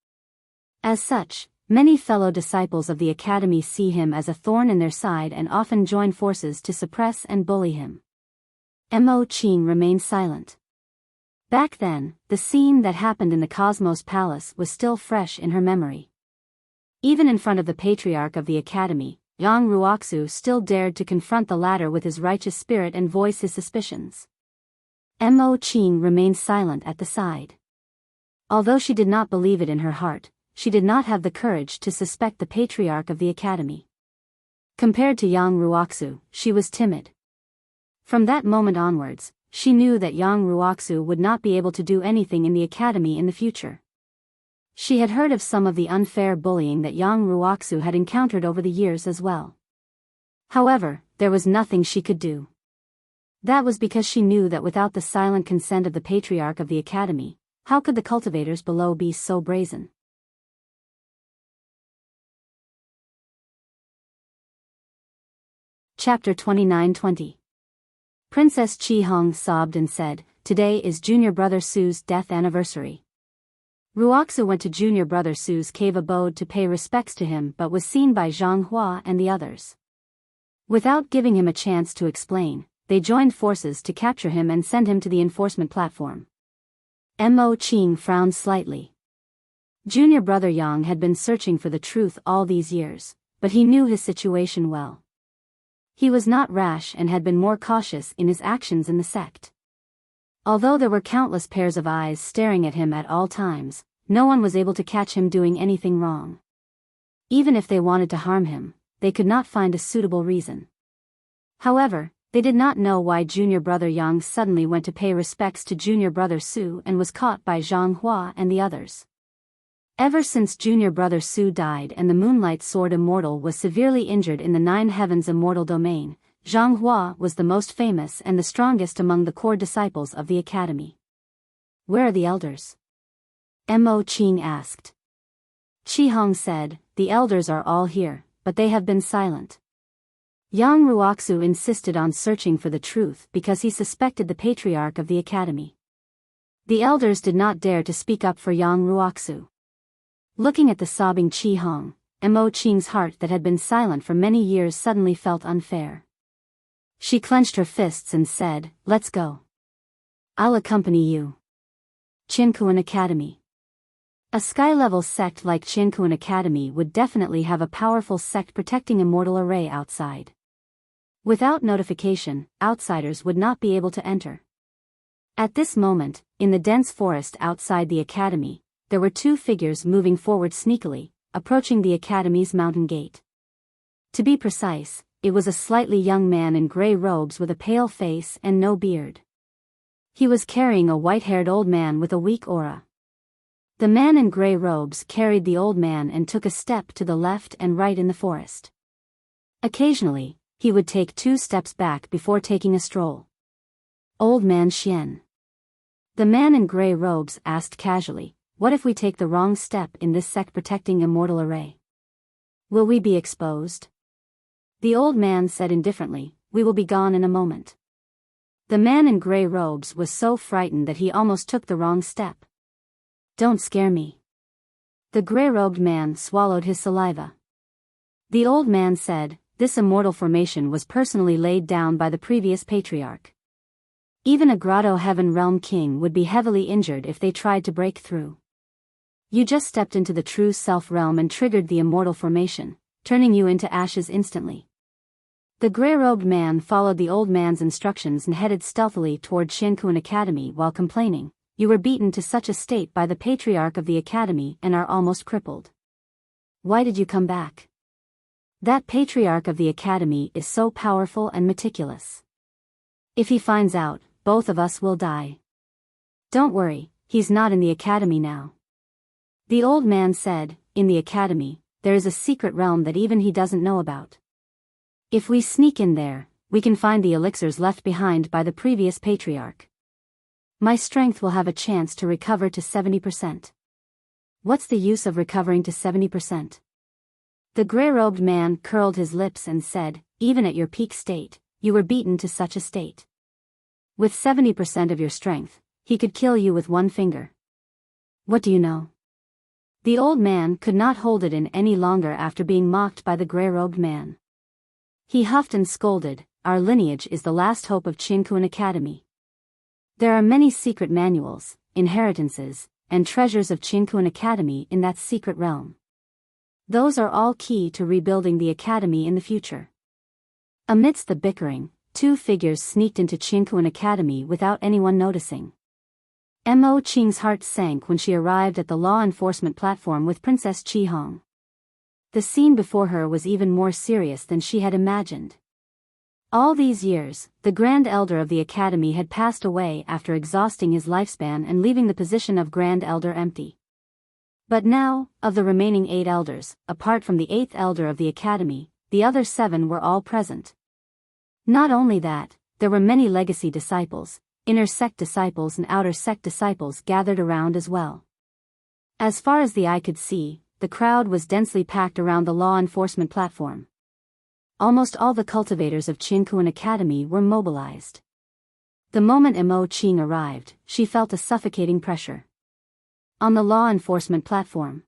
As such, many fellow disciples of the academy see him as a thorn in their side and often join forces to suppress and bully him. Mo Qing remained silent. Back then, the scene that happened in the Cosmos Palace was still fresh in her memory. Even in front of the patriarch of the academy, Yang Ruoxu still dared to confront the latter with his righteous spirit and voice his suspicions. Mo Qing remained silent at the side. Although she did not believe it in her heart, she did not have the courage to suspect the patriarch of the academy. Compared to Yang Ruoxu, she was timid. From that moment onwards, she knew that Yang Ruoxu would not be able to do anything in the academy in the future. She had heard of some of the unfair bullying that Yang Ruoxu had encountered over the years as well. However, there was nothing she could do. That was because she knew that without the silent consent of the patriarch of the academy, how could the cultivators below be so brazen? Chapter 29-20. Princess Chi Hong sobbed and said, "Today is junior brother Su's death anniversary." Ruoxu went to junior brother Su's cave abode to pay respects to him but was seen by Zhang Hua and the others. Without giving him a chance to explain, they joined forces to capture him and send him to the enforcement platform. Mo Qing frowned slightly. Junior brother Yang had been searching for the truth all these years, but he knew his situation well. He was not rash and had been more cautious in his actions in the sect. Although there were countless pairs of eyes staring at him at all times, no one was able to catch him doing anything wrong. Even if they wanted to harm him, they could not find a suitable reason. However, they did not know why junior brother Yang suddenly went to pay respects to junior brother Su and was caught by Zhang Hua and the others. Ever since junior brother Su died and the Moonlight Sword Immortal was severely injured in the Nine Heavens Immortal Domain, Zhang Hua was the most famous and the strongest among the core disciples of the academy. Where are the elders? Mo Qing asked. Qi Hong said, the elders are all here, but they have been silent. Yang Ruoxu insisted on searching for the truth because he suspected the patriarch of the academy. The elders did not dare to speak up for Yang Ruoxu. Looking at the sobbing Qi Hong, Mo Qing's heart that had been silent for many years suddenly felt unfair. She clenched her fists and said, let's go. I'll accompany you. Qinkuan Academy. A sky-level sect like Qinkuan Academy would definitely have a powerful sect protecting immortal array outside. Without notification, outsiders would not be able to enter. At this moment, in the dense forest outside the academy, there were two figures moving forward sneakily, approaching the academy's mountain gate. To be precise, it was a slightly young man in gray robes with a pale face and no beard. He was carrying a white-haired old man with a weak aura. The man in gray robes carried the old man and took a step to the left and right in the forest. Occasionally, he would take 2 steps back before taking a stroll. Old man Xian. The man in gray robes asked casually, what if we take the wrong step in this sect protecting immortal array? Will we be exposed? The old man said indifferently, we will be gone in a moment. The man in gray robes was so frightened that he almost took the wrong step. Don't scare me. The gray-robed man swallowed his saliva. The old man said, this immortal formation was personally laid down by the previous patriarch. Even a Grotto Heaven Realm king would be heavily injured if they tried to break through. You just stepped into the true self realm and triggered the immortal formation, turning you into ashes instantly. The gray-robed man followed the old man's instructions and headed stealthily toward Qinkuan Academy while complaining, you were beaten to such a state by the patriarch of the academy and are almost crippled. Why did you come back? That patriarch of the academy is so powerful and meticulous. If he finds out, both of us will die. Don't worry, he's not in the academy now. The old man said, in the academy, there is a secret realm that even he doesn't know about. If we sneak in there, we can find the elixirs left behind by the previous patriarch. My strength will have a chance to recover to 70%. What's the use of recovering to 70%? The gray-robed man curled his lips and said, even at your peak state, you were beaten to such a state. With 70% of your strength, he could kill you with one finger. What do you know? The old man could not hold it in any longer after being mocked by the gray-robed man. He huffed and scolded, our lineage is the last hope of Qinkuan Academy. There are many secret manuals, inheritances, and treasures of Qinkuan Academy in that secret realm. Those are all key to rebuilding the academy in the future. Amidst the bickering, 2 figures sneaked into Qinkuan Academy without anyone noticing. Mo Qing's heart sank when she arrived at the law enforcement platform with Princess Qi Hong. The scene before her was even more serious than she had imagined. All these years, the Grand Elder of the Academy had passed away after exhausting his lifespan and leaving the position of Grand Elder empty. But now, of the remaining 8 elders, apart from the 8th elder of the academy, the other 7 were all present. Not only that, there were many legacy disciples, inner sect disciples and outer sect disciples gathered around as well. As far as the eye could see, the crowd was densely packed around the law enforcement platform. Almost all the cultivators of Qinkuan Academy were mobilized. The moment Mo Qing arrived, she felt a suffocating pressure. On the law enforcement platform,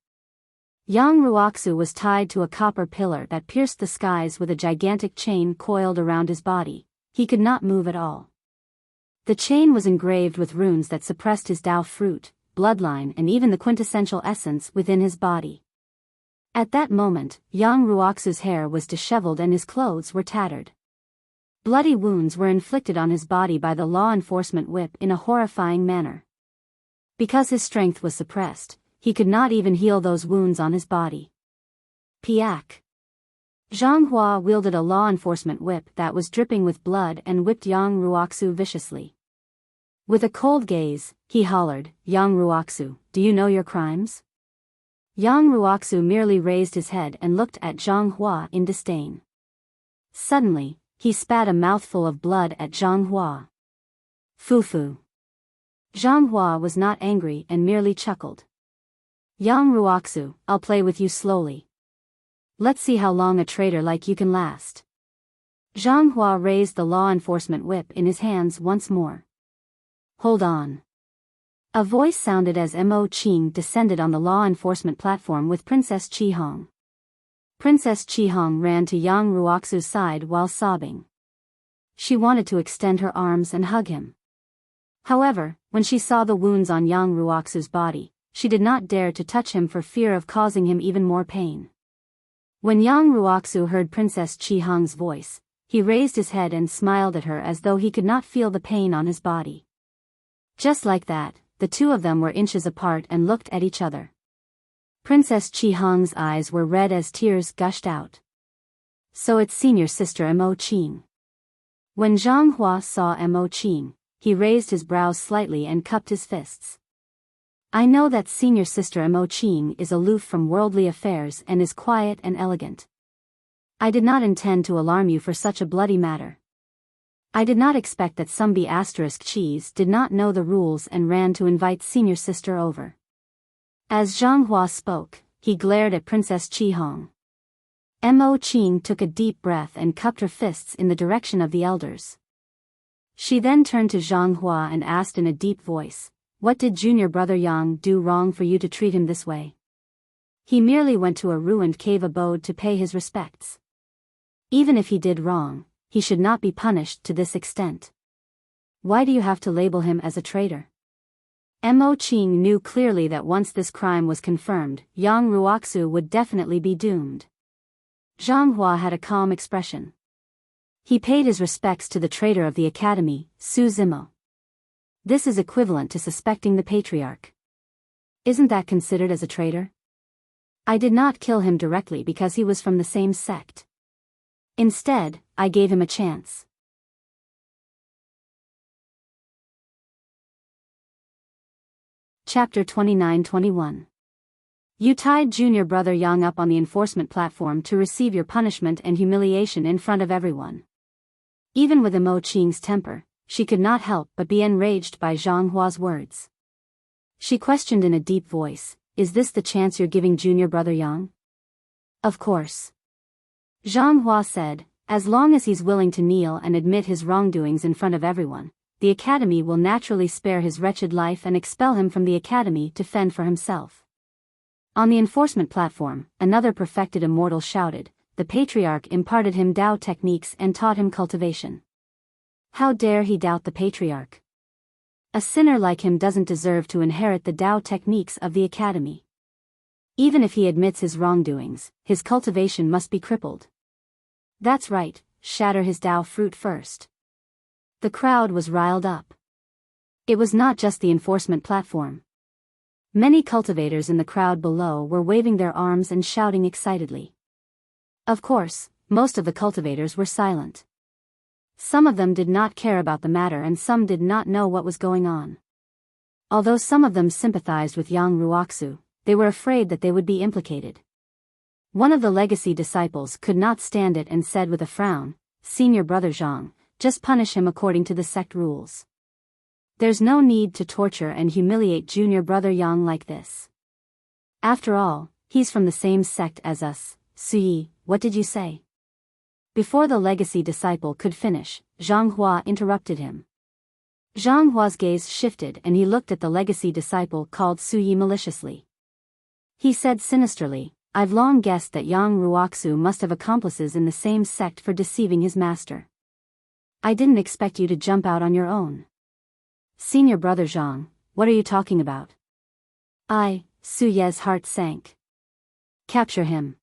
Yang Ruoxu was tied to a copper pillar that pierced the skies with a gigantic chain coiled around his body. He could not move at all. The chain was engraved with runes that suppressed his Dao fruit, bloodline and even the quintessential essence within his body. At that moment, Yang Ruoxu's hair was disheveled and his clothes were tattered. Bloody wounds were inflicted on his body by the law enforcement whip in a horrifying manner. Because his strength was suppressed, he could not even heal those wounds on his body. Piak. Zhang Hua wielded a law enforcement whip that was dripping with blood and whipped Yang Ruoxu viciously. With a cold gaze, he hollered, Yang Ruoxu, do you know your crimes? Yang Ruoxu merely raised his head and looked at Zhang Hua in disdain. Suddenly, he spat a mouthful of blood at Zhang Hua. Fufu. Zhang Hua was not angry and merely chuckled. Yang Ruoxu, I'll play with you slowly. Let's see how long a traitor like you can last. Zhang Hua raised the law enforcement whip in his hands once more. Hold on. A voice sounded as Mo Qing descended on the law enforcement platform with Princess Qihong. Princess Qihong ran to Yang Ruoxu's side while sobbing. She wanted to extend her arms and hug him. However, when she saw the wounds on Yang Ruoxu's body, she did not dare to touch him for fear of causing him even more pain. When Yang Ruoxu heard Princess Qihong's voice, he raised his head and smiled at her as though he could not feel the pain on his body. Just like that, the two of them were inches apart and looked at each other. Princess Qihong's eyes were red as tears gushed out. So it's senior sister Mo Qing. When Zhang Hua saw Mo Qing, he raised his brows slightly and cupped his fists. I know that senior sister Mo Qing is aloof from worldly affairs and is quiet and elegant. I did not intend to alarm you for such a bloody matter. I did not expect that some B***cheese did not know the rules and ran to invite senior sister over. As Zhang Hua spoke, he glared at Princess Qihong. Mo Qing took a deep breath and cupped her fists in the direction of the elders. She then turned to Zhang Hua and asked in a deep voice, what did junior brother Yang do wrong for you to treat him this way? He merely went to a ruined cave abode to pay his respects. Even if he did wrong, he should not be punished to this extent. Why do you have to label him as a traitor? Mo Qing knew clearly that once this crime was confirmed, Yang Ruoxu would definitely be doomed. Zhang Hua had a calm expression. He paid his respects to the traitor of the academy, Su Zimo. This is equivalent to suspecting the patriarch. Isn't that considered as a traitor? I did not kill him directly because he was from the same sect. Instead, I gave him a chance. Chapter 29-21. You tied junior brother Yang up on the enforcement platform to receive your punishment and humiliation in front of everyone. Even with Mo Qing's temper, she could not help but be enraged by Zhang Hua's words. She questioned in a deep voice, is this the chance you're giving junior brother Yang? Of course. Zhang Hua said, as long as he's willing to kneel and admit his wrongdoings in front of everyone, the academy will naturally spare his wretched life and expel him from the academy to fend for himself. On the enforcement platform, another perfected immortal shouted, the patriarch imparted him Tao techniques and taught him cultivation. How dare he doubt the patriarch? A sinner like him doesn't deserve to inherit the Tao techniques of the academy. Even if he admits his wrongdoings, his cultivation must be crippled. That's right, shatter his Tao fruit first. The crowd was riled up. It was not just the enforcement platform. Many cultivators in the crowd below were waving their arms and shouting excitedly. Of course, most of the cultivators were silent. Some of them did not care about the matter and some did not know what was going on. Although some of them sympathized with Yang Ruoxu, they were afraid that they would be implicated. One of the legacy disciples could not stand it and said with a frown, Senior brother Zhang, just punish him according to the sect rules. There's no need to torture and humiliate junior brother Yang like this. After all, he's from the same sect as us. Suyi, what did you say? Before the legacy disciple could finish, Zhang Hua interrupted him. Zhang Hua's gaze shifted and he looked at the legacy disciple called Suyi maliciously. He said sinisterly, I've long guessed that Yang Ruoxu must have accomplices in the same sect for deceiving his master. I didn't expect you to jump out on your own. Senior brother Zhang, what are you talking about? Su Ye's heart sank. Capture him.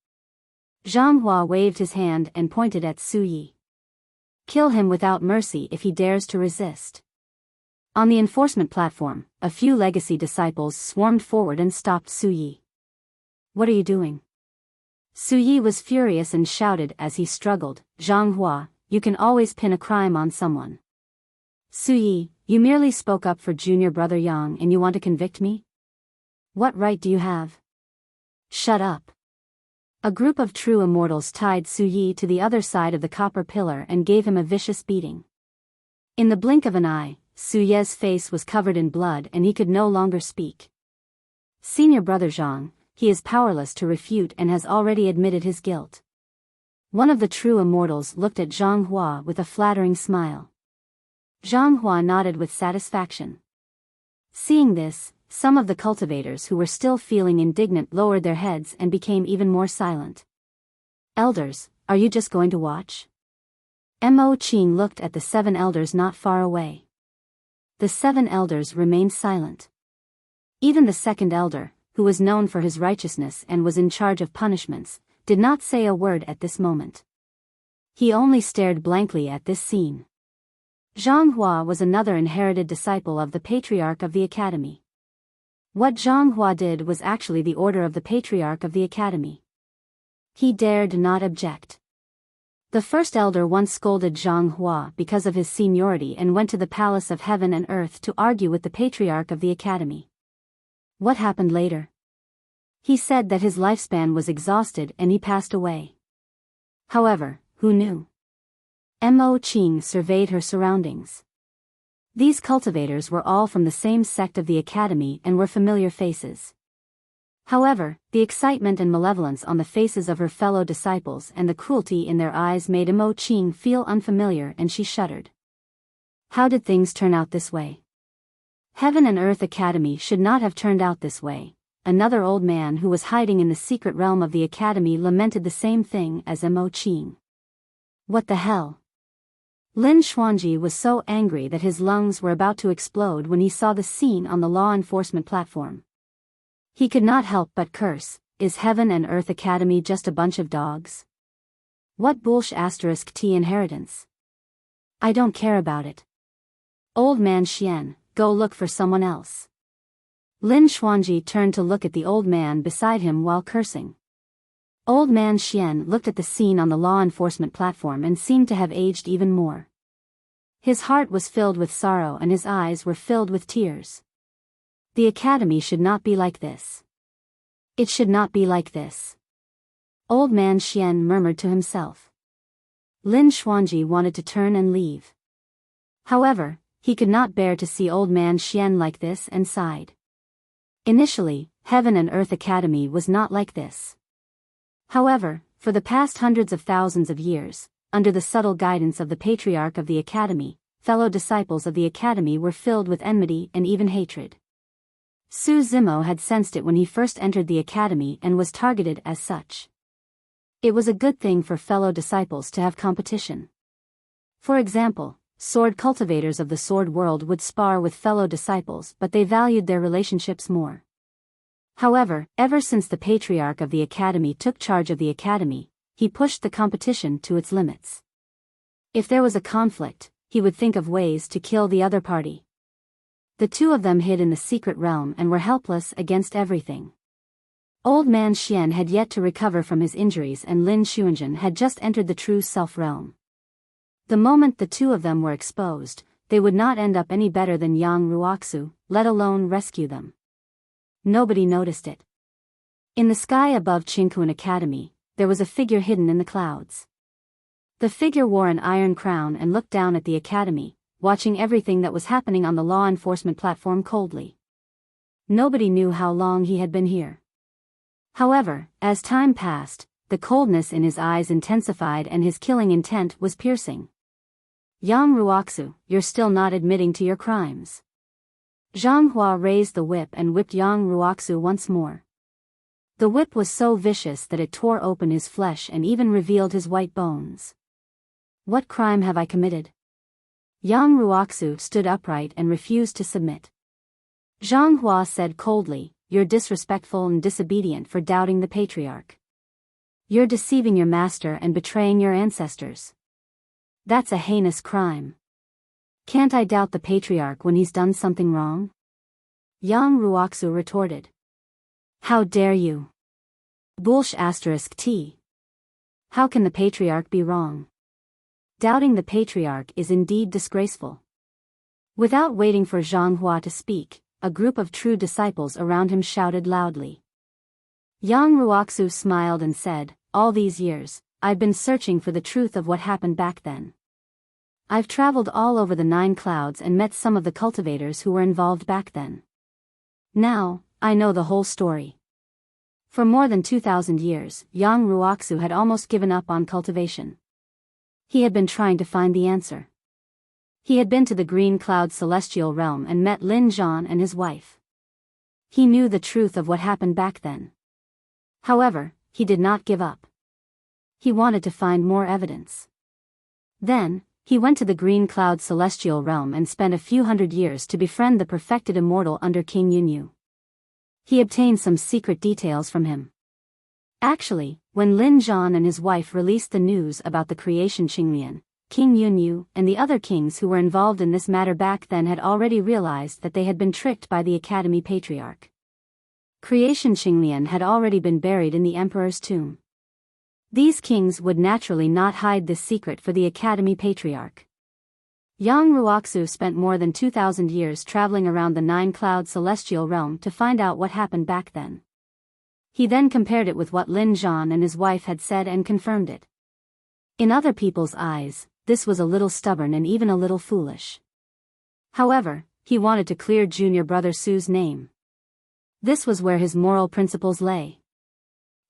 Zhang Hua waved his hand and pointed at Su Yi. Kill him without mercy if he dares to resist. On the enforcement platform, a few legacy disciples swarmed forward and stopped Su Yi. What are you doing? Su Yi was furious and shouted as he struggled, Zhang Hua, you can always pin a crime on someone. Su Yi, you merely spoke up for junior brother Yang and you want to convict me? What right do you have? Shut up. A group of true immortals tied Su Yi to the other side of the copper pillar and gave him a vicious beating. In the blink of an eye, Su Ye's face was covered in blood and he could no longer speak. Senior brother Zhang, he is powerless to refute and has already admitted his guilt. One of the true immortals looked at Zhang Hua with a flattering smile. Zhang Hua nodded with satisfaction. Seeing this, some of the cultivators who were still feeling indignant lowered their heads and became even more silent. Elders, are you just going to watch? Mo Qing looked at the 7 elders not far away. The 7 elders remained silent. Even the second elder, who was known for his righteousness and was in charge of punishments, did not say a word at this moment. He only stared blankly at this scene. Zhang Hua was another inherited disciple of the Patriarch of the Academy. What Zhang Hua did was actually the order of the Patriarch of the Academy. He dared not object. The first elder once scolded Zhang Hua because of his seniority and went to the Palace of Heaven and Earth to argue with the Patriarch of the Academy. What happened later? He said that his lifespan was exhausted and he passed away. However, who knew? Mo Qing surveyed her surroundings. These cultivators were all from the same sect of the academy and were familiar faces. However, the excitement and malevolence on the faces of her fellow disciples and the cruelty in their eyes made Mo Qing feel unfamiliar and she shuddered. How did things turn out this way? Heaven and Earth Academy should not have turned out this way. Another old man who was hiding in the secret realm of the academy lamented the same thing as Mo Qing. What the hell? Lin Xuanji was so angry that his lungs were about to explode when he saw the scene on the law enforcement platform. He could not help but curse, is Heaven and Earth Academy just a bunch of dogs? What bullsh** T inheritance? I don't care about it. Old man Xian, go look for someone else. Lin Xuanji turned to look at the old man beside him while cursing. Old man Xian looked at the scene on the law enforcement platform and seemed to have aged even more. His heart was filled with sorrow and his eyes were filled with tears. The academy should not be like this. It should not be like this. Old man Xian murmured to himself. Lin Xuanji wanted to turn and leave. However, he could not bear to see old man Xian like this and sighed. Initially, Heaven and Earth Academy was not like this. However, for the past hundreds of thousands of years, under the subtle guidance of the Patriarch of the Academy, fellow disciples of the Academy were filled with enmity and even hatred. Su Zimo had sensed it when he first entered the Academy and was targeted as such. It was a good thing for fellow disciples to have competition. For example, sword cultivators of the sword world would spar with fellow disciples but they valued their relationships more. However, ever since the Patriarch of the Academy took charge of the Academy, he pushed the competition to its limits. If there was a conflict, he would think of ways to kill the other party. The two of them hid in the secret realm and were helpless against everything. Old man Xian had yet to recover from his injuries and Lin Xuanjin had just entered the true self realm. The moment the two of them were exposed, they would not end up any better than Yang Ruoxu, let alone rescue them. Nobody noticed it. In the sky above Qingkuan Academy, there was a figure hidden in the clouds. The figure wore an iron crown and looked down at the academy, watching everything that was happening on the law enforcement platform coldly. Nobody knew how long he had been here. However, as time passed, the coldness in his eyes intensified and his killing intent was piercing. Yang Ruoxu, you're still not admitting to your crimes. Zhang Hua raised the whip and whipped Yang Ruoxu once more. The whip was so vicious that it tore open his flesh and even revealed his white bones. What crime have I committed? Yang Ruoxu stood upright and refused to submit. Zhang Hua said coldly, you're disrespectful and disobedient for doubting the Patriarch. You're deceiving your master and betraying your ancestors. That's a heinous crime. Can't I doubt the Patriarch when he's done something wrong? Yang Ruoxu retorted. How dare you? Bullsh**T. How can the Patriarch be wrong? Doubting the Patriarch is indeed disgraceful. Without waiting for Zhang Hua to speak, a group of true disciples around him shouted loudly. Yang Ruoxu smiled and said, all these years, I've been searching for the truth of what happened back then. I've traveled all over the 9 clouds and met some of the cultivators who were involved back then. Now, I know the whole story. For more than 2,000 years, Yang Ruoxu had almost given up on cultivation. He had been trying to find the answer. He had been to the Green Cloud Celestial Realm and met Lin Zhan and his wife. He knew the truth of what happened back then. However, he did not give up. He wanted to find more evidence. Then, he went to the Green Cloud Celestial Realm and spent a few hundred years to befriend the perfected immortal under King Yunyu. He obtained some secret details from him. Actually, when Lin Zhan and his wife released the news about the creation Qinglian, King Yunyu and the other kings who were involved in this matter back then had already realized that they had been tricked by the Academy Patriarch. Creation Qinglian had already been buried in the Emperor's tomb. These kings would naturally not hide this secret for the Academy Patriarch. Yang Ruoxu spent more than 2,000 years traveling around the 9 cloud celestial realm to find out what happened back then. He then compared it with what Lin Zhan and his wife had said and confirmed it. In other people's eyes, this was a little stubborn and even a little foolish. However, he wanted to clear junior brother Su's name. This was where his moral principles lay.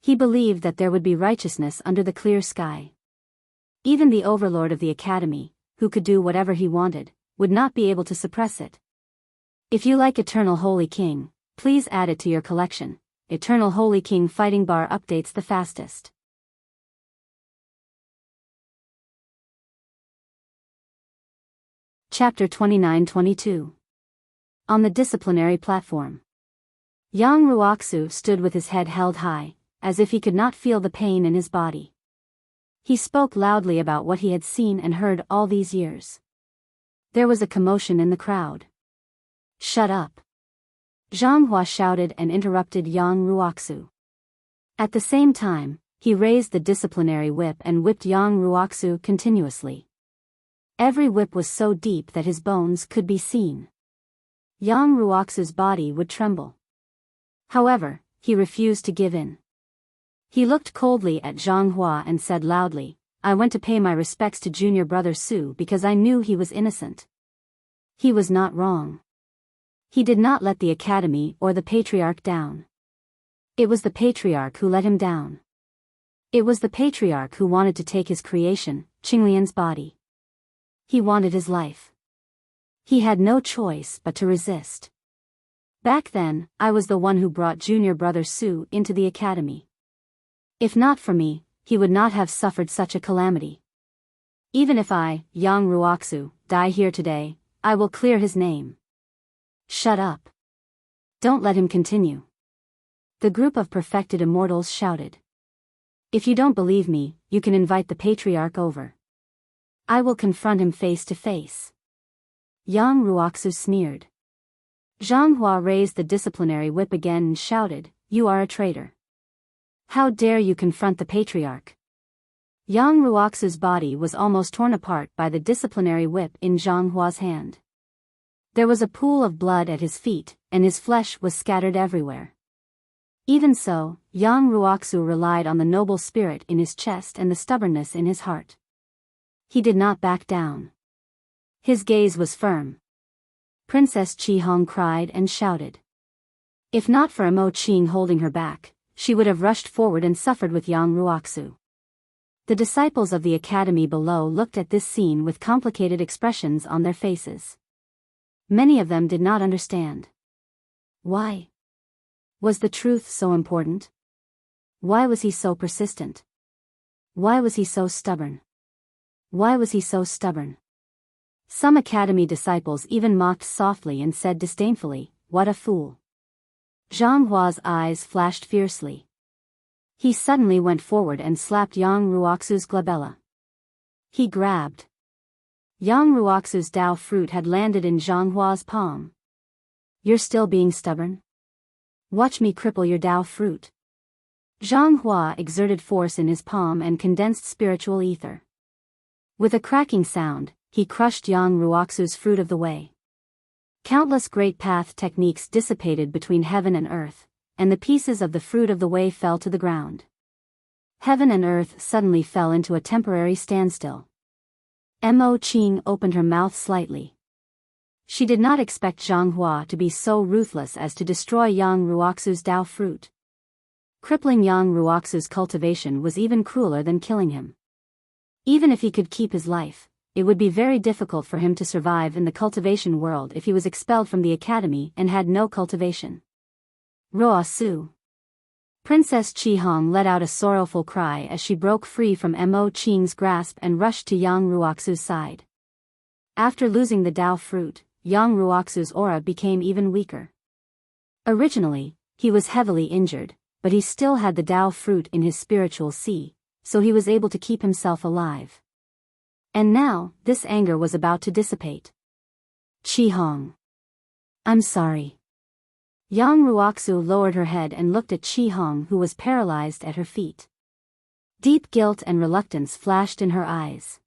He believed that there would be righteousness under the clear sky. Even the overlord of the academy, who could do whatever he wanted, would not be able to suppress it. If you like Eternal Holy King, please add it to your collection. Eternal Holy King Fighting Bar updates the fastest. Chapter 29-22. On the disciplinary platform. Yang Ruoxu stood with his head held high, as if he could not feel the pain in his body. He spoke loudly about what he had seen and heard all these years. There was a commotion in the crowd. Shut up! Zhang Hua shouted and interrupted Yang Ruoxu. At the same time, he raised the disciplinary whip and whipped Yang Ruoxu continuously. Every whip was so deep that his bones could be seen. Yang Ruoxu's body would tremble. However, he refused to give in. He looked coldly at Zhang Hua and said loudly, I went to pay my respects to junior brother Su because I knew he was innocent. He was not wrong. He did not let the academy or the patriarch down. It was the patriarch who let him down. It was the patriarch who wanted to take his creation, Qinglian's body. He wanted his life. He had no choice but to resist. Back then, I was the one who brought junior brother Su into the academy. If not for me, he would not have suffered such a calamity. Even if I, Yang Ruoxu, die here today, I will clear his name. Shut up. Don't let him continue. The group of perfected immortals shouted. If you don't believe me, you can invite the patriarch over. I will confront him face to face. Yang Ruoxu sneered. Zhang Hua raised the disciplinary whip again and shouted, You are a traitor. How dare you confront the patriarch? Yang Ruoxu's body was almost torn apart by the disciplinary whip in Zhang Hua's hand. There was a pool of blood at his feet, and his flesh was scattered everywhere. Even so, Yang Ruoxu relied on the noble spirit in his chest and the stubbornness in his heart. He did not back down. His gaze was firm. Princess Qi Hong cried and shouted. If not for Mo Qing holding her back, she would have rushed forward and suffered with Yang Ruoxu. The disciples of the academy below looked at this scene with complicated expressions on their faces. Many of them did not understand. Why? Was the truth so important? Why was he so persistent? Why was he so stubborn? Why was he so stubborn? Some academy disciples even mocked softly and said disdainfully, What a fool. Zhang Hua's eyes flashed fiercely. He suddenly went forward and slapped Yang Ruoxu's glabella. He grabbed. Yang Ruoxu's Dao fruit had landed in Zhang Hua's palm. You're still being stubborn? Watch me cripple your Dao fruit. Zhang Hua exerted force in his palm and condensed spiritual ether. With a cracking sound, he crushed Yang Ruoxu's fruit of the way. Countless great path techniques dissipated between heaven and earth, and the pieces of the fruit of the way fell to the ground. Heaven and earth suddenly fell into a temporary standstill. Mo Qing opened her mouth slightly. She did not expect Zhang Hua to be so ruthless as to destroy Yang Ruoxu's Dao fruit. Crippling Yang Ruoxu's cultivation was even crueler than killing him. Even if he could keep his life, it would be very difficult for him to survive in the cultivation world if he was expelled from the academy and had no cultivation. Roa Su. Princess Qihong let out a sorrowful cry as she broke free from Mo Qing's grasp and rushed to Yang Ruoxu's side. After losing the Dao fruit, Yang Ruoxu's aura became even weaker. Originally, he was heavily injured, but he still had the Dao fruit in his spiritual sea, so he was able to keep himself alive. And now, this anger was about to dissipate. Qihong. I'm sorry. Yang Ruoxu lowered her head and looked at Qihong, who was paralyzed at her feet. Deep guilt and reluctance flashed in her eyes.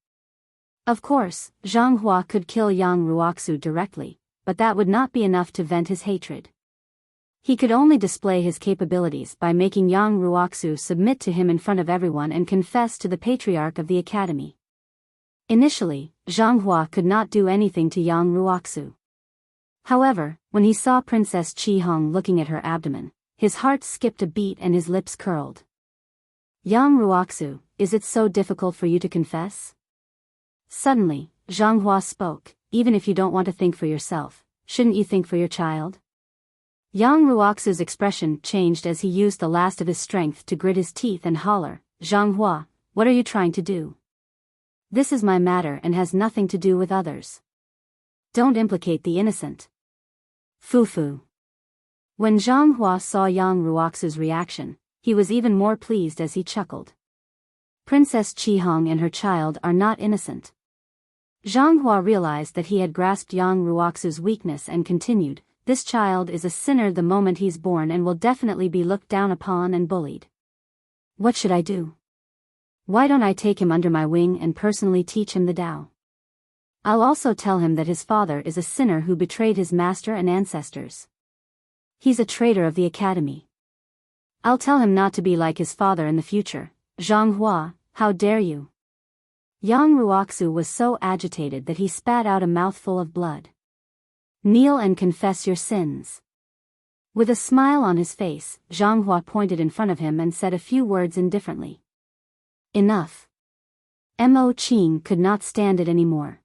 Of course, Zhang Hua could kill Yang Ruoxu directly, but that would not be enough to vent his hatred. He could only display his capabilities by making Yang Ruoxu submit to him in front of everyone and confess to the patriarch of the academy. Initially, Zhang Hua could not do anything to Yang Ruoxu. However, when he saw Princess Qihong looking at her abdomen, his heart skipped a beat and his lips curled. Yang Ruoxu, is it so difficult for you to confess? Suddenly, Zhang Hua spoke, even if you don't want to think for yourself, shouldn't you think for your child? Yang Ruoxu's expression changed as he used the last of his strength to grit his teeth and holler, Zhang Hua, what are you trying to do? This is my matter and has nothing to do with others. Don't implicate the innocent. Fufu. When Zhang Hua saw Yang Ruoxu's reaction, he was even more pleased as he chuckled. Princess Qihong and her child are not innocent. Zhang Hua realized that he had grasped Yang Ruoxu's weakness and continued, this child is a sinner the moment he's born and will definitely be looked down upon and bullied. What should I do? Why don't I take him under my wing and personally teach him the Tao? I'll also tell him that his father is a sinner who betrayed his master and ancestors. He's a traitor of the academy. I'll tell him not to be like his father in the future. Zhang Hua, how dare you? Yang Ruoxu was so agitated that he spat out a mouthful of blood. Kneel and confess your sins. With a smile on his face, Zhang Hua pointed in front of him and said a few words indifferently. Enough. Mo Qing could not stand it anymore.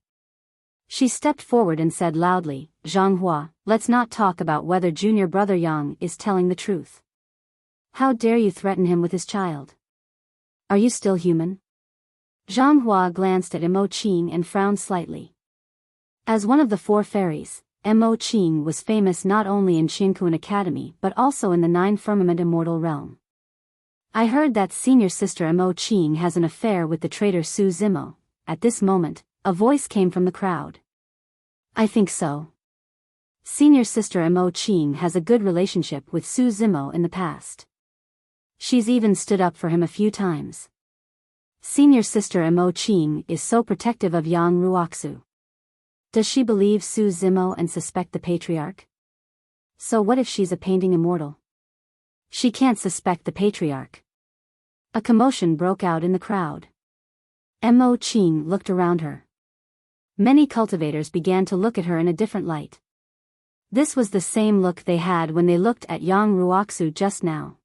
She stepped forward and said loudly, Zhang Hua, let's not talk about whether junior brother Yang is telling the truth. How dare you threaten him with his child? Are you still human? Zhang Hua glanced at Mo Qing and frowned slightly. As one of the 4 fairies, Mo Qing was famous not only in Qinkun Academy but also in the 9 Firmament Immortal Realm. I heard that senior sister Mo Qing has an affair with the traitor Su Zimo. At this moment, a voice came from the crowd. I think so. Senior sister Mo Qing has a good relationship with Su Zimo in the past. She's even stood up for him a few times. Senior sister Mo Qing is so protective of Yang Ruoxu. Does she believe Su Zimo and suspect the patriarch? So what if she's a painting immortal? She can't suspect the patriarch. A commotion broke out in the crowd. Mo Qing looked around her. Many cultivators began to look at her in a different light. This was the same look they had when they looked at Yang Ruoxu just now.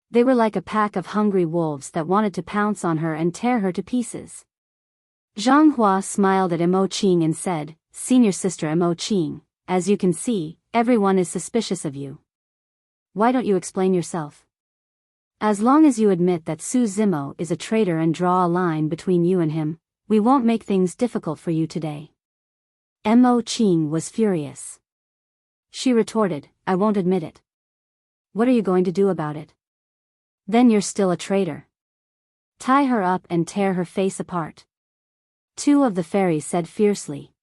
They were like a pack of hungry wolves that wanted to pounce on her and tear her to pieces. Zhang Hua smiled at Mo Qing and said, Senior sister Mo Qing, as you can see, everyone is suspicious of you. Why don't you explain yourself? As long as you admit that Su Zimo is a traitor and draw a line between you and him, we won't make things difficult for you today. Mo Qing was furious. She retorted, I won't admit it. What are you going to do about it? Then you're still a traitor. Tie her up and tear her face apart. 2 of the fairies said fiercely.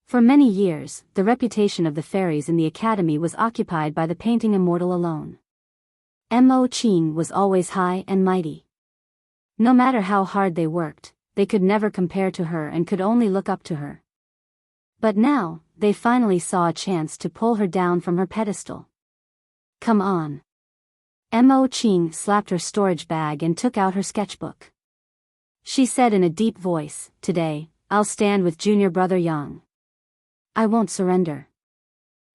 For many years, the reputation of the fairies in the academy was occupied by the painting immortal alone. Mo Qing was always high and mighty. No matter how hard they worked, they could never compare to her and could only look up to her. But now, they finally saw a chance to pull her down from her pedestal. Come on. Mo Qing slapped her storage bag and took out her sketchbook. She said in a deep voice, "Today, I'll stand with junior brother Yang. I won't surrender.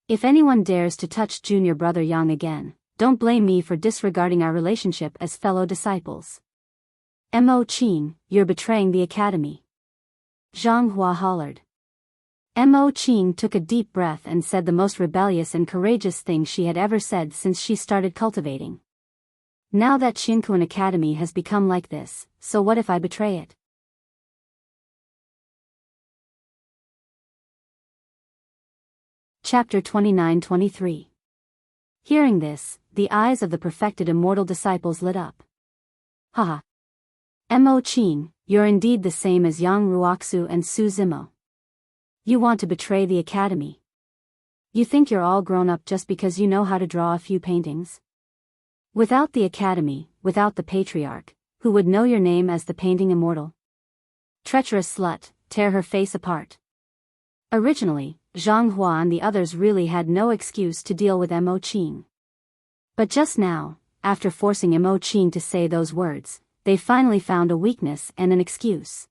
If anyone dares to touch junior brother Yang again, don't blame me for disregarding our relationship as fellow disciples." Mo Qing, you're betraying the academy. Zhang Hua hollered. Mo Qing took a deep breath and said the most rebellious and courageous thing she had ever said since she started cultivating. Now that Qinkuan Academy has become like this, so what if I betray it? Chapter 29-23. Hearing this, the eyes of the perfected immortal disciples lit up. Haha. Mo Qing, you're indeed the same as Yang Ruoxu and Su Zimo. You want to betray the academy. You think you're all grown up just because you know how to draw a few paintings? Without the academy, without the patriarch, who would know your name as the painting immortal? Treacherous slut, tear her face apart. Originally, Zhang Hua and the others really had no excuse to deal with Mo Qing. But just now, after forcing Mo Qing to say those words, they finally found a weakness and an excuse.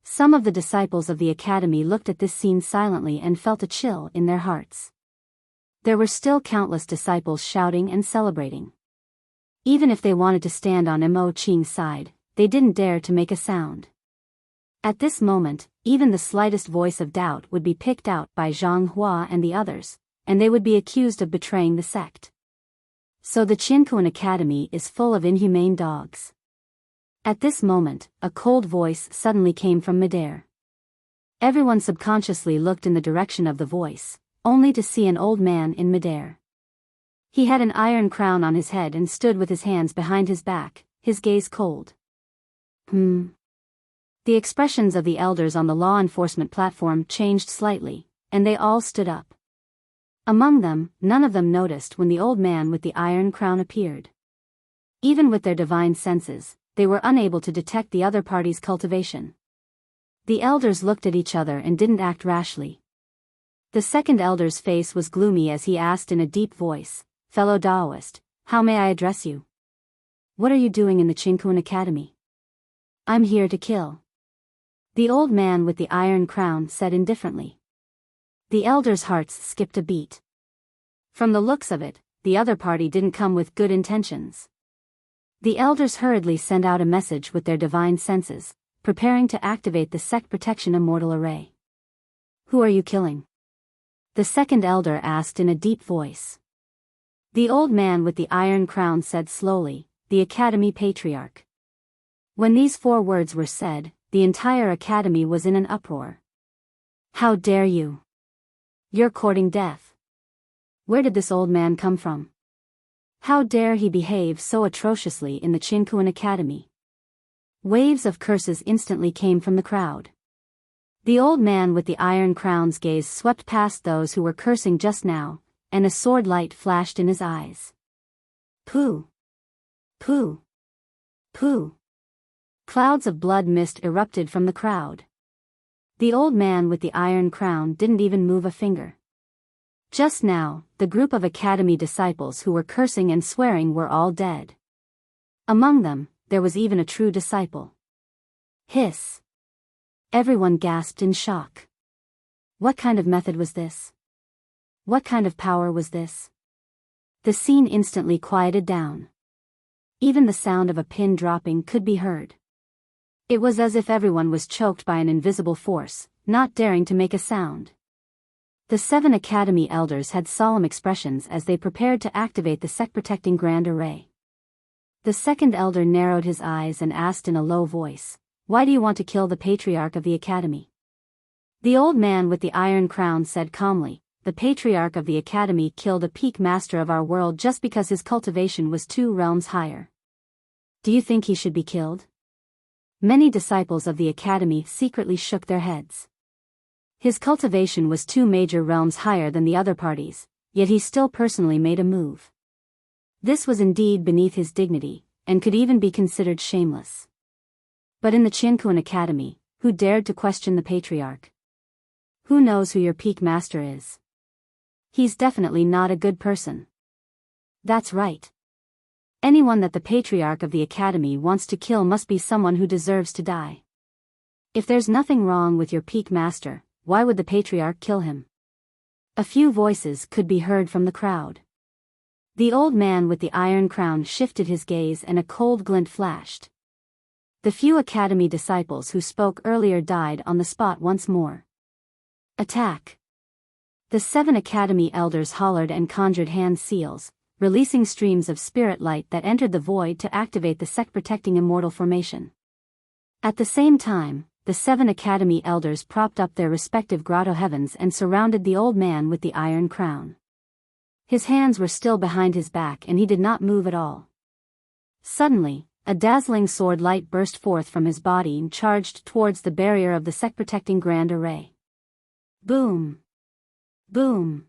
Some of the disciples of the academy looked at this scene silently and felt a chill in their hearts. There were still countless disciples shouting and celebrating. Even if they wanted to stand on Mo Qing's side, they didn't dare to make a sound. At this moment, even the slightest voice of doubt would be picked out by Zhang Hua and the others, and they would be accused of betraying the sect. So the Qinkuan Academy is full of inhumane dogs. At this moment, a cold voice suddenly came from midair. Everyone subconsciously looked in the direction of the voice, only to see an old man in midair. He had an iron crown on his head and stood with his hands behind his back, his gaze cold. The expressions of the elders on the law enforcement platform changed slightly, and they all stood up. Among them, none of them noticed when the old man with the iron crown appeared. Even with their divine senses, they were unable to detect the other party's cultivation. The elders looked at each other and didn't act rashly. The second elder's face was gloomy as he asked in a deep voice, "Fellow Taoist, how may I address you? What are you doing in the Qinkuan Academy?" "I'm here to kill." The old man with the iron crown said indifferently. The elders' hearts skipped a beat. From the looks of it, the other party didn't come with good intentions. The elders hurriedly sent out a message with their divine senses, preparing to activate the sect protection immortal array. "Who are you killing?" the second elder asked in a deep voice. The old man with the iron crown said slowly, "The Academy Patriarch." When these 4 words were said, the entire academy was in an uproar. "How dare you? You're courting death. Where did this old man come from? How dare he behave so atrociously in the Qinkuan Academy?" Waves of curses instantly came from the crowd. The old man with the iron crown's gaze swept past those who were cursing just now, and a sword light flashed in his eyes. Pooh! Pooh! Pooh! Clouds of blood mist erupted from the crowd. The old man with the iron crown didn't even move a finger. Just now, the group of academy disciples who were cursing and swearing were all dead. Among them, there was even a true disciple. Hiss! Everyone gasped in shock. What kind of method was this? What kind of power was this? The scene instantly quieted down. Even the sound of a pin dropping could be heard. It was as if everyone was choked by an invisible force, not daring to make a sound. The 7 academy elders had solemn expressions as they prepared to activate the sect-protecting grand array. The second elder narrowed his eyes and asked in a low voice, "Why do you want to kill the patriarch of the academy?" The old man with the iron crown said calmly, "The patriarch of the academy killed a peak master of our world just because his cultivation was 2 realms higher. Do you think he should be killed?" Many disciples of the academy secretly shook their heads. His cultivation was 2 major realms higher than the other parties, yet he still personally made a move. This was indeed beneath his dignity, and could even be considered shameless. But in the Qinkuan Academy, who dared to question the patriarch? Who knows who your peak master is? He's definitely not a good person. That's right. Anyone that the Patriarch of the Academy wants to kill must be someone who deserves to die. If there's nothing wrong with your peak master, why would the Patriarch kill him? A few voices could be heard from the crowd. The old man with the iron crown shifted his gaze and a cold glint flashed. The few Academy disciples who spoke earlier died on the spot once more. Attack! The 7 Academy elders hollered and conjured hand seals, releasing streams of spirit light that entered the void to activate the sect-protecting immortal formation. At the same time, the 7 Academy elders propped up their respective grotto heavens and surrounded the old man with the iron crown. His hands were still behind his back and he did not move at all. Suddenly, a dazzling sword light burst forth from his body and charged towards the barrier of the sect-protecting grand array. Boom! Boom!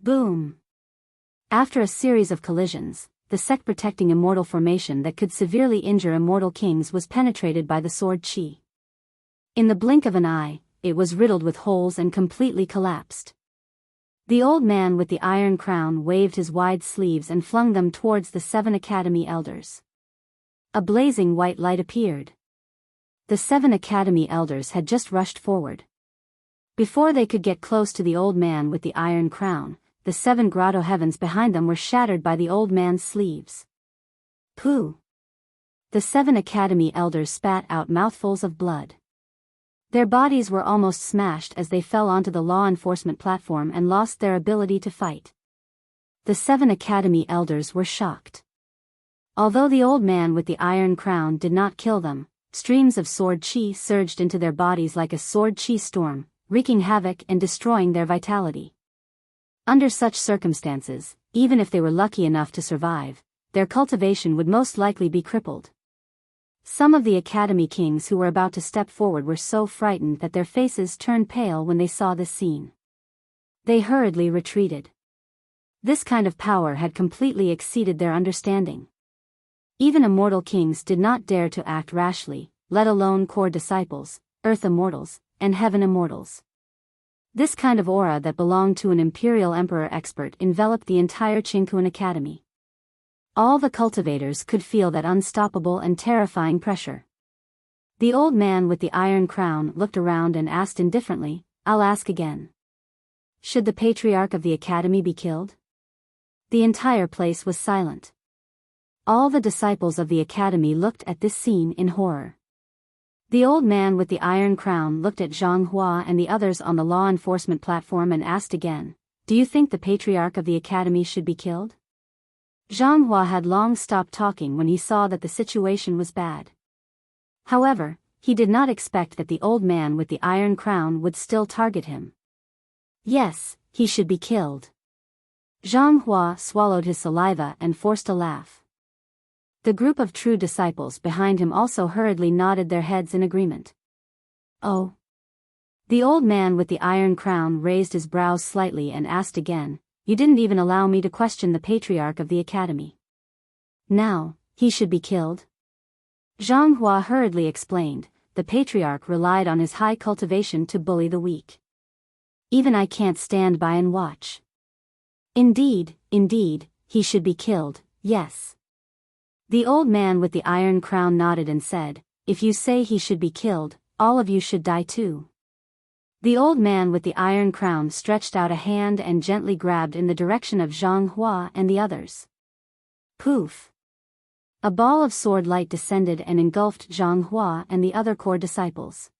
Boom! After a series of collisions, the sect-protecting immortal formation that could severely injure immortal kings was penetrated by the sword chi. In the blink of an eye, it was riddled with holes and completely collapsed. The old man with the iron crown waved his wide sleeves and flung them towards the 7 Academy elders. A blazing white light appeared. The 7 Academy elders had just rushed forward. Before they could get close to the old man with the iron crown, the 7 grotto heavens behind them were shattered by the old man's sleeves. Pooh! The 7 Academy elders spat out mouthfuls of blood. Their bodies were almost smashed as they fell onto the law enforcement platform and lost their ability to fight. The 7 Academy elders were shocked. Although the old man with the iron crown did not kill them, streams of sword chi surged into their bodies like a sword chi storm, wreaking havoc and destroying their vitality. Under such circumstances, even if they were lucky enough to survive, their cultivation would most likely be crippled. Some of the Academy kings who were about to step forward were so frightened that their faces turned pale when they saw this scene. They hurriedly retreated. This kind of power had completely exceeded their understanding. Even immortal kings did not dare to act rashly, let alone core disciples, earth immortals, and heaven immortals. This kind of aura that belonged to an imperial emperor expert enveloped the entire Qingquan Academy. All the cultivators could feel that unstoppable and terrifying pressure. The old man with the iron crown looked around and asked indifferently, "I'll ask again. Should the Patriarch of the Academy be killed?" The entire place was silent. All the disciples of the Academy looked at this scene in horror. The old man with the iron crown looked at Zhang Hua and the others on the law enforcement platform and asked again, "Do you think the Patriarch of the Academy should be killed?" Zhang Hua had long stopped talking when he saw that the situation was bad. However, he did not expect that the old man with the iron crown would still target him. Yes, he should be killed. Zhang Hua swallowed his saliva and forced a laugh. The group of true disciples behind him also hurriedly nodded their heads in agreement. Oh. The old man with the iron crown raised his brows slightly and asked again, "You didn't even allow me to question the Patriarch of the Academy. Now, he should be killed?" Zhang Hua hurriedly explained, "The Patriarch relied on his high cultivation to bully the weak. Even I can't stand by and watch. Indeed, he should be killed, yes." The old man with the iron crown nodded and said, "If you say he should be killed, all of you should die too." The old man with the iron crown stretched out a hand and gently grabbed in the direction of Zhang Hua and the others. Poof! A ball of sword light descended and engulfed Zhang Hua and the other core disciples.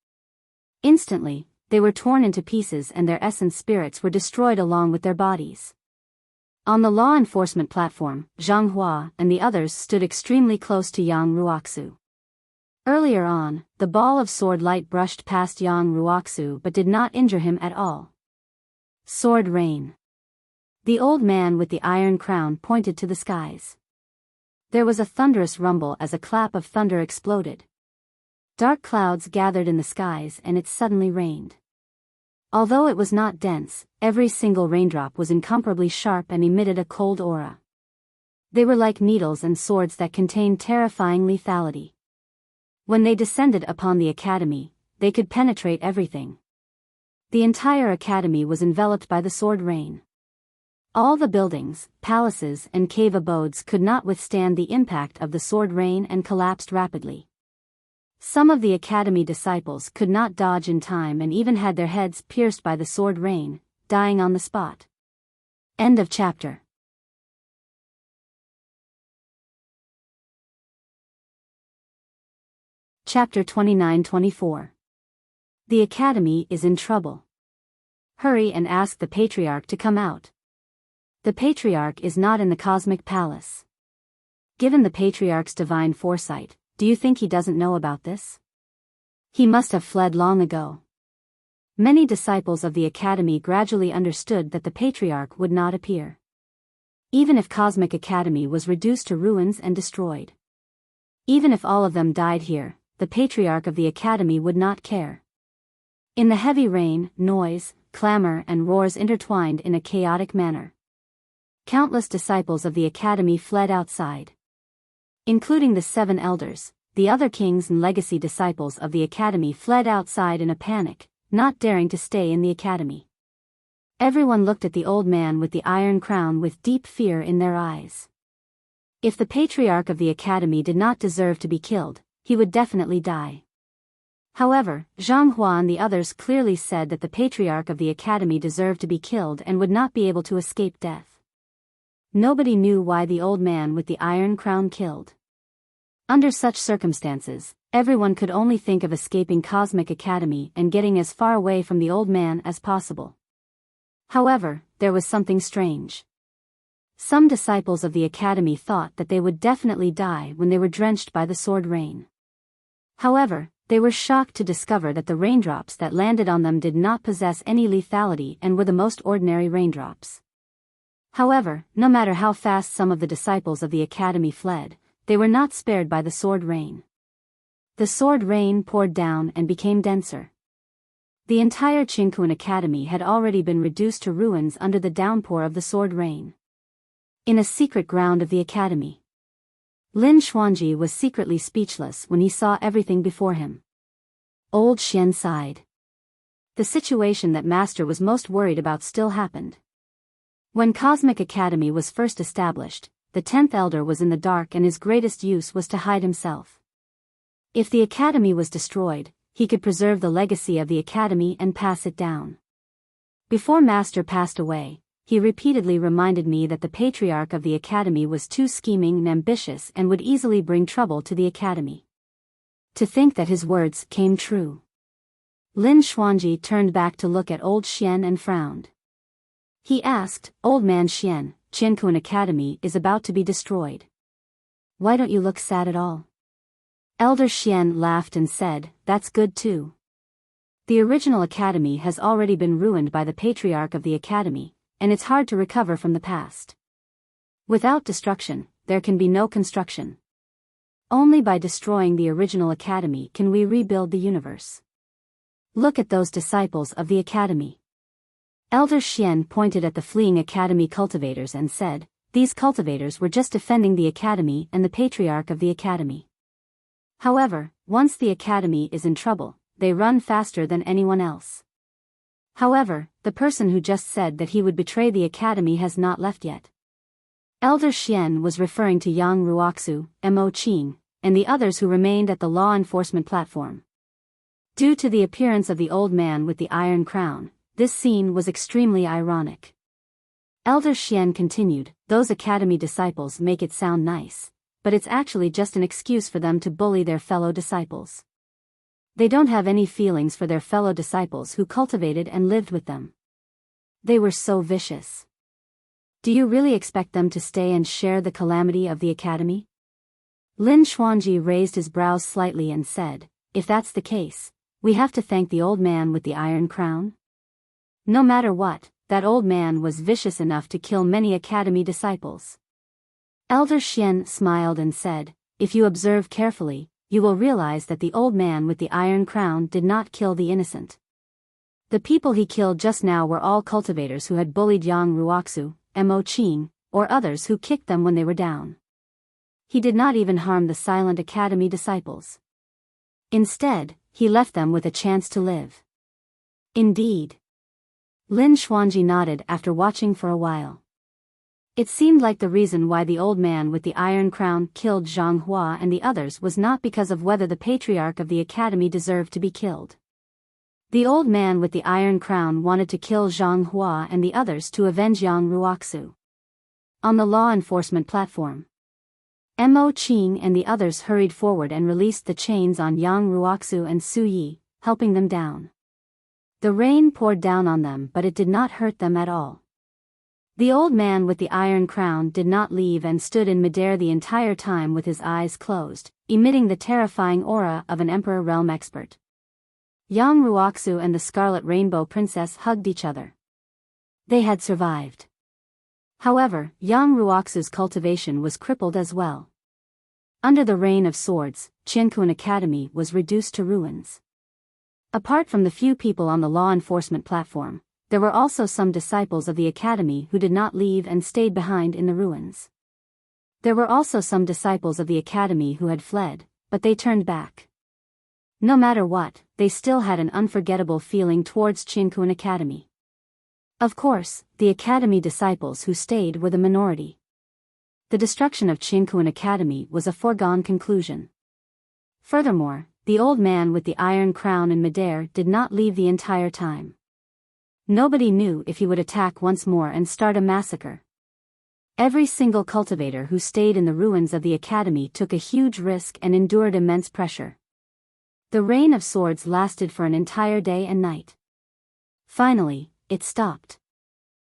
Instantly, they were torn into pieces and their essence spirits were destroyed along with their bodies. On the law enforcement platform, Zhang Hua and the others stood extremely close to Yang Ruoxu. Earlier on, the ball of sword light brushed past Yang Ruoxu but did not injure him at all. Sword rain. The old man with the iron crown pointed to the skies. There was a thunderous rumble as a clap of thunder exploded. Dark clouds gathered in the skies and it suddenly rained. Although it was not dense, every single raindrop was incomparably sharp and emitted a cold aura. They were like needles and swords that contained terrifying lethality. When they descended upon the academy, they could penetrate everything. The entire academy was enveloped by the sword rain. All the buildings, palaces and cave abodes could not withstand the impact of the sword rain and collapsed rapidly. Some of the academy disciples could not dodge in time and even had their heads pierced by the sword rain, dying on the spot. End of chapter. Chapter 29-24. The academy is in trouble. Hurry and ask the patriarch to come out. The patriarch is not in the cosmic palace. Given the patriarch's divine foresight, do you think he doesn't know about this? He must have fled long ago. Many disciples of the academy gradually understood that the patriarch would not appear. Even if Cosmic Academy was reduced to ruins and destroyed. Even if all of them died here, the patriarch of the academy would not care. In the heavy rain, noise, clamor and roars intertwined in a chaotic manner. Countless disciples of the academy fled outside. Including the 7 elders, the other kings and legacy disciples of the academy fled outside in a panic, not daring to stay in the academy. Everyone looked at the old man with the iron crown with deep fear in their eyes. If the patriarch of the academy did not deserve to be killed, he would definitely die. However, Zhang Hua and the others clearly said that the patriarch of the academy deserved to be killed and would not be able to escape death. Nobody knew why the old man with the iron crown killed. Under such circumstances, everyone could only think of escaping Cosmic Academy and getting as far away from the old man as possible. However, there was something strange. Some disciples of the academy thought that they would definitely die when they were drenched by the sword rain. However, they were shocked to discover that the raindrops that landed on them did not possess any lethality and were the most ordinary raindrops. However, no matter how fast some of the disciples of the academy fled, they were not spared by the sword rain. The sword rain poured down and became denser. The entire Qingkuan Academy had already been reduced to ruins under the downpour of the sword rain. In a secret ground of the academy, Lin Xuanji was secretly speechless when he saw everything before him. Old Xian sighed. The situation that Master was most worried about still happened. When Cosmic Academy was first established, the 10th elder was in the dark and his greatest use was to hide himself. If the academy was destroyed, he could preserve the legacy of the academy and pass it down. Before Master passed away, he repeatedly reminded me that the patriarch of the academy was too scheming and ambitious and would easily bring trouble to the academy. To think that his words came true. Lin Xuanji turned back to look at old Xian and frowned. He asked, "Old man Xian, Qingkuan Academy is about to be destroyed. Why don't you look sad at all?" Elder Xian laughed and said, "That's good too. The original academy has already been ruined by the patriarch of the academy, and it's hard to recover from the past. Without destruction, there can be no construction. Only by destroying the original academy can we rebuild the universe. Look at those disciples of the academy." Elder Xian pointed at the fleeing academy cultivators and said, "These cultivators were just defending the academy and the patriarch of the academy. However, once the academy is in trouble, they run faster than anyone else. However, the person who just said that he would betray the academy has not left yet." Elder Xian was referring to Yang Ruoxu, Mo Qing, and the others who remained at the law enforcement platform. Due to the appearance of the old man with the iron crown, this scene was extremely ironic. Elder Xian continued, "Those academy disciples make it sound nice, but it's actually just an excuse for them to bully their fellow disciples. They don't have any feelings for their fellow disciples who cultivated and lived with them. They were so vicious. Do you really expect them to stay and share the calamity of the academy?" Lin Xuanji raised his brows slightly and said, "If that's the case, we have to thank the old man with the iron crown? No matter what, that old man was vicious enough to kill many academy disciples." Elder Xian smiled and said, "If you observe carefully, you will realize that the old man with the iron crown did not kill the innocent. The people he killed just now were all cultivators who had bullied Yang Ruoxu, Mo Qing, or others who kicked them when they were down. He did not even harm the silent academy disciples. Instead, he left them with a chance to live." "Indeed." Lin Xuanji nodded after watching for a while. It seemed like the reason why the old man with the iron crown killed Zhang Hua and the others was not because of whether the patriarch of the academy deserved to be killed. The old man with the iron crown wanted to kill Zhang Hua and the others to avenge Yang Ruoxu. On the law enforcement platform, Mo Qing and the others hurried forward and released the chains on Yang Ruoxu and Su Yi, helping them down. The rain poured down on them, but it did not hurt them at all. The old man with the iron crown did not leave and stood in midair the entire time with his eyes closed, emitting the terrifying aura of an Emperor Realm expert. Yang Ruoxu and the Scarlet Rainbow Princess hugged each other. They had survived. However, Yang Ruoxu's cultivation was crippled as well. Under the Rain of Swords, Qiankun Academy was reduced to ruins. Apart from the few people on the law enforcement platform, there were also some disciples of the academy who did not leave and stayed behind in the ruins. There were also some disciples of the academy who had fled, but they turned back. No matter what, they still had an unforgettable feeling towards Qiankun Academy. Of course, the academy disciples who stayed were the minority. The destruction of Qiankun Academy was a foregone conclusion. Furthermore, the old man with the iron crown in midair did not leave the entire time. Nobody knew if he would attack once more and start a massacre. Every single cultivator who stayed in the ruins of the academy took a huge risk and endured immense pressure. The Rain of Swords lasted for an entire day and night. Finally, it stopped.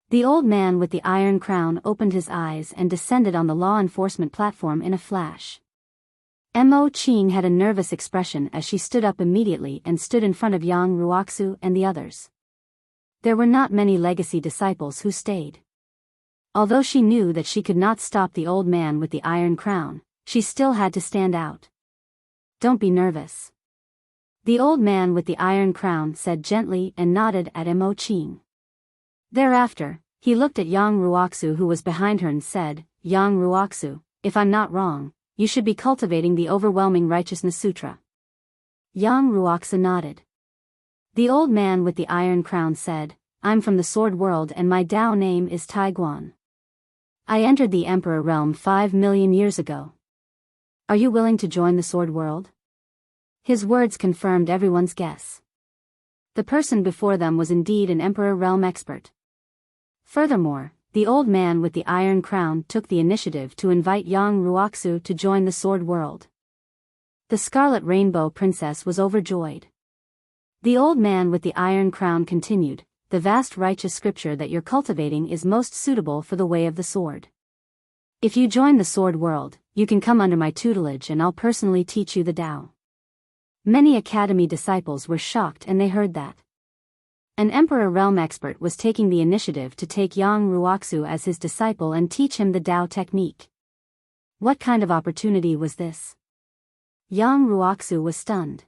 The old man with the iron crown opened his eyes and descended on the law enforcement platform in a flash. Mo Qing had a nervous expression as she stood up immediately and stood in front of Yang Ruoxu and the others. There were not many legacy disciples who stayed. Although she knew that she could not stop the old man with the iron crown, she still had to stand out. Don't be nervous. The old man with the iron crown said gently and nodded at Mo Qing. Thereafter, he looked at Yang Ruoxu who was behind her and said, Yang Ruoxu, if I'm not wrong, you should be cultivating the Overwhelming Righteousness Sutra. Yang Ruoxu nodded. The old man with the iron crown said, I'm from the Sword World and my Tao name is Taiguan. I entered the Emperor Realm 5 million years ago. Are you willing to join the Sword World? His words confirmed everyone's guess. The person before them was indeed an Emperor Realm expert. Furthermore, the old man with the iron crown took the initiative to invite Yang Ruoxu to join the Sword World. The Scarlet Rainbow Princess was overjoyed. The old man with the iron crown continued, the vast righteous scripture that you're cultivating is most suitable for the way of the sword. If you join the Sword World, you can come under my tutelage and I'll personally teach you the Tao. Many academy disciples were shocked and they heard that. An Emperor Realm expert was taking the initiative to take Yang Ruoxu as his disciple and teach him the Tao technique. What kind of opportunity was this? Yang Ruoxu was stunned.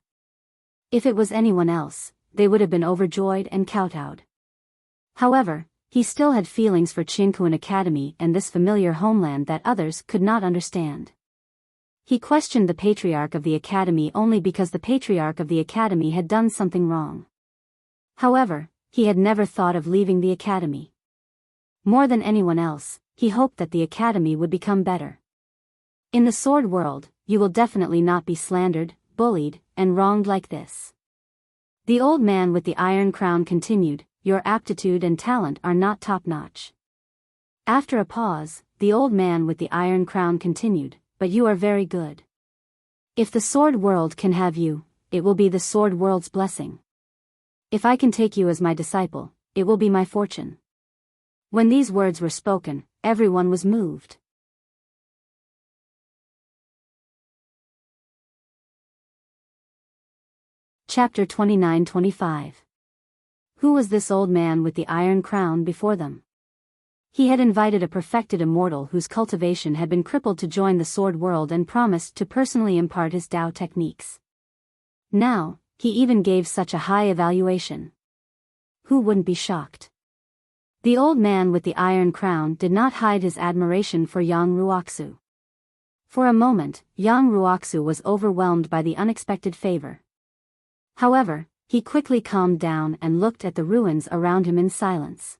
If it was anyone else, they would have been overjoyed and kowtowed. However, he still had feelings for Qiankun Academy and this familiar homeland that others could not understand. He questioned the patriarch of the academy only because the patriarch of the academy had done something wrong. However, he had never thought of leaving the academy. More than anyone else, he hoped that the academy would become better. In the Sword World, you will definitely not be slandered, bullied, and wronged like this. The old man with the iron crown continued, your aptitude and talent are not top-notch. After a pause, the old man with the iron crown continued, but you are very good. If the Sword World can have you, it will be the Sword World's blessing. If I can take you as my disciple, it will be my fortune. When these words were spoken, everyone was moved. Chapter 29-25. Who was this old man with the iron crown before them? He had invited a perfected immortal whose cultivation had been crippled to join the Sword World and promised to personally impart his Tao techniques. Now, he even gave such a high evaluation. Who wouldn't be shocked? The old man with the iron crown did not hide his admiration for Yang Ruoxu. For a moment, Yang Ruoxu was overwhelmed by the unexpected favor. However, he quickly calmed down and looked at the ruins around him in silence.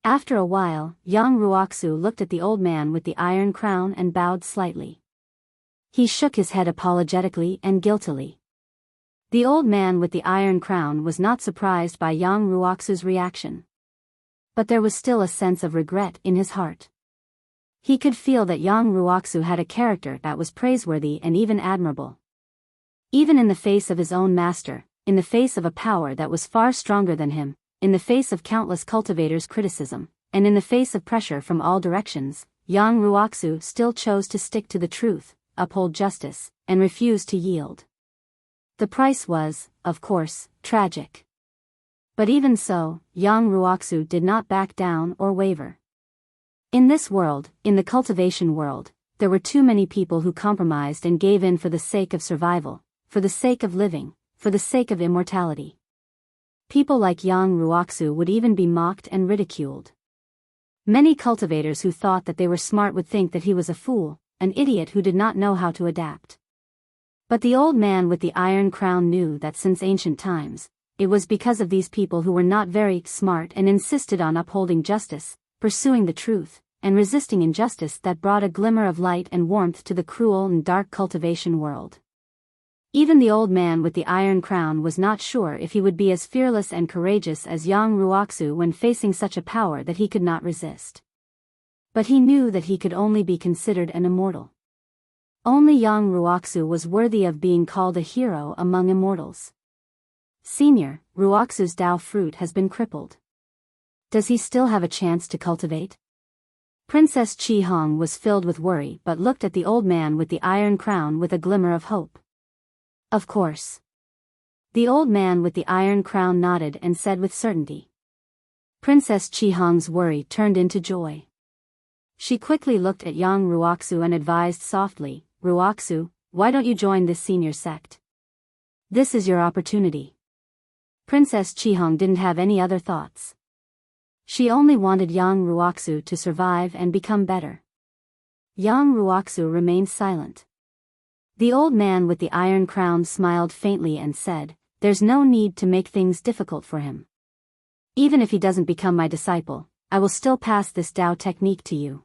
After a while, young Ruoxu looked at the old man with the iron crown and bowed slightly. He shook his head apologetically and guiltily. The old man with the iron crown was not surprised by young Ruoxu's reaction. But there was still a sense of regret in his heart. He could feel that young Ruoxu had a character that was praiseworthy and even admirable. Even in the face of his own master, in the face of a power that was far stronger than him, in the face of countless cultivators' criticism, and in the face of pressure from all directions, young Ruoxu still chose to stick to the truth, uphold justice, and refuse to yield. The price was, of course, tragic. But even so, young Ruoxu did not back down or waver. In this world, in the cultivation world, there were too many people who compromised and gave in for the sake of survival, for the sake of living, for the sake of immortality. People like young Ruoxu would even be mocked and ridiculed. Many cultivators who thought that they were smart would think that he was a fool, an idiot who did not know how to adapt. But the old man with the iron crown knew that since ancient times, it was because of these people who were not very smart and insisted on upholding justice, pursuing the truth, and resisting injustice that brought a glimmer of light and warmth to the cruel and dark cultivation world. Even the old man with the iron crown was not sure if he would be as fearless and courageous as young Ruoxu when facing such a power that he could not resist. But he knew that he could only be considered an immortal. Only young Ruoxu was worthy of being called a hero among immortals. Senior, Ruoxu's Dao fruit has been crippled. Does he still have a chance to cultivate? Princess Chi Hong was filled with worry but looked at the old man with the iron crown with a glimmer of hope. Of course. The old man with the iron crown nodded and said with certainty. Princess Chi Hong's worry turned into joy. She quickly looked at young Ruoxu and advised softly, Ruoxu, why don't you join this senior sect? This is your opportunity. Princess Chi Hong didn't have any other thoughts. She only wanted young Ruoxu to survive and become better. Young Ruoxu remained silent. The old man with the iron crown smiled faintly and said, there's no need to make things difficult for him. Even if he doesn't become my disciple, I will still pass this Dao technique to you.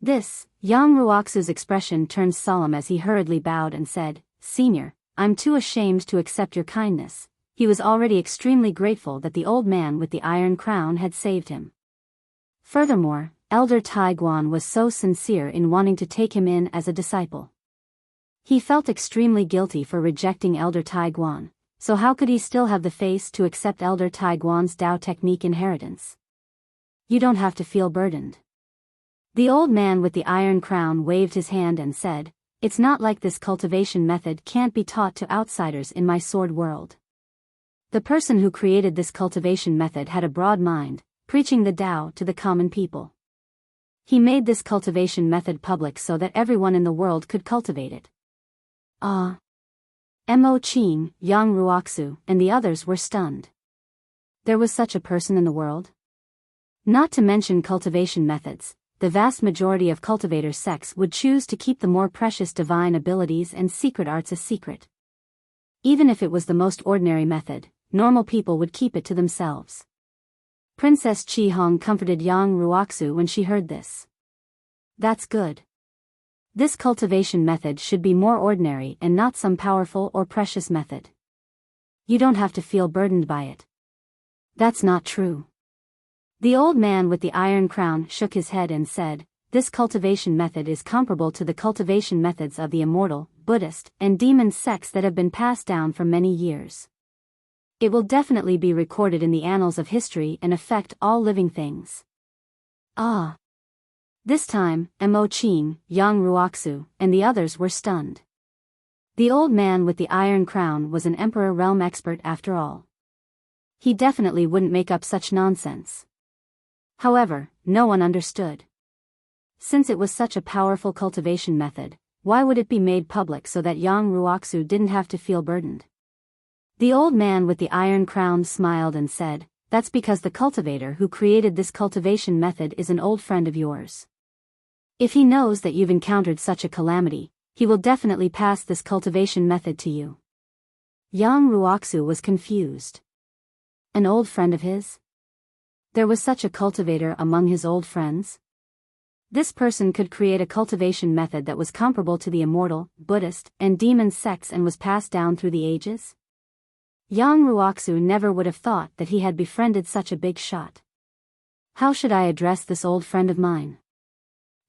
This, young Ruoxu's expression turned solemn as he hurriedly bowed and said, Senior, I'm too ashamed to accept your kindness. He was already extremely grateful that the old man with the iron crown had saved him. Furthermore, Elder Taiguan was so sincere in wanting to take him in as a disciple. He felt extremely guilty for rejecting Elder Taiguan, so how could he still have the face to accept Elder Taiguan's Dao technique inheritance? You don't have to feel burdened. The old man with the iron crown waved his hand and said, it's not like this cultivation method can't be taught to outsiders in my sword world. The person who created this cultivation method had a broad mind, preaching the Dao to the common people. He made this cultivation method public so that everyone in the world could cultivate it. Ah! Mo Qing, young Ruoxu, and the others were stunned. There was such a person in the world? Not to mention cultivation methods, the vast majority of cultivator sects would choose to keep the more precious divine abilities and secret arts a secret. Even if it was the most ordinary method, normal people would keep it to themselves. Princess Chi Hong comforted young Ruoxu when she heard this. That's good. This cultivation method should be more ordinary and not some powerful or precious method. You don't have to feel burdened by it. That's not true. The old man with the iron crown shook his head and said, this cultivation method is comparable to the cultivation methods of the immortal, Buddhist, and demon sects that have been passed down for many years. It will definitely be recorded in the annals of history and affect all living things. Ah! This time, Mo Qing, young Ruoxu, and the others were stunned. The old man with the iron crown was an emperor realm expert after all. He definitely wouldn't make up such nonsense. However, no one understood. Since it was such a powerful cultivation method, why would it be made public so that young Ruoxu didn't have to feel burdened? The old man with the iron crown smiled and said, that's because the cultivator who created this cultivation method is an old friend of yours. If he knows that you've encountered such a calamity, he will definitely pass this cultivation method to you. Young Ruoxu was confused. An old friend of his? There was such a cultivator among his old friends. This person could create a cultivation method that was comparable to the immortal, Buddhist, and demon sects and was passed down through the ages. Yang Ruoxu never would have thought that he had befriended such a big shot. How should I address this old friend of mine?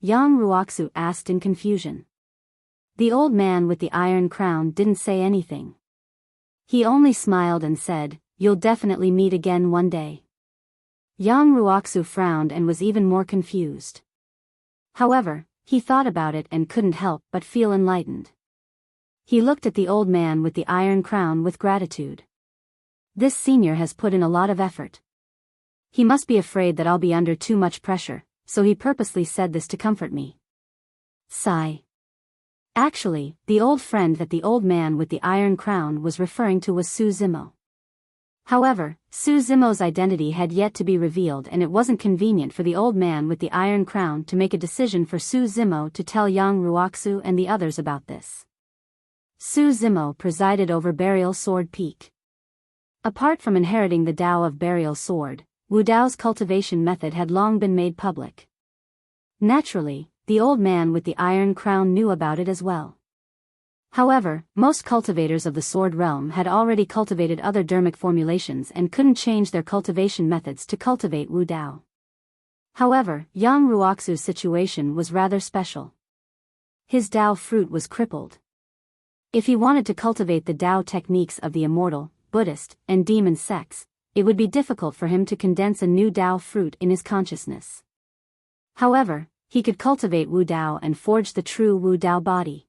Yang Ruoxu asked in confusion. The old man with the iron crown didn't say anything. He only smiled and said, "You'll definitely meet again one day." Yang Ruoxu frowned and was even more confused. However, he thought about it and couldn't help but feel enlightened. He looked at the old man with the iron crown with gratitude. This senior has put in a lot of effort. He must be afraid that I'll be under too much pressure, so he purposely said this to comfort me. Sigh. Actually, the old friend that the old man with the iron crown was referring to was Su Zimo. However, Su Zimo's identity had yet to be revealed and it wasn't convenient for the old man with the iron crown to make a decision for Su Zimo to tell Yang Ruoxu and the others about this. Su Zimo presided over Burial Sword Peak. Apart from inheriting the Tao of Burial Sword, Wu Dao's cultivation method had long been made public. Naturally, the old man with the iron crown knew about it as well. However, most cultivators of the sword realm had already cultivated other dermic formulations and couldn't change their cultivation methods to cultivate Wu Dao. However, Yang Ruoxu's situation was rather special. His Dao fruit was crippled. If he wanted to cultivate the Dao techniques of the immortal, Buddhist, and demon sects, it would be difficult for him to condense a new Dao fruit in his consciousness. However, he could cultivate Wu Dao and forge the true Wu Dao body.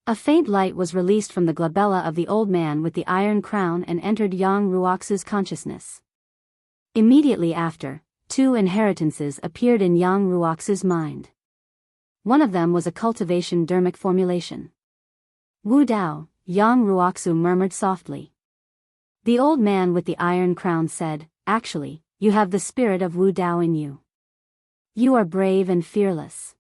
A faint light was released from the glabella of the old man with the iron crown and entered Yang Ruoxu's consciousness. Immediately after, two inheritances appeared in Yang Ruoxu's mind. One of them was a cultivation dermic formulation. Wu Dao, Yang Ruoxu murmured softly. The old man with the iron crown said, "Actually, you have the spirit of Wu Dao in you. You are brave and fearless.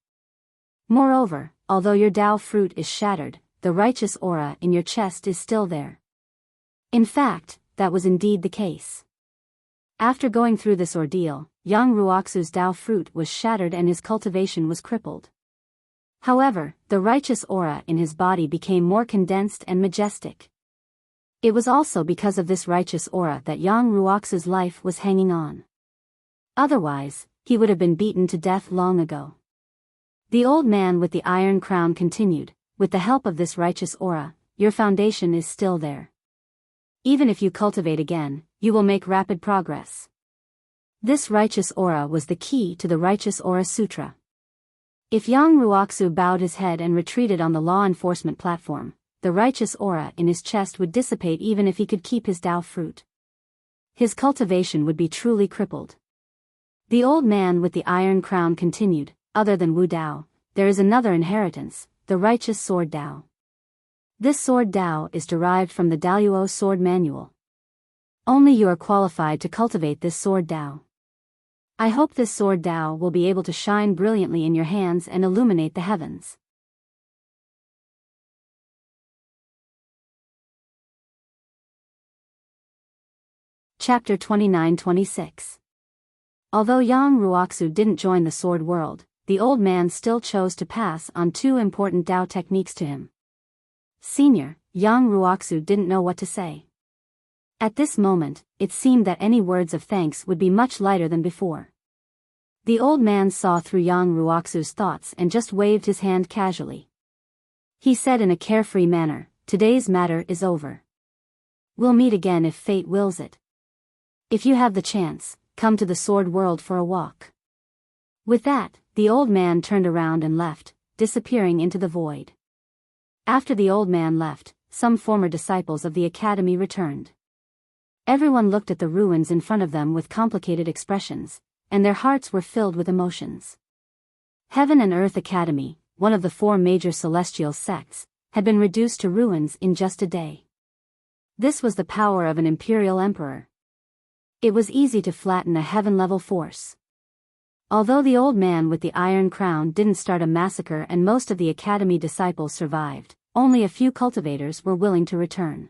Moreover, although your Dao fruit is shattered, the righteous aura in your chest is still there." In fact, that was indeed the case. After going through this ordeal, Yang Ruoxu's Dao fruit was shattered and his cultivation was crippled. However, the righteous aura in his body became more condensed and majestic. It was also because of this righteous aura that Yang Ruoxu's life was hanging on. Otherwise, he would have been beaten to death long ago. The old man with the iron crown continued, "With the help of this righteous aura, your foundation is still there. Even if you cultivate again, you will make rapid progress." This righteous aura was the key to the Righteous Aura Sutra. If Yang Ruoxu bowed his head and retreated on the law enforcement platform, the righteous aura in his chest would dissipate even if he could keep his Dao fruit. His cultivation would be truly crippled. The old man with the iron crown continued, "Other than Wu Dao, there is another inheritance, the righteous sword Dao. This sword Dao is derived from the Daluo sword manual. Only you are qualified to cultivate this sword Dao. I hope this sword Dao will be able to shine brilliantly in your hands and illuminate the heavens." Chapter 29-26. Although Yang Ruoxu didn't join the sword world, the old man still chose to pass on two important Dao techniques to him. Senior, Yang Ruoxu didn't know what to say. At this moment, it seemed that any words of thanks would be much lighter than before. The old man saw through Yang Ruoxu's thoughts and just waved his hand casually. He said in a carefree manner, "Today's matter is over. We'll meet again if fate wills it. If you have the chance, come to the sword world for a walk." With that, the old man turned around and left, disappearing into the void. After the old man left, some former disciples of the academy returned. Everyone looked at the ruins in front of them with complicated expressions, and their hearts were filled with emotions. Heaven and Earth Academy, one of the four major celestial sects, had been reduced to ruins in just a day. This was the power of an imperial emperor. It was easy to flatten a heaven-level force. Although the old man with the iron crown didn't start a massacre and most of the academy disciples survived, only a few cultivators were willing to return.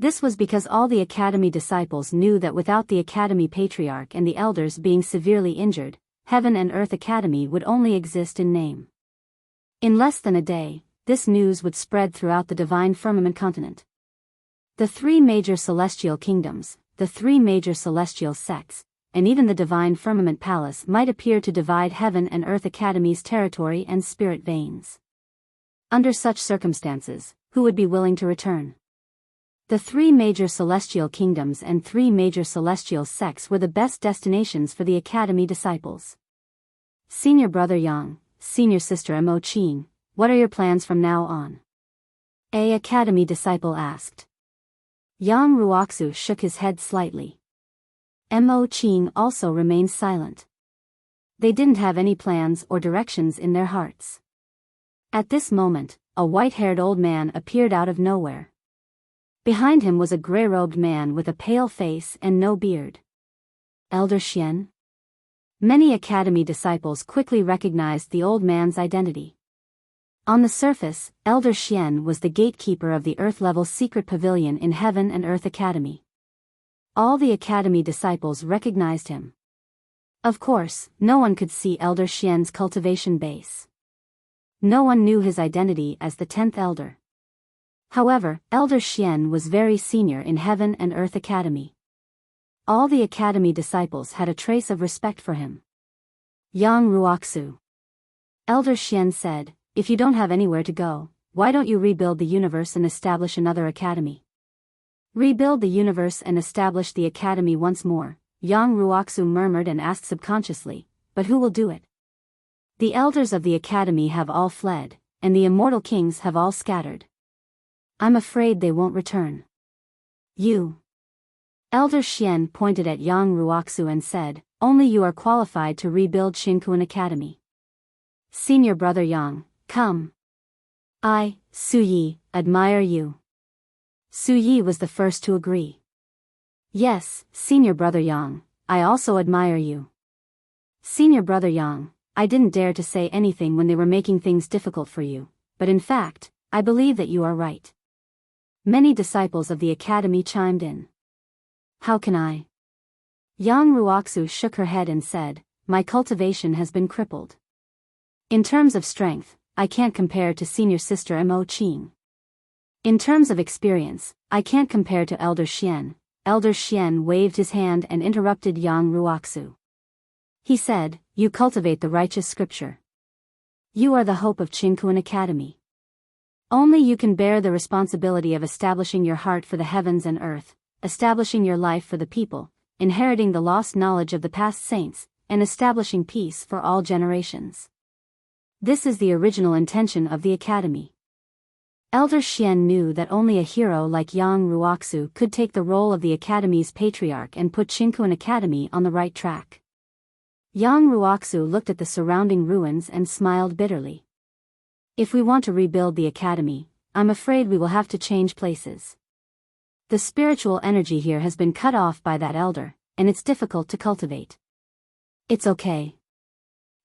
This was because all the Academy disciples knew that without the Academy Patriarch and the elders being severely injured, Heaven and Earth Academy would only exist in name. In less than a day, this news would spread throughout the divine firmament continent. The three major celestial kingdoms, the three major celestial sects, and even the divine firmament palace might appear to divide Heaven and Earth Academy's territory and spirit veins. Under such circumstances, who would be willing to return? The three major celestial kingdoms and three major celestial sects were the best destinations for the Academy disciples. Senior Brother Yang, Senior Sister Mo Qing, what are your plans from now on? A Academy disciple asked. Yang Ruoxu shook his head slightly. Mo Qing also remained silent. They didn't have any plans or directions in their hearts. At this moment, a white-haired old man appeared out of nowhere. Behind him was a gray-robed man with a pale face and no beard. Elder Xian? Many Academy disciples quickly recognized the old man's identity. On the surface, Elder Xian was the gatekeeper of the Earth-level secret pavilion in Heaven and Earth Academy. All the Academy disciples recognized him. Of course, no one could see Elder Xian's cultivation base. No one knew his identity as the 10th Elder. However, Elder Xian was very senior in Heaven and Earth Academy. All the Academy disciples had a trace of respect for him. Yang Ruoxu. Elder Xian said, if you don't have anywhere to go, why don't you rebuild the universe and establish another academy? Rebuild the universe and establish the academy once more, Yang Ruoxu murmured and asked subconsciously, but who will do it? The elders of the academy have all fled, and the immortal kings have all scattered. I'm afraid they won't return. You. Elder Xian pointed at Yang Ruoxu and said, only you are qualified to rebuild Xinkuan Academy. Senior Brother Yang, come. I, Su Yi, admire you. Su Yi was the first to agree. Yes, Senior Brother Yang, I also admire you. Senior Brother Yang, I didn't dare to say anything when they were making things difficult for you, but in fact, I believe that you are right. Many disciples of the academy chimed in. How can I? Yang Ruoxu shook her head and said, my cultivation has been crippled. In terms of strength, I can't compare to Senior Sister Mo Qing. In terms of experience, I can't compare to Elder Xian. Elder Xian waved his hand and interrupted Yang Ruoxu. He said, you cultivate the righteous scripture. You are the hope of Xinkuan Academy. Only you can bear the responsibility of establishing your heart for the heavens and earth, establishing your life for the people, inheriting the lost knowledge of the past saints, and establishing peace for all generations. This is the original intention of the academy. Elder Xian knew that only a hero like Yang Ruoxu could take the role of the academy's patriarch and put Xinkuan Academy on the right track. Yang Ruoxu looked at the surrounding ruins and smiled bitterly. If we want to rebuild the academy, I'm afraid we will have to change places. The spiritual energy here has been cut off by that elder, and it's difficult to cultivate. It's okay.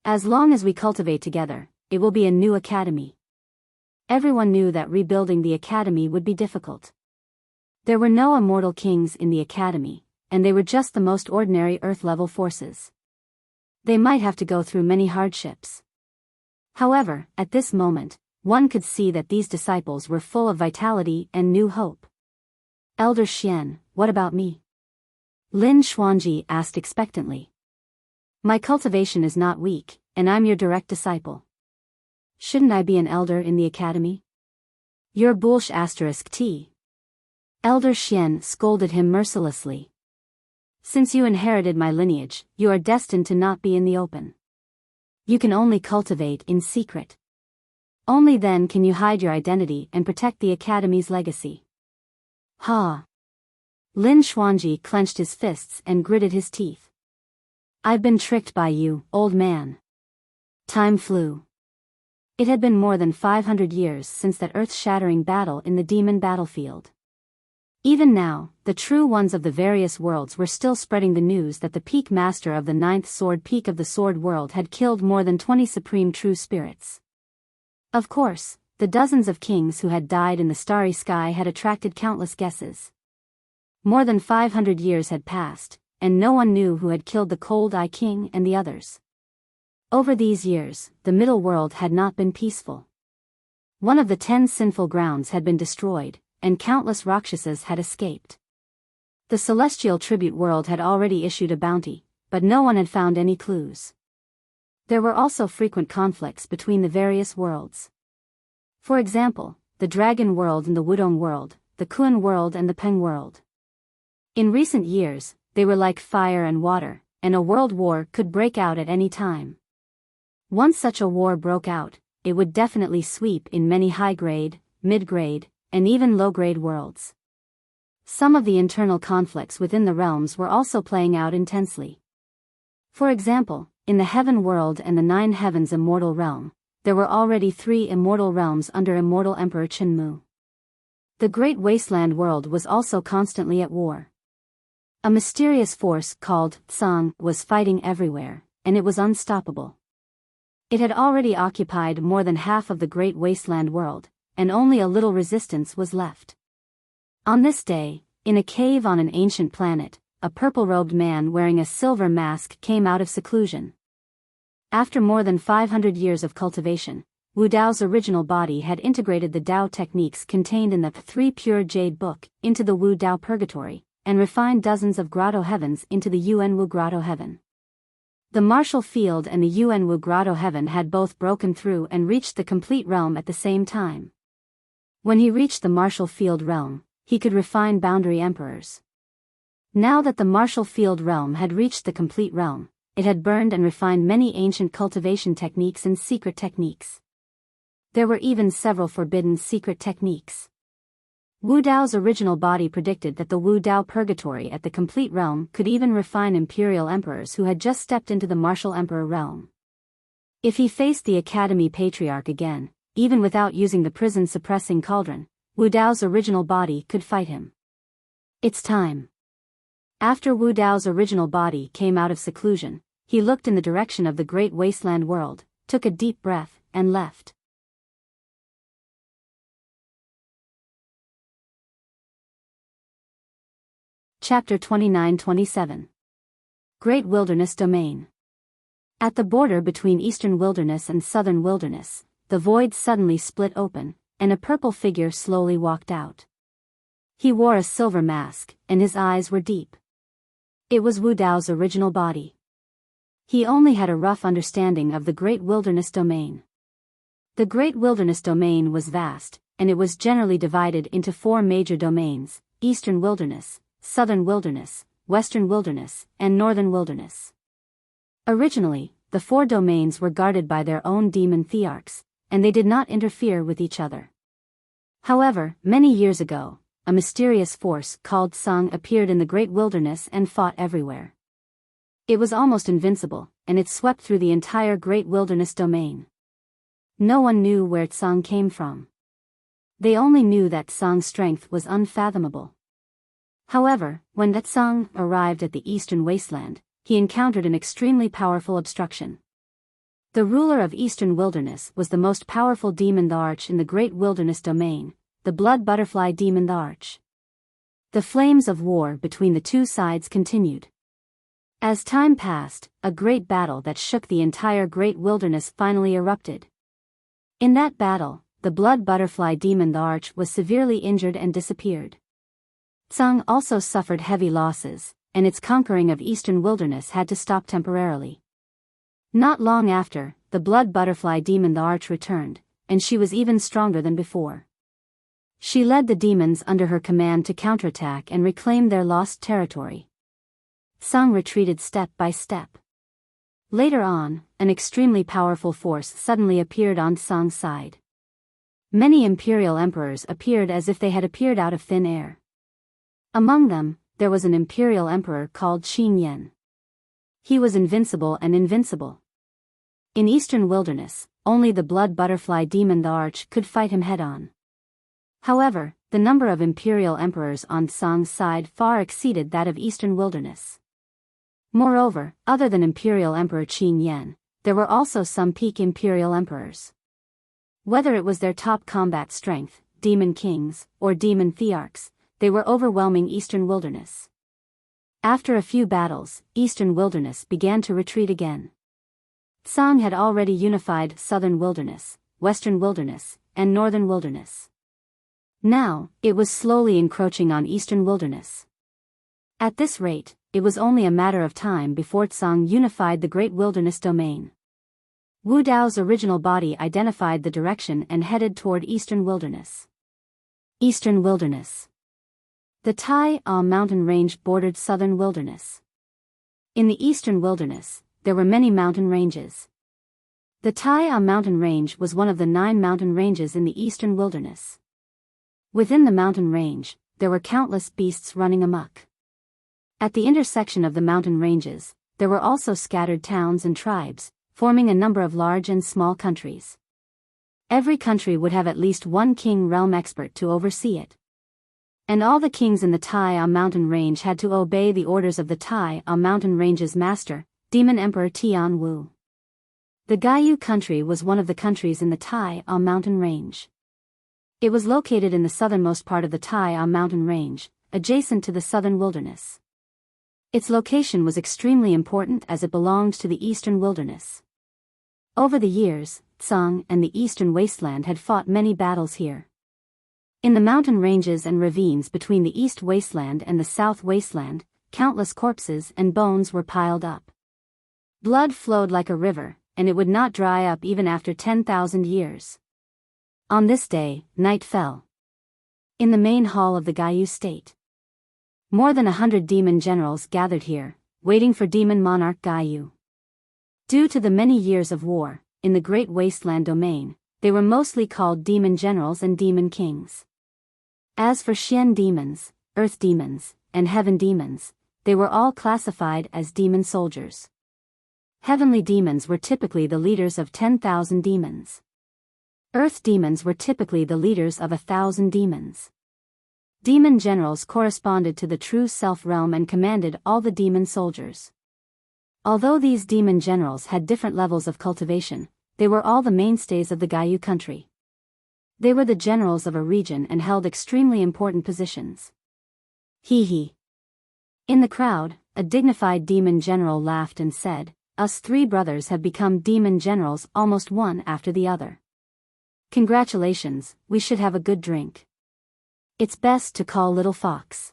As long as we cultivate together, it will be a new academy. Everyone knew that rebuilding the academy would be difficult. There were no immortal kings in the academy, and they were just the most ordinary earth-level forces. They might have to go through many hardships. However, at this moment, one could see that these disciples were full of vitality and new hope. Elder Xian, what about me? Lin Xuanji asked expectantly. My cultivation is not weak, and I'm your direct disciple. Shouldn't I be an elder in the academy? You're bullsh *t. Elder Xian scolded him mercilessly. Since you inherited my lineage, you are destined to not be in the open. You can only cultivate in secret. Only then can you hide your identity and protect the academy's legacy. Ha! Lin Xuanji clenched his fists and gritted his teeth. I've been tricked by you, old man. Time flew. It had been more than 500 years since that earth-shattering battle in the demon battlefield. Even now, the true ones of the various worlds were still spreading the news that the peak master of the 9th sword peak of the sword world had killed more than 20 supreme true spirits. Of course, the dozens of kings who had died in the starry sky had attracted countless guesses. More than 500 years had passed, and no one knew who had killed the Cold Eye King and the others. Over these years, the middle world had not been peaceful. One of the 10 sinful grounds had been destroyed, and countless Rakshasas had escaped. The celestial tribute world had already issued a bounty, but no one had found any clues. There were also frequent conflicts between the various worlds. For example, the Dragon world and the Wudong world, the Kun world and the Peng world. In recent years, they were like fire and water, and a world war could break out at any time. Once such a war broke out, it would definitely sweep in many high-grade, mid-grade, and even low-grade worlds. Some of the internal conflicts within the realms were also playing out intensely. For example, in the Heaven world and the 9 Heavens immortal realm, there were already 3 immortal realms under Immortal Emperor Chenmu. The Great Wasteland world was also constantly at war. A mysterious force called Tsang was fighting everywhere, and it was unstoppable. It had already occupied more than half of the Great Wasteland world, and only a little resistance was left. On this day, in a cave on an ancient planet, a purple-robed man wearing a silver mask came out of seclusion. After more than 500 years of cultivation, Wu Dao's original body had integrated the Dao techniques contained in the 3 Pure Jade Book into the Wu Dao Purgatory, and refined dozens of grotto heavens into the Yuan Wu Grotto Heaven. The martial field and the Yuan Wu Grotto Heaven had both broken through and reached the complete realm at the same time. When he reached the martial field realm, he could refine boundary emperors. Now that the martial field realm had reached the complete realm, it had burned and refined many ancient cultivation techniques and secret techniques. There were even several forbidden secret techniques. Wu Dao's original body predicted that the Wu Dao Purgatory at the complete realm could even refine imperial emperors who had just stepped into the martial emperor realm. If he faced the Academy Patriarch again, even without using the prison-suppressing cauldron, Wu Dao's original body could fight him. It's time. After Wu Dao's original body came out of seclusion, he looked in the direction of the Great Wasteland world, took a deep breath, and left. Chapter 29-27. Great Wilderness Domain. At the border between Eastern Wilderness and Southern Wilderness, the void suddenly split open, and a purple figure slowly walked out. He wore a silver mask, and his eyes were deep. It was Wu Dao's original body. He only had a rough understanding of the Great Wilderness Domain. The Great Wilderness Domain was vast, and it was generally divided into 4 major domains: Eastern Wilderness, Southern Wilderness, Western Wilderness, and Northern Wilderness. Originally, the 4 domains were guarded by their own demon thearchs, and they did not interfere with each other. However, many years ago, a mysterious force called Tsang appeared in the Great Wilderness and fought everywhere. It was almost invincible, and it swept through the entire Great Wilderness Domain. No one knew where Tsang came from. They only knew that Tsang's strength was unfathomable. However, when Tsang arrived at the Eastern Wasteland, he encountered an extremely powerful obstruction. The ruler of Eastern Wilderness was the most powerful demon thearch in the Great Wilderness Domain, the Blood Butterfly Demon thearch. The flames of war between the 2 sides continued. As time passed, a great battle that shook the entire Great Wilderness finally erupted. In that battle, the Blood Butterfly Demon thearch was severely injured and disappeared. Tsang also suffered heavy losses, and its conquering of Eastern Wilderness had to stop temporarily. Not long after, the Blood Butterfly Demon thearch returned, and she was even stronger than before. She led the demons under her command to counterattack and reclaim their lost territory. Tsang retreated step by step. Later on, an extremely powerful force suddenly appeared on Tsang's side. Many imperial emperors appeared as if they had appeared out of thin air. Among them, there was an imperial emperor called Qin Yan. He was invincible and invincible. In Eastern Wilderness, only the Blood Butterfly Demon thearch could fight him head-on. However, the number of imperial emperors on Tsang's side far exceeded that of Eastern Wilderness. Moreover, other than Imperial Emperor Qin Yan, there were also some peak imperial emperors. Whether it was their top combat strength, demon kings, or demon thearchs, they were overwhelming Eastern Wilderness. After a few battles, Eastern Wilderness began to retreat again. Tsang had already unified Southern Wilderness, Western Wilderness, and Northern Wilderness. Now, it was slowly encroaching on Eastern Wilderness. At this rate, it was only a matter of time before Tsang unified the Great Wilderness domain. Wu Dao's original body identified the direction and headed toward Eastern Wilderness. Eastern Wilderness. The Tai A mountain range bordered Southern Wilderness. In the Eastern Wilderness, there were many mountain ranges. The Tai A mountain range was one of the 9 mountain ranges in the Eastern Wilderness. Within the mountain range, there were countless beasts running amok. At the intersection of the mountain ranges, there were also scattered towns and tribes, forming a number of large and small countries. Every country would have at least one king realm expert to oversee it. And all the kings in the Tai A mountain range had to obey the orders of the Tai A mountain range's master, Demon Emperor Tian Wu. The Gaiyu country was one of the countries in the Tai A mountain range. It was located in the southernmost part of the Tai A mountain range, adjacent to the southern wilderness. Its location was extremely important as it belonged to the Eastern Wilderness. Over the years, Tsang and the Eastern Wasteland had fought many battles here. In the mountain ranges and ravines between the East Wasteland and the South Wasteland, countless corpses and bones were piled up. Blood flowed like a river, and it would not dry up even after 10,000 years. On this day, night fell. In the main hall of the Gaiyu state, more than 100 demon generals gathered here, waiting for demon monarch Gaiyu. Due to the many years of war, in the Great Wasteland domain, they were mostly called demon generals and demon kings. As for Xian demons, earth demons, and heaven demons, they were all classified as demon soldiers. Heavenly demons were typically the leaders of 10,000 demons. Earth demons were typically the leaders of 1,000 demons. Demon generals corresponded to the true self realm and commanded all the demon soldiers. Although these demon generals had different levels of cultivation, they were all the mainstays of the Gaiyu country. They were the generals of a region and held extremely important positions. Hee hee. In the crowd, a dignified demon general laughed and said, "Us 3 brothers have become demon generals almost one after the other. Congratulations, we should have a good drink. It's best to call Little Fox."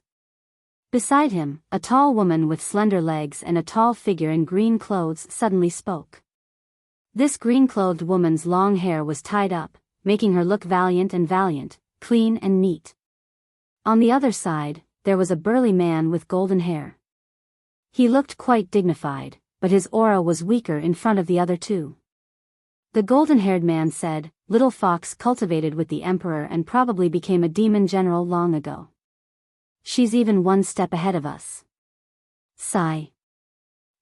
Beside him, a tall woman with slender legs and a tall figure in green clothes suddenly spoke. This green-clothed woman's long hair was tied up, making her look valiant, clean and neat. On the other side, there was a burly man with golden hair. He looked quite dignified, but his aura was weaker in front of the other 2. The golden-haired man said, "Little Fox cultivated with the Emperor and probably became a demon general long ago. She's even 1 step ahead of us." Sigh.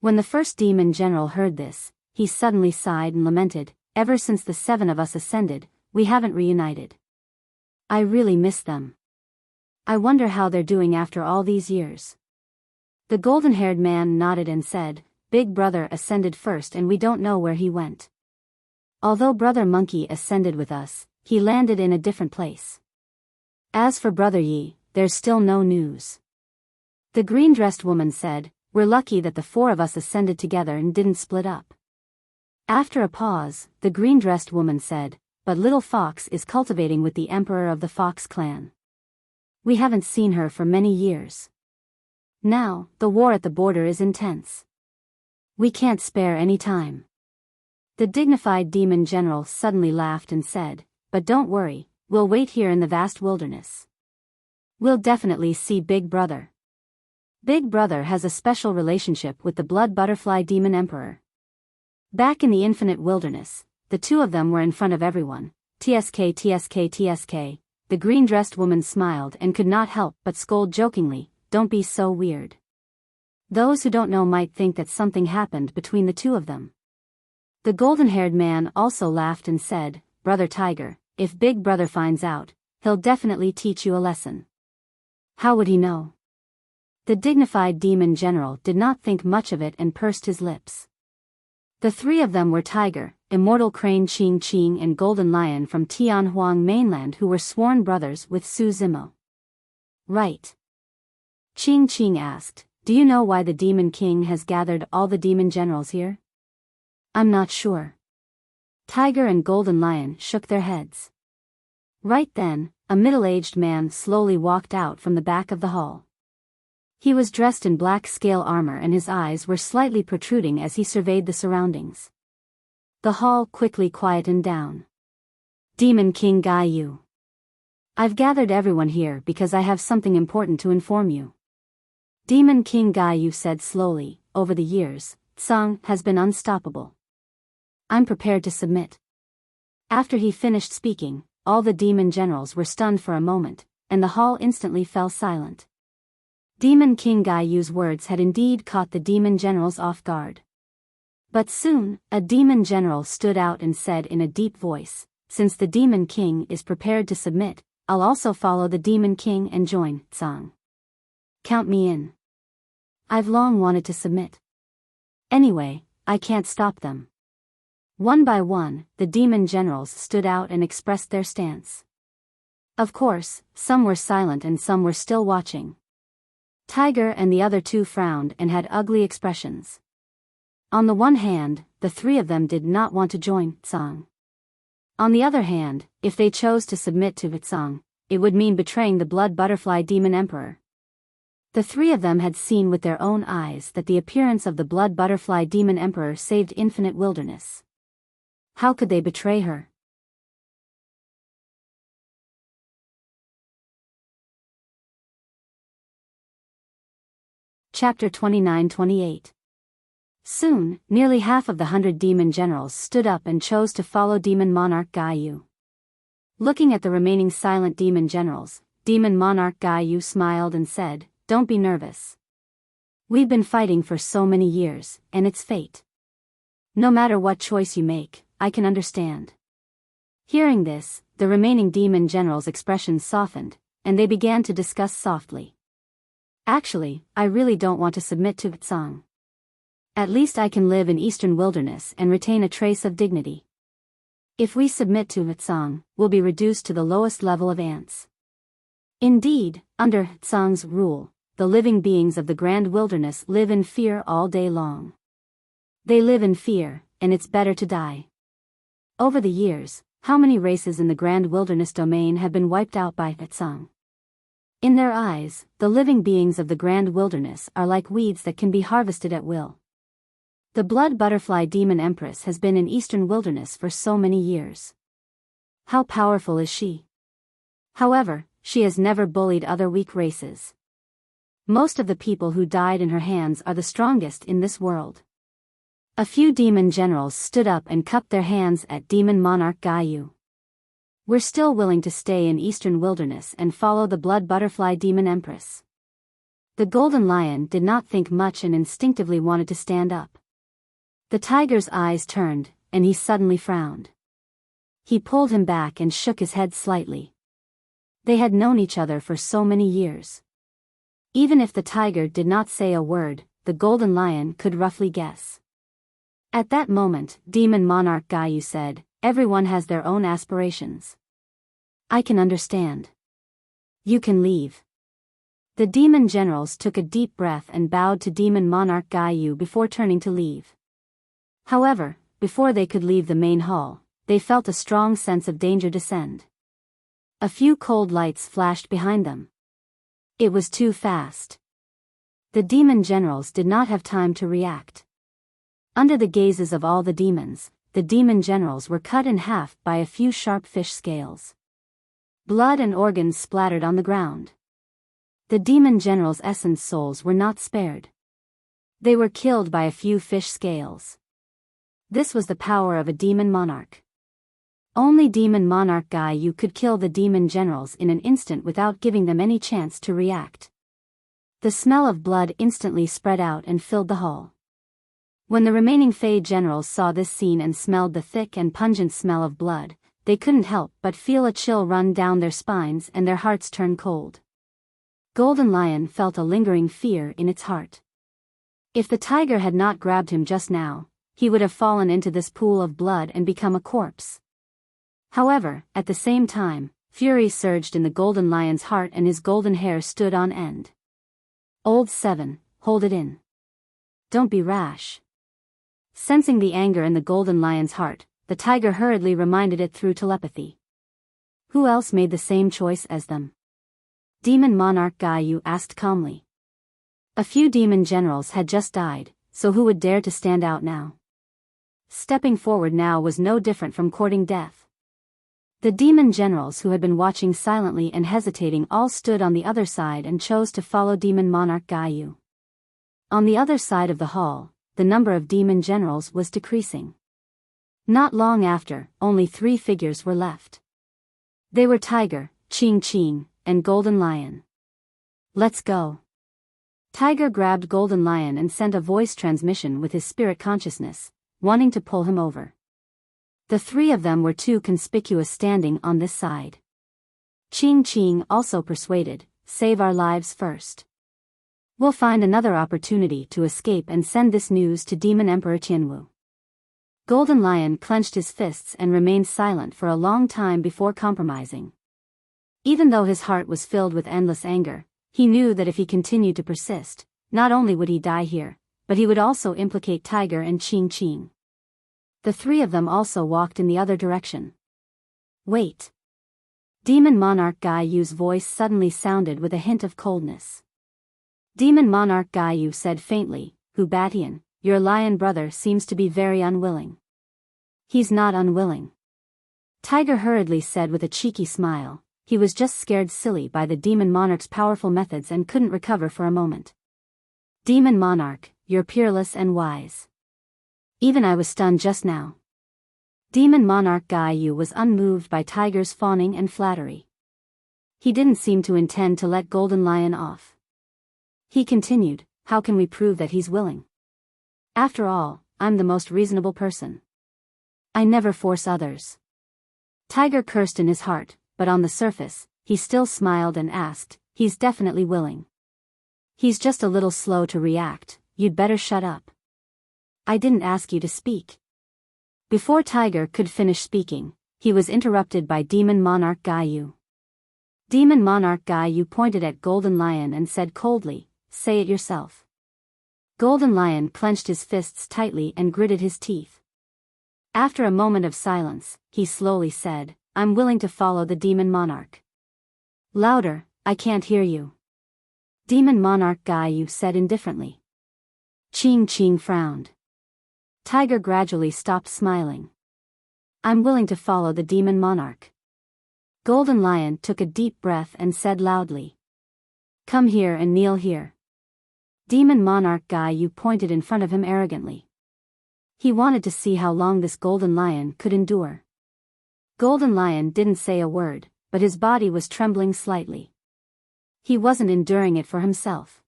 When the first demon general heard this, he suddenly sighed and lamented, "Ever since the 7 of us ascended, we haven't reunited. I really miss them. I wonder how they're doing after all these years." The golden-haired man nodded and said, "Big Brother ascended first and we don't know where he went. Although Brother Monkey ascended with us, he landed in a different place. As for Brother Yi, there's still no news." The green-dressed woman said, "We're lucky that the 4 of us ascended together and didn't split up." After a pause, the green-dressed woman said, "But Little Fox is cultivating with the Emperor of the Fox clan. We haven't seen her for many years. Now, the war at the border is intense. We can't spare any time." The dignified demon general suddenly laughed and said, "But don't worry, we'll wait here in the vast wilderness. We'll definitely see Big Brother. Big Brother has a special relationship with the blood butterfly demon emperor." Back in the infinite wilderness, the 2 of them were in front of everyone. "TSK, TSK, TSK. The green-dressed woman smiled and could not help but scold jokingly, "Don't be so weird. Those who don't know might think that something happened between the 2 of them." The golden-haired man also laughed and said, "Brother Tiger, if Big Brother finds out, he'll definitely teach you a lesson." "How would he know?" The dignified demon general did not think much of it and pursed his lips. The 3 of them were Tiger, Immortal Crane Ching Ching and Golden Lion from Tianhuang mainland who were sworn brothers with Su Zimo. right? Qing asked, do you know why the Demon King has gathered all the demon generals here? I'm not sure. Tiger and Golden Lion shook their heads. Right then, a middle-aged man slowly walked out from the back of the hall. He was dressed in black scale armor and his eyes were slightly protruding as he surveyed the surroundings. The hall quickly quietened down. Demon King Yu. I've gathered everyone here because I have something important to inform you. Demon King Yu said slowly, over the years, Tsang has been unstoppable. I'm prepared to submit. After he finished speaking, all the demon generals were stunned for a moment, and the hall instantly fell silent. Demon King Yu's words had indeed caught the demon generals off guard. But soon, a demon general stood out and said in a deep voice, since the Demon King is prepared to submit, I'll also follow the Demon King and join Tsang. Count me in. I've long wanted to submit. Anyway, I can't stop them. One by one, the demon generals stood out and expressed their stance. Of course, some were silent and some were still watching. Tiger and the other two frowned and had ugly expressions. On the one hand, the three of them did not want to join Tsang. On the other hand, if they chose to submit to Tsang, it would mean betraying the Blood Butterfly Demon Emperor. The three of them had seen with their own eyes that the appearance of the Blood Butterfly Demon Emperor saved Infinite Wilderness. How could they betray her? Chapter 29-28. Soon, nearly half of the 100 demon generals stood up and chose to follow Demon Monarch Yu. Looking at the remaining silent demon generals, Demon Monarch Yu smiled and said, don't be nervous. We've been fighting for so many years, and it's fate. No matter what choice you make, I can understand. Hearing this, the remaining demon generals' expressions softened, and they began to discuss softly. Actually, I really don't want to submit to Tsang. At least I can live in Eastern Wilderness and retain a trace of dignity. If we submit to Tsang, we'll be reduced to the lowest level of ants. Indeed, under Tsang's rule, the living beings of the Grand Wilderness live in fear all day long. They live in fear, and it's better to die. Over the years, how many races in the Grand Wilderness domain have been wiped out by Tsang? In their eyes, the living beings of the Grand Wilderness are like weeds that can be harvested at will. The Blood Butterfly Demon Empress has been in Eastern Wilderness for so many years. How powerful is she? However, she has never bullied other weak races. Most of the people who died in her hands are the strongest in this world. A few demon generals stood up and cupped their hands at Demon Monarch Yu. We're still willing to stay in Eastern Wilderness and follow the Blood Butterfly Demon Empress. The Golden Lion did not think much and instinctively wanted to stand up. The tiger's eyes turned, and he suddenly frowned. He pulled him back and shook his head slightly. They had known each other for so many years. Even if the tiger did not say a word, the Golden Lion could roughly guess. At that moment, Demon Monarch Yu said, everyone has their own aspirations. I can understand. You can leave. The demon generals took a deep breath and bowed to Demon Monarch Yu before turning to leave. However, before they could leave the main hall, they felt a strong sense of danger descend. A few cold lights flashed behind them. It was too fast. The demon generals did not have time to react. Under the gazes of all the demons, the demon generals were cut in half by a few sharp fish scales. Blood and organs splattered on the ground. The demon generals' essence souls were not spared. They were killed by a few fish scales. This was the power of a demon monarch. Only Demon Monarch Yu could kill the demon generals in an instant without giving them any chance to react. The smell of blood instantly spread out and filled the hall. When the remaining Fey generals saw this scene and smelled the thick and pungent smell of blood, they couldn't help but feel a chill run down their spines and their hearts turn cold. Golden Lion felt a lingering fear in its heart. If the tiger had not grabbed him just now, he would have fallen into this pool of blood and become a corpse. However, at the same time, Fury surged in the golden lion's heart and his golden hair stood on end. Old 7, hold it in. Don't be rash. Sensing the anger in the golden lion's heart, the tiger hurriedly reminded it through telepathy. Who else made the same choice as them? Demon Monarch Biyao asked calmly. A few demon generals had just died, so who would dare to stand out now? Stepping forward now was no different from courting death. The demon generals who had been watching silently and hesitating all stood on the other side and chose to follow Demon Monarch Biyao. On the other side of the hall, the number of demon generals was decreasing. Not long after, only 3 figures were left. They were Tiger, Ching, and Golden Lion. Let's go. Tiger grabbed Golden Lion and sent a voice transmission with his spirit consciousness, wanting to pull him over. The 3 of them were too conspicuous standing on this side. Ching also persuaded, save our lives first. We'll find another opportunity to escape and send this news to Demon Emperor Tianwu. Golden Lion clenched his fists and remained silent for a long time before compromising. Even though his heart was filled with endless anger, he knew that if he continued to persist, not only would he die here, but he would also implicate Tiger and Ching. The 3 of them also walked in the other direction. Wait. Demon Monarch Biyao's voice suddenly sounded with a hint of coldness. Demon Monarch Biyao said faintly, Hubatian, your lion brother seems to be very unwilling. He's not unwilling. Tiger hurriedly said with a cheeky smile, he was just scared silly by the Demon Monarch's powerful methods and couldn't recover for a moment. Demon Monarch, you're peerless and wise. Even I was stunned just now. Demon Monarch Biyao was unmoved by Tiger's fawning and flattery. He didn't seem to intend to let Golden Lion off. He continued, how can we prove that he's willing? After all, I'm the most reasonable person. I never force others. Tiger cursed in his heart, but on the surface, he still smiled and asked, he's definitely willing. He's just a little slow to react, you'd better shut up. I didn't ask you to speak. Before Tiger could finish speaking, he was interrupted by Demon Monarch Biyao. Demon Monarch Biyao pointed at Golden Lion and said coldly, say it yourself. Golden Lion clenched his fists tightly and gritted his teeth. After a moment of silence, he slowly said, I'm willing to follow the Demon Monarch. Louder, I can't hear you. Demon Monarch Biyao said indifferently. Ching frowned. Tiger gradually stopped smiling. I'm willing to follow the Demon Monarch. Golden Lion took a deep breath and said loudly. Come here and kneel here. Demon Monarch Biyao pointed in front of him arrogantly. He wanted to see how long this Golden Lion could endure. Golden Lion didn't say a word, but his body was trembling slightly. He wasn't enduring it for himself.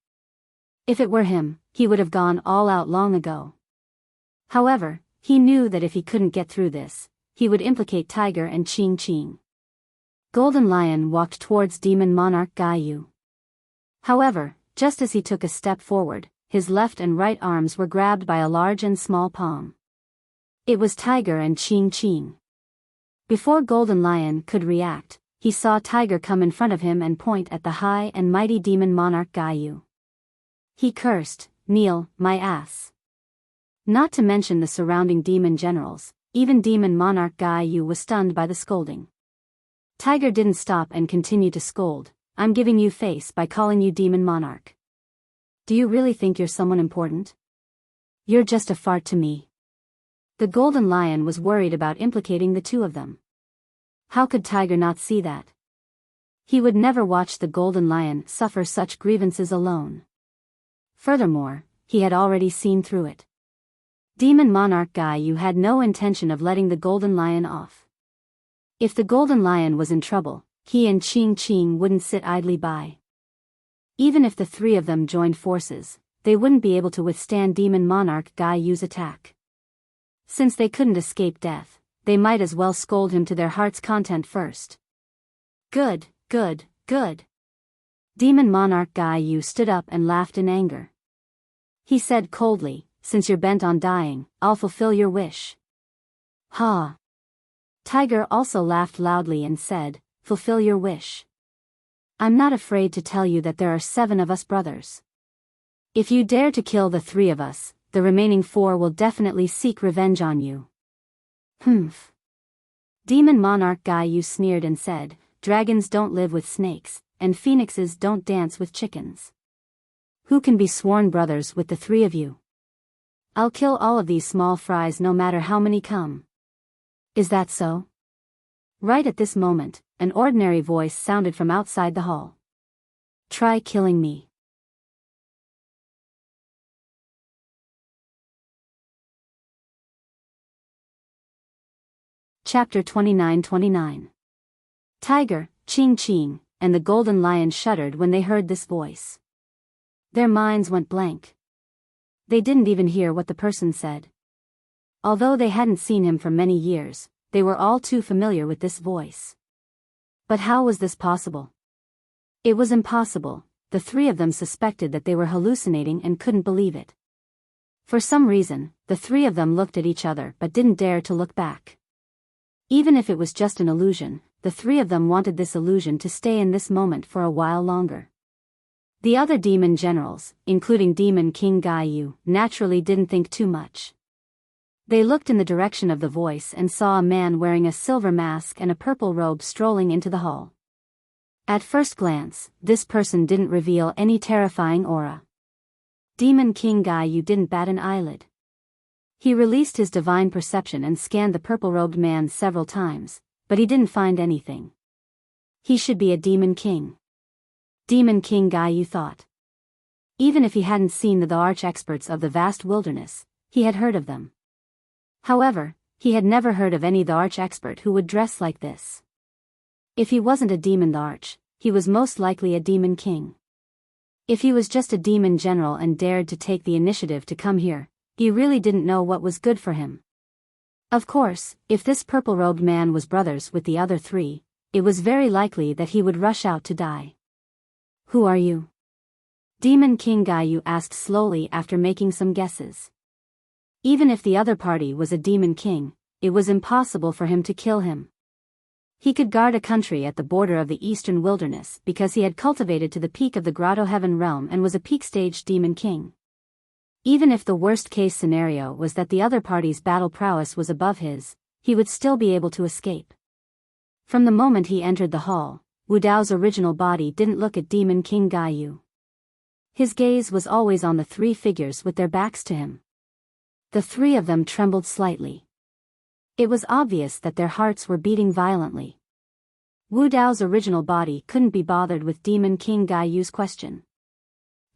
If it were him, he would have gone all out long ago. However, he knew that if he couldn't get through this, he would implicate Tiger and Ching. Golden Lion walked towards Demon Monarch Biyao. However, just as he took a step forward, his left and right arms were grabbed by a large and small palm. It was Tiger and Ching. Before Golden Lion could react, he saw Tiger come in front of him and point at the high and mighty Demon Monarch Biyao. He cursed, kneel, my ass. Not to mention the surrounding demon generals, even Demon Monarch Biyao was stunned by the scolding. Tiger didn't stop and continued to scold, I'm giving you face by calling you Demon Monarch. Do you really think you're someone important? You're just a fart to me. The Golden Lion was worried about implicating the 2 of them. How could Tiger not see that? He would never watch the Golden Lion suffer such grievances alone. Furthermore, he had already seen through it. Demon Monarch Biyao had no intention of letting the Golden Lion off. If the Golden Lion was in trouble, he and Ching wouldn't sit idly by. Even if the 3 of them joined forces, they wouldn't be able to withstand Demon Monarch Biyao's attack. Since they couldn't escape death, they might as well scold him to their heart's content first. Good. Demon Monarch Biyao stood up and laughed in anger. He said coldly, since you're bent on dying, I'll fulfill your wish. Ha! Tiger also laughed loudly and said, fulfill your wish. I'm not afraid to tell you that there are 7 of us brothers. If you dare to kill the 3 of us, the remaining 4 will definitely seek revenge on you. Humph. Demon Monarch Gaiyu sneered and said, dragons don't live with snakes, and phoenixes don't dance with chickens. Who can be sworn brothers with the 3 of you? I'll kill all of these small fries no matter how many come. Is that so? Right at this moment, an ordinary voice sounded from outside the hall. Try killing me. Chapter 29-29. Tiger, Ching, and the Golden Lion shuddered when they heard this voice. Their minds went blank. They didn't even hear what the person said. Although they hadn't seen him for many years, they were all too familiar with this voice. But how was this possible? It was impossible. The 3 of them suspected that they were hallucinating and couldn't believe it. For some reason, the 3 of them looked at each other but didn't dare to look back. Even if it was just an illusion, the 3 of them wanted this illusion to stay in this moment for a while longer. The other demon generals, including Demon King Gaiyu, naturally didn't think too much. They looked in the direction of the voice and saw a man wearing a silver mask and a purple robe strolling into the hall. At first glance, this person didn't reveal any terrifying aura. Demon King Gaiyu didn't bat an eyelid. He released his divine perception and scanned the purple-robed man several times, but he didn't find anything. He should be a demon king. Demon King Gaiyu thought. Even if he hadn't seen the arch-experts of the vast wilderness, he had heard of them. However, he had never heard of any arch-expert who would dress like this. If he wasn't a demon arch, he was most likely a demon king. If he was just a demon general and dared to take the initiative to come here, he really didn't know what was good for him. Of course, if this purple-robed man was brothers with the other 3, it was very likely that he would rush out to die. Who are you? Demon King Gaiyu asked slowly after making some guesses. Even if the other party was a demon king, it was impossible for him to kill him. He could guard a country at the border of the eastern wilderness because he had cultivated to the peak of the Grotto Heaven realm and was a peak-stage demon king. Even if the worst-case scenario was that the other party's battle prowess was above his, he would still be able to escape. From the moment he entered the hall, Wu Dao's original body didn't look at Demon King Gaiyu. His gaze was always on the 3 figures with their backs to him. The 3 of them trembled slightly. It was obvious that their hearts were beating violently. Wu Dao's original body couldn't be bothered with Demon King Gaiyu's question.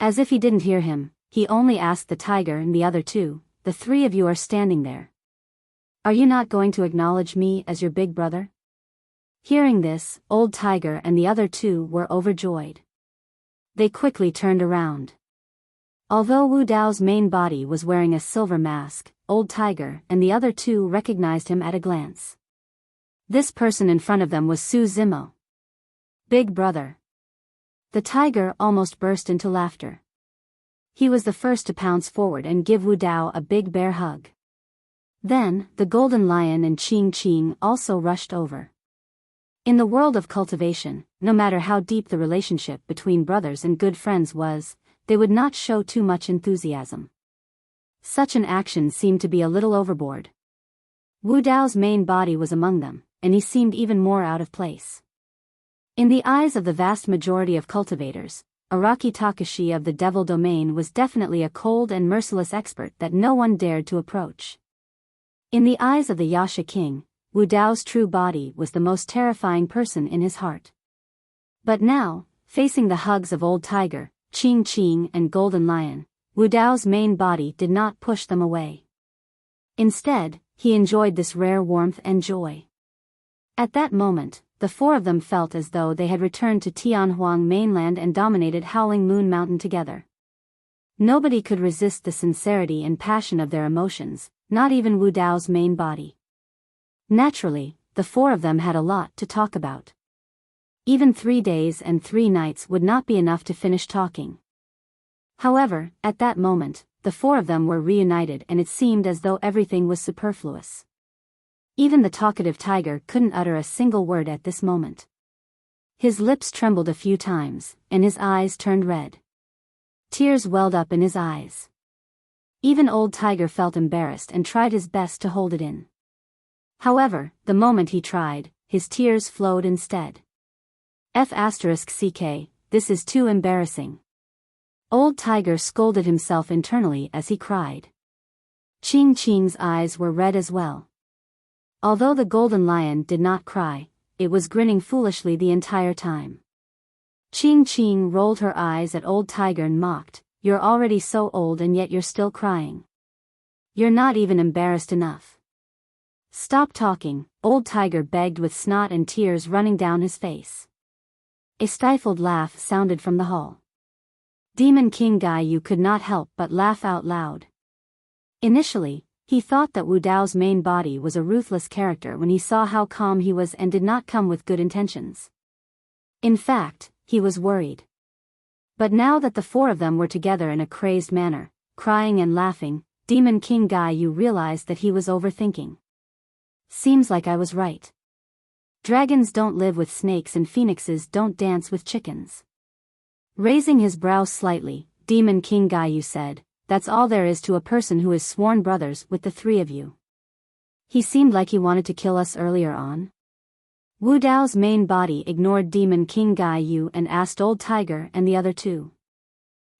As if he didn't hear him, he only asked the tiger and the other 2, the 3 of you are standing there. Are you not going to acknowledge me as your big brother? Hearing this, Old Tiger and the other 2 were overjoyed. They quickly turned around. Although Wu Dao's main body was wearing a silver mask, Old Tiger and the other 2 recognized him at a glance. This person in front of them was Su Zimo. Big brother. The tiger almost burst into laughter. He was the first to pounce forward and give Wu Dao a big bear hug. Then, the Golden Lion and Ching also rushed over. In the world of cultivation, no matter how deep the relationship between brothers and good friends was, they would not show too much enthusiasm. Such an action seemed to be a little overboard. Wu Dao's main body was among them, and he seemed even more out of place. In the eyes of the vast majority of cultivators, Araki Takashi of the Devil Domain was definitely a cold and merciless expert that no one dared to approach. In the eyes of the Yasha King, Wu Dao's true body was the most terrifying person in his heart. But now, facing the hugs of Old Tiger, Ching and Golden Lion, Wu Dao's main body did not push them away. Instead, he enjoyed this rare warmth and joy. At that moment, the 4 of them felt as though they had returned to Tianhuang mainland and dominated Howling Moon Mountain together. Nobody could resist the sincerity and passion of their emotions, not even Wu Dao's main body. Naturally, the 4 of them had a lot to talk about. Even 3 days and 3 nights would not be enough to finish talking. However, at that moment, the 4 of them were reunited and it seemed as though everything was superfluous. Even the talkative tiger couldn't utter a single word at this moment. His lips trembled a few times, and his eyes turned red. Tears welled up in his eyes. Even old Tiger felt embarrassed and tried his best to hold it in. However, the moment he tried, his tears flowed instead. F***ck, this is too embarrassing. Old Tiger scolded himself internally as he cried. Ching Ching's eyes were red as well. Although the golden lion did not cry, it was grinning foolishly the entire time. Ching Ching rolled her eyes at old Tiger and mocked, "You're already so old and yet you're still crying. You're not even embarrassed enough." "Stop talking," old Tiger begged with snot and tears running down his face. A stifled laugh sounded from the hall. Demon King Gaiyu could not help but laugh out loud. Initially, he thought that Wu Dao's main body was a ruthless character when he saw how calm he was and did not come with good intentions. In fact, he was worried. But now that the four of them were together in a crazed manner, crying and laughing, Demon King Gaiyu realized that he was overthinking. Seems like I was right. Dragons don't live with snakes and phoenixes don't dance with chickens. Raising his brows slightly, Demon King Gaiyu said, "That's all there is to a person who is sworn brothers with the three of you. He seemed like he wanted to kill us earlier on." Wu Dao's main body ignored Demon King Gaiyu and asked Old Tiger and the other two.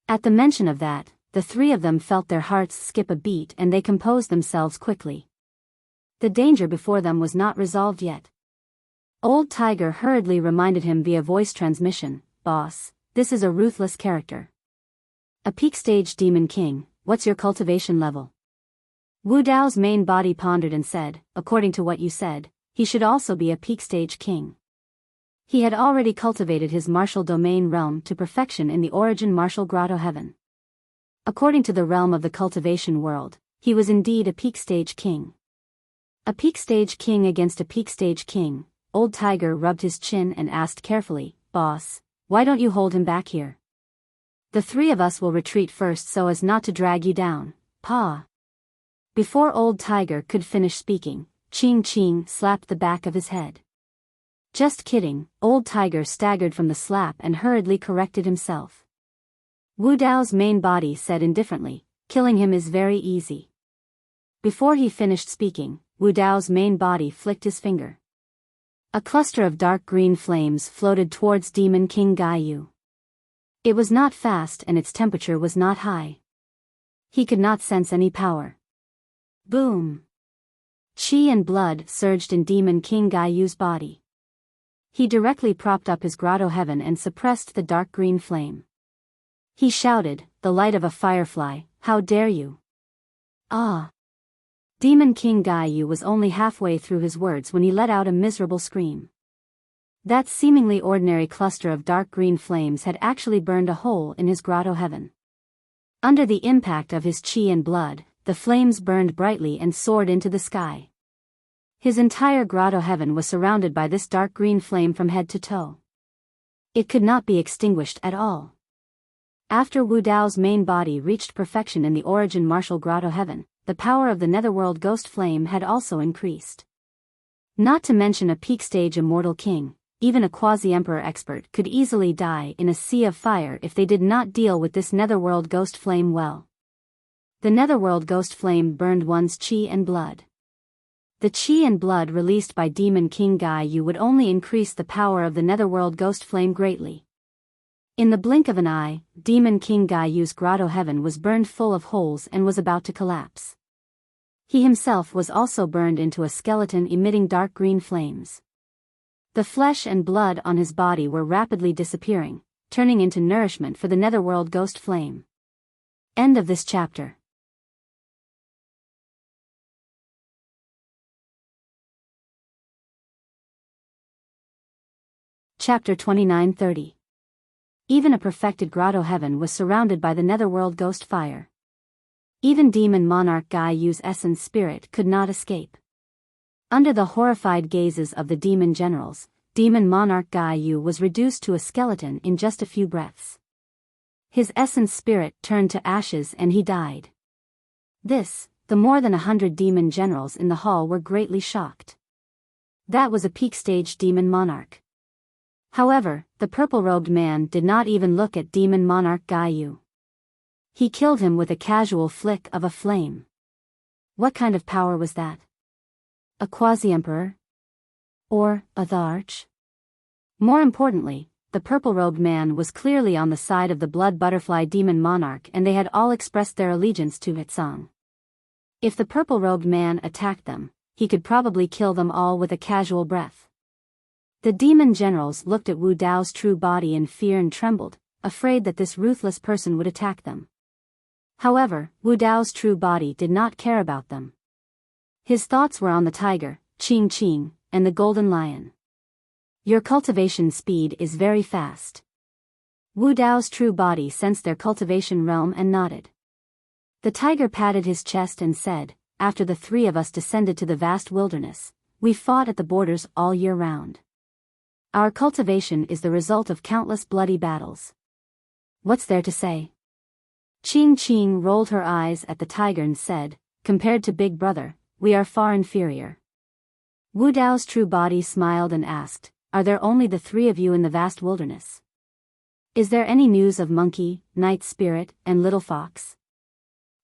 At the mention of that, the three of them felt their hearts skip a beat and they composed themselves quickly. The danger before them was not resolved yet. Old Tiger hurriedly reminded him via voice transmission, "Boss, this is a ruthless character. A peak stage demon king, what's your cultivation level?" Wu Dao's main body pondered and said, "According to what you said, he should also be a peak stage king." He had already cultivated his martial domain realm to perfection in the origin martial grotto heaven. According to the realm of the cultivation world, he was indeed a peak stage king. A peak stage king against a peak stage king. Old Tiger rubbed his chin and asked carefully, "Boss, why don't you hold him back here? The three of us will retreat first so as not to drag you down, Pa." Before Old Tiger could finish speaking, Ching Ching slapped the back of his head. "Just kidding," Old Tiger staggered from the slap and hurriedly corrected himself. Wu Dao's main body said indifferently, "Killing him is very easy." Before he finished speaking, Wu Dao's main body flicked his finger. A cluster of dark green flames floated towards Demon King Gaiyu. It was not fast and its temperature was not high. He could not sense any power. Boom! Qi and blood surged in Demon King Gaiyu's body. He directly propped up his grotto heaven and suppressed the dark green flame. He shouted, "The light of a firefly, how dare you!" "Ah!" Demon King Gaiyu was only halfway through his words when he let out a miserable scream. That seemingly ordinary cluster of dark green flames had actually burned a hole in his grotto heaven. Under the impact of his qi and blood, the flames burned brightly and soared into the sky. His entire grotto heaven was surrounded by this dark green flame from head to toe. It could not be extinguished at all. After Wu Dao's main body reached perfection in the origin martial grotto heaven, the power of the netherworld ghost flame had also increased. Not to mention a peak stage immortal king, even a quasi-emperor expert could easily die in a sea of fire if they did not deal with this netherworld ghost flame well. The netherworld ghost flame burned one's qi and blood. The qi and blood released by Demon King Gaiyu would only increase the power of the netherworld ghost flame greatly. In the blink of an eye, Demon King Gaiyu's grotto heaven was burned full of holes and was about to collapse. He himself was also burned into a skeleton emitting dark green flames. The flesh and blood on his body were rapidly disappearing, turning into nourishment for the netherworld ghost flame. End of this chapter. Chapter 29-30. Even a perfected grotto heaven was surrounded by the netherworld ghost fire. Even demon monarch Gaiyu's essence spirit could not escape. Under the horrified gazes of the demon generals, demon monarch Gaiyu was reduced to a skeleton in just a few breaths. His essence spirit turned to ashes and he died. The more than 100 demon generals in the hall were greatly shocked. That was a peak stage demon monarch. However, the purple-robed man did not even look at demon monarch Gai Yu. He killed him with a casual flick of a flame. What kind of power was that? A quasi-emperor? Or a Tharch? More importantly, the purple-robed man was clearly on the side of the blood butterfly demon monarch, and they had all expressed their allegiance to Hitsong. If the purple-robed man attacked them, he could probably kill them all with a casual breath. The demon generals looked at Wu Dao's true body in fear and trembled, afraid that this ruthless person would attack them. However, Wu Dao's true body did not care about them. His thoughts were on the tiger, Qing Qing, and the golden lion. Your cultivation speed is very fast. Wu Dao's true body sensed their cultivation realm and nodded. The tiger patted his chest and said, after the three of us descended to the vast wilderness, we fought at the borders all year round. Our cultivation is the result of countless bloody battles. What's there to say? Qing Qing rolled her eyes at the tiger and said, compared to Big Brother, we are far inferior. Wu Dao's true body smiled and asked, are there only the three of you in the vast wilderness? Is there any news of Monkey, Night Spirit, and Little Fox?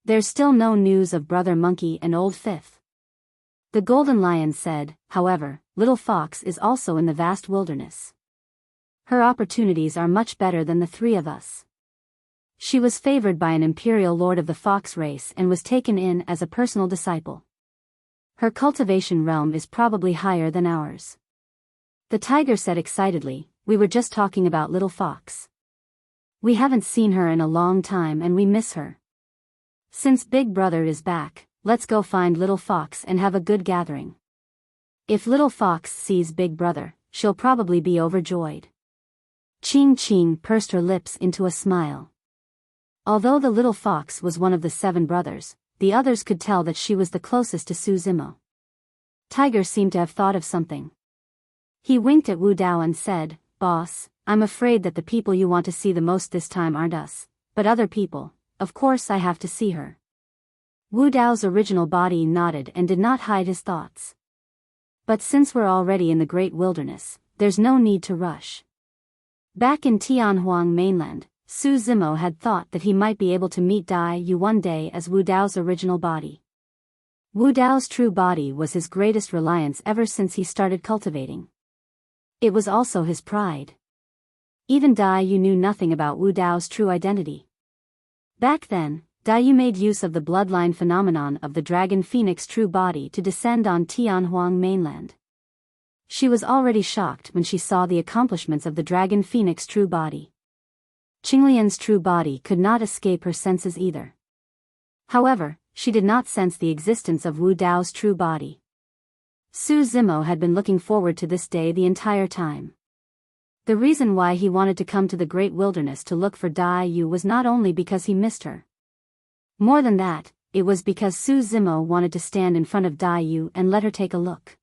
There's still no news of Brother Monkey and Old Fifth. The Golden Lion said, however, Little Fox is also in the vast wilderness. Her opportunities are much better than the three of us. She was favored by an imperial lord of the fox race and was taken in as a personal disciple. Her cultivation realm is probably higher than ours. The tiger said excitedly, we were just talking about Little Fox. We haven't seen her in a long time and we miss her. Since Big Brother is back, let's go find Little Fox and have a good gathering. If Little Fox sees Big Brother, she'll probably be overjoyed. Qing Qing pursed her lips into a smile. Although the Little Fox was one of the 7 brothers, the others could tell that she was the closest to Su Zimo. Tiger seemed to have thought of something. He winked at Wu Dao and said, Boss, I'm afraid that the people you want to see the most this time aren't us, but other people. Of course I have to see her. Wu Dao's original body nodded and did not hide his thoughts. But since we're already in the great wilderness, there's no need to rush. Back in Tianhuang mainland, Su Zimo had thought that he might be able to meet Dai Yu one day as Wu Dao's original body. Wu Dao's true body was his greatest reliance ever since he started cultivating. It was also his pride. Even Dai Yu knew nothing about Wu Dao's true identity. Back then, Dai Yu made use of the bloodline phenomenon of the dragon phoenix true body to descend on Tianhuang mainland. She was already shocked when she saw the accomplishments of the dragon phoenix true body. Qinglian's true body could not escape her senses either. However, she did not sense the existence of Wu Dao's true body. Su Zimo had been looking forward to this day the entire time. The reason why he wanted to come to the great wilderness to look for Dai Yu was not only because he missed her. More than that, it was because Su Zimo wanted to stand in front of Dai Yu and let her take a look.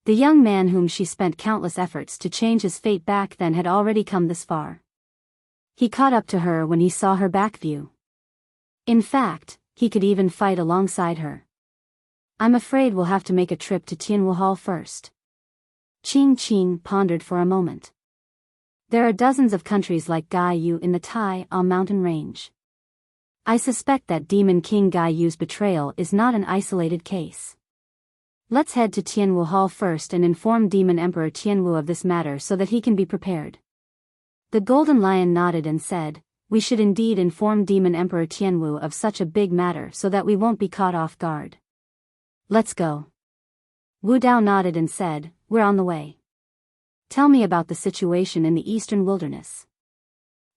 The young man whom she spent countless efforts to change his fate back then had already come this far. He caught up to her when he saw her back view. In fact, he could even fight alongside her. I'm afraid we'll have to make a trip to Tianwu Hall first. Qing Qing pondered for a moment. There are dozens of countries like Gai Yu in the Tai Ao mountain range. I suspect that Demon King Gai Yu's betrayal is not an isolated case. Let's head to Tianwu Hall first and inform Demon Emperor Tianwu of this matter so that he can be prepared. The Golden Lion nodded and said, we should indeed inform Demon Emperor Tianwu of such a big matter so that we won't be caught off guard. Let's go. Wu Dao nodded and said, we're on the way. Tell me about the situation in the eastern wilderness.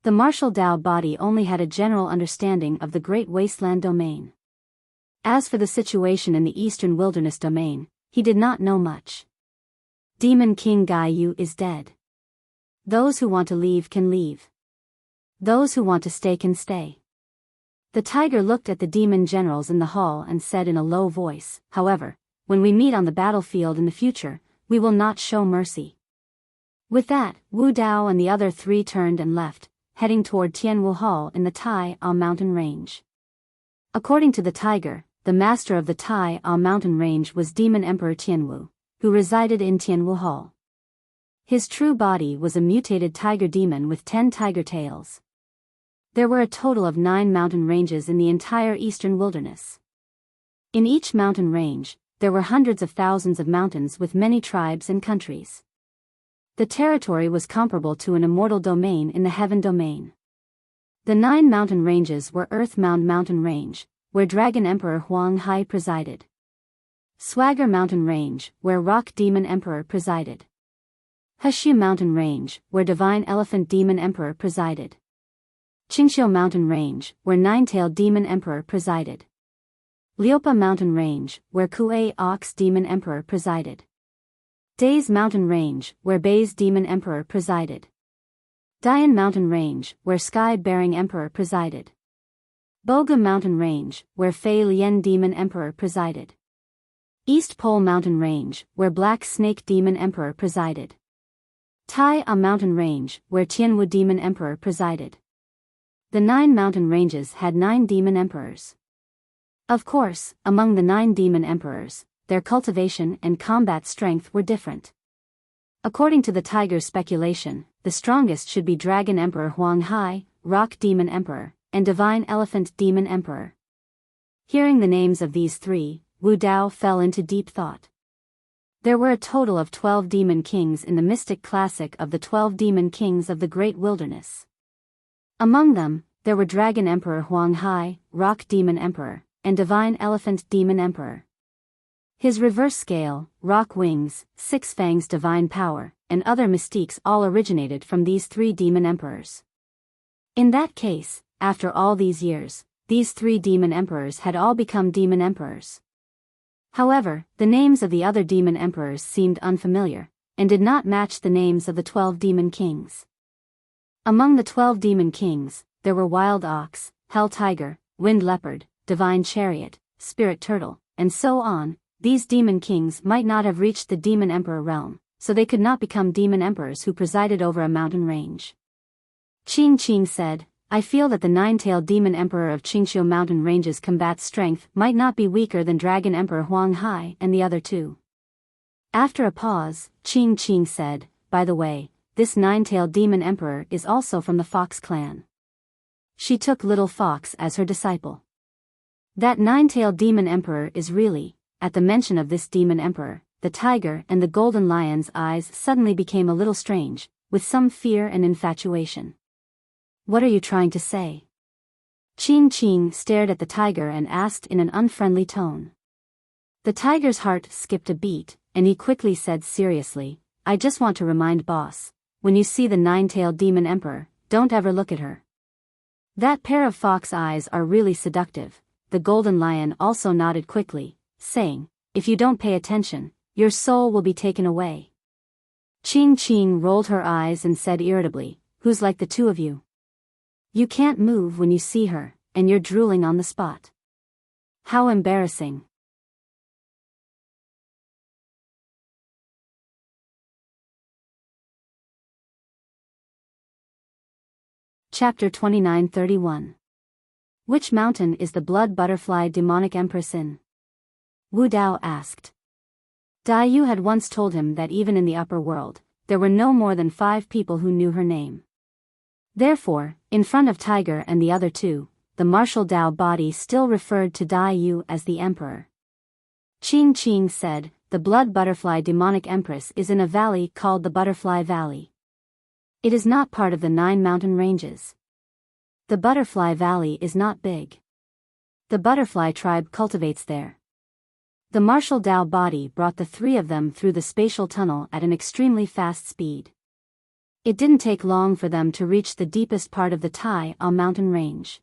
The martial Dao body only had a general understanding of the Great Wasteland domain. As for the situation in the eastern wilderness domain, he did not know much. Demon King Gai Yu is dead. Those who want to leave can leave. Those who want to stay can stay. The tiger looked at the demon generals in the hall and said in a low voice, however, when we meet on the battlefield in the future, we will not show mercy. With that, Wu Dao and the other 3 turned and left, heading toward Tianwu Hall in the Tai Ao mountain range. According to the tiger, the master of the Tai Ao mountain range was Demon Emperor Tianwu, who resided in Tianwu Hall. His true body was a mutated tiger demon with 10 tiger tails. There were a total of 9 mountain ranges in the entire eastern wilderness. In each mountain range, there were hundreds of thousands of mountains with many tribes and countries. The territory was comparable to an immortal domain in the heaven domain. The 9 mountain ranges were Earth Mound Mountain Range, where Dragon Emperor Huang Hai presided. Swagger Mountain Range, where Rock Demon Emperor presided. Hushu Mountain Range, where Divine Elephant Demon Emperor presided. Qingxiu Mountain Range, where Nine-Tailed Demon Emperor presided. Liupa Mountain Range, where Kuei Ox Demon Emperor presided. Days Mountain Range, where Baize Demon Emperor presided. Dian Mountain Range, where Sky-Bearing Emperor presided. Bogu Mountain Range, where Fei Lien Demon Emperor presided. East Pole Mountain Range, where Black Snake Demon Emperor presided. Tai A Mountain Range, where Tianwu Demon Emperor presided. The 9 mountain ranges had 9 demon emperors. Of course, among the 9 demon emperors, their cultivation and combat strength were different. According to the tiger's speculation, the strongest should be Dragon Emperor Huang Hai, Rock Demon Emperor, and Divine Elephant Demon Emperor. Hearing the names of these 3, Wu Dao fell into deep thought. There were a total of 12 demon kings in the mystic classic of the 12 demon kings of the Great Wilderness. Among them, there were Dragon Emperor Huang Hai, Rock Demon Emperor, and Divine Elephant Demon Emperor. His reverse scale, Rock Wings, 6 Fangs Divine Power, and other mystiques all originated from these 3 demon emperors. In that case, after all these years, these 3 demon emperors had all become demon emperors. However, the names of the other demon emperors seemed unfamiliar, and did not match the names of the 12 demon kings. Among the 12 demon kings, there were Wild Ox, Hell Tiger, Wind Leopard, Divine Chariot, Spirit Turtle, and so on. These demon kings might not have reached the demon emperor realm, so they could not become demon emperors who presided over a mountain range. Qing said, I feel that the 9-tailed demon emperor of Qingxiu mountain range's combat strength might not be weaker than Dragon Emperor Huang Hai and the other 2. After a pause, Qing said, by the way, this 9-tailed demon emperor is also from the Fox clan. She took Little Fox as her disciple. That 9-tailed demon emperor is really, at the mention of this demon emperor, the tiger and the golden lion's eyes suddenly became a little strange, with some fear and infatuation. What are you trying to say? Qing stared at the tiger and asked in an unfriendly tone. The tiger's heart skipped a beat, and he quickly said seriously, I just want to remind boss, when you see the 9-tailed demon emperor, don't ever look at her. That pair of fox eyes are really seductive. The golden lion also nodded quickly, saying, if you don't pay attention, your soul will be taken away. Qing rolled her eyes and said irritably, who's like the 2 of you? You can't move when you see her, and you're drooling on the spot. How embarrassing. Chapter 29-31. Which mountain is the blood butterfly demonic empress in? Wu Dao asked. Dai Yu had once told him that even in the upper world, there were no more than 5 people who knew her name. Therefore, in front of Tiger and the other 2, the martial Dao body still referred to Dai Yu as the emperor. Qing said, the blood butterfly demonic empress is in a valley called the Butterfly Valley. It is not part of the 9 mountain ranges. The Butterfly Valley is not big. The butterfly tribe cultivates there. The martial Dao body brought the 3 of them through the spatial tunnel at an extremely fast speed. It didn't take long for them to reach the deepest part of the Tai A mountain range.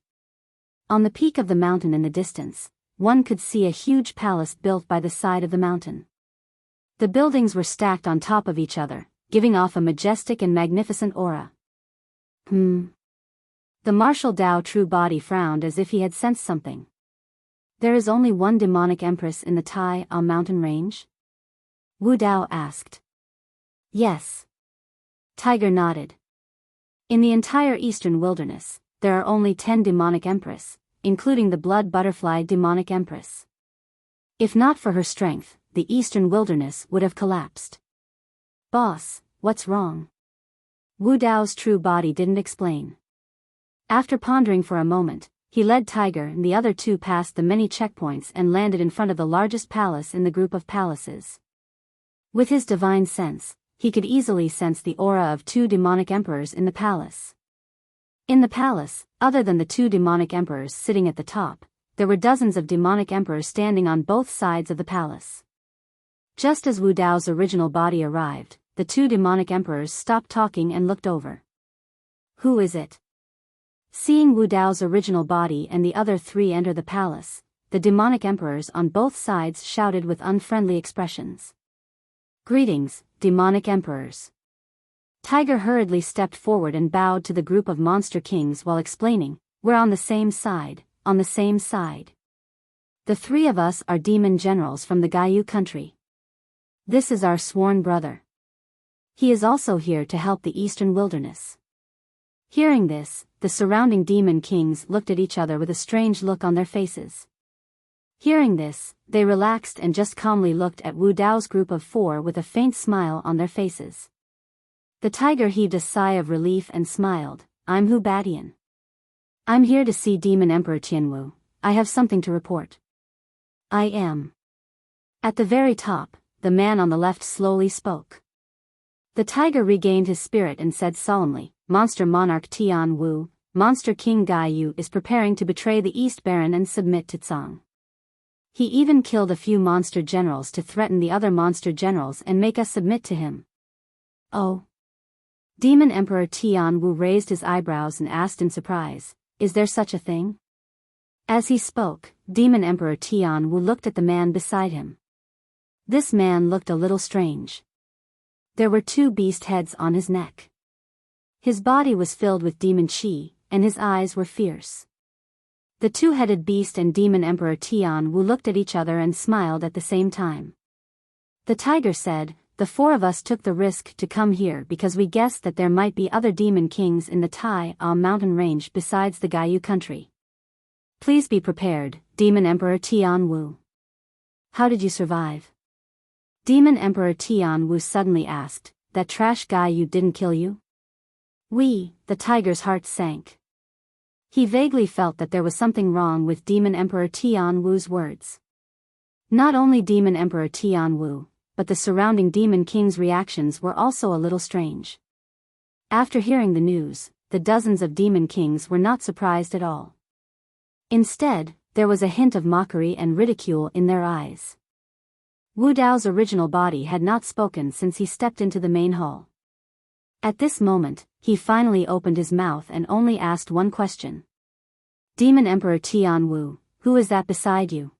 On the peak of the mountain in the distance, one could see a huge palace built by the side of the mountain. The buildings were stacked on top of each other, giving off a majestic and magnificent aura. The martial Dao true body frowned as if he had sensed something. There is only one demonic empress in the Tai A mountain range? Wu Dao asked. Yes. Tiger nodded. In the entire eastern wilderness, there are only 10 demonic empress, including the blood butterfly demonic empress. If not for her strength, the eastern wilderness would have collapsed. Boss, what's wrong? Wu Dao's true body didn't explain. After pondering for a moment, he led Tiger and the other two past the many checkpoints and landed in front of the largest palace in the group of palaces. With his divine sense, he could easily sense the aura of two demonic emperors in the palace. In the palace, other than the two demonic emperors sitting at the top, there were dozens of demonic emperors standing on both sides of the palace. Just as Wu Dao's original body arrived, the two demonic emperors stopped talking and looked over. Who is it? Seeing Wu Dao's original body and the other three enter the palace, the demonic emperors on both sides shouted with unfriendly expressions. Greetings, demonic emperors. Tiger hurriedly stepped forward and bowed to the group of monster kings while explaining, we're on the same side, on the same side. The three of us are demon generals from the Biyao country. This is our sworn brother. He is also here to help the eastern wilderness. Hearing this, the surrounding demon kings looked at each other with a strange look on their faces. Hearing this, they relaxed and just calmly looked at Wu Dao's group of four with a faint smile on their faces. The tiger heaved a sigh of relief and smiled, I'm Hu Badian. I'm here to see Demon Emperor Tianwu. I have something to report. I am. At the very top, the man on the left slowly spoke. The tiger regained his spirit and said solemnly, Monster Monarch Tian Wu, Monster King Biyao is preparing to betray the East Baron and submit to Tsang. He even killed a few monster generals to threaten the other monster generals and make us submit to him. Oh. Demon Emperor Tian Wu raised his eyebrows and asked in surprise, is there such a thing? As he spoke, Demon Emperor Tian Wu looked at the man beside him. This man looked a little strange. There were two beast heads on his neck. His body was filled with demon qi, and his eyes were fierce. The two-headed beast and Demon Emperor Tian Wu looked at each other and smiled at the same time. The tiger said, the four of us took the risk to come here because we guessed that there might be other demon kings in the Biyao mountain range besides the Biyao country. Please be prepared, Demon Emperor Tian Wu. How did you survive? Demon Emperor Tian Wu suddenly asked, that trash Biyao didn't kill you? The tiger's heart sank. He vaguely felt that there was something wrong with Demon Emperor Tian Wu's words. Not only Demon Emperor Tian Wu, but the surrounding demon kings' reactions were also a little strange. After hearing the news, the dozens of demon kings were not surprised at all. Instead, there was a hint of mockery and ridicule in their eyes. Wu Dao's original body had not spoken since he stepped into the main hall. At this moment, he finally opened his mouth and only asked one question. Demon Emperor Tian Wu, who is that beside you?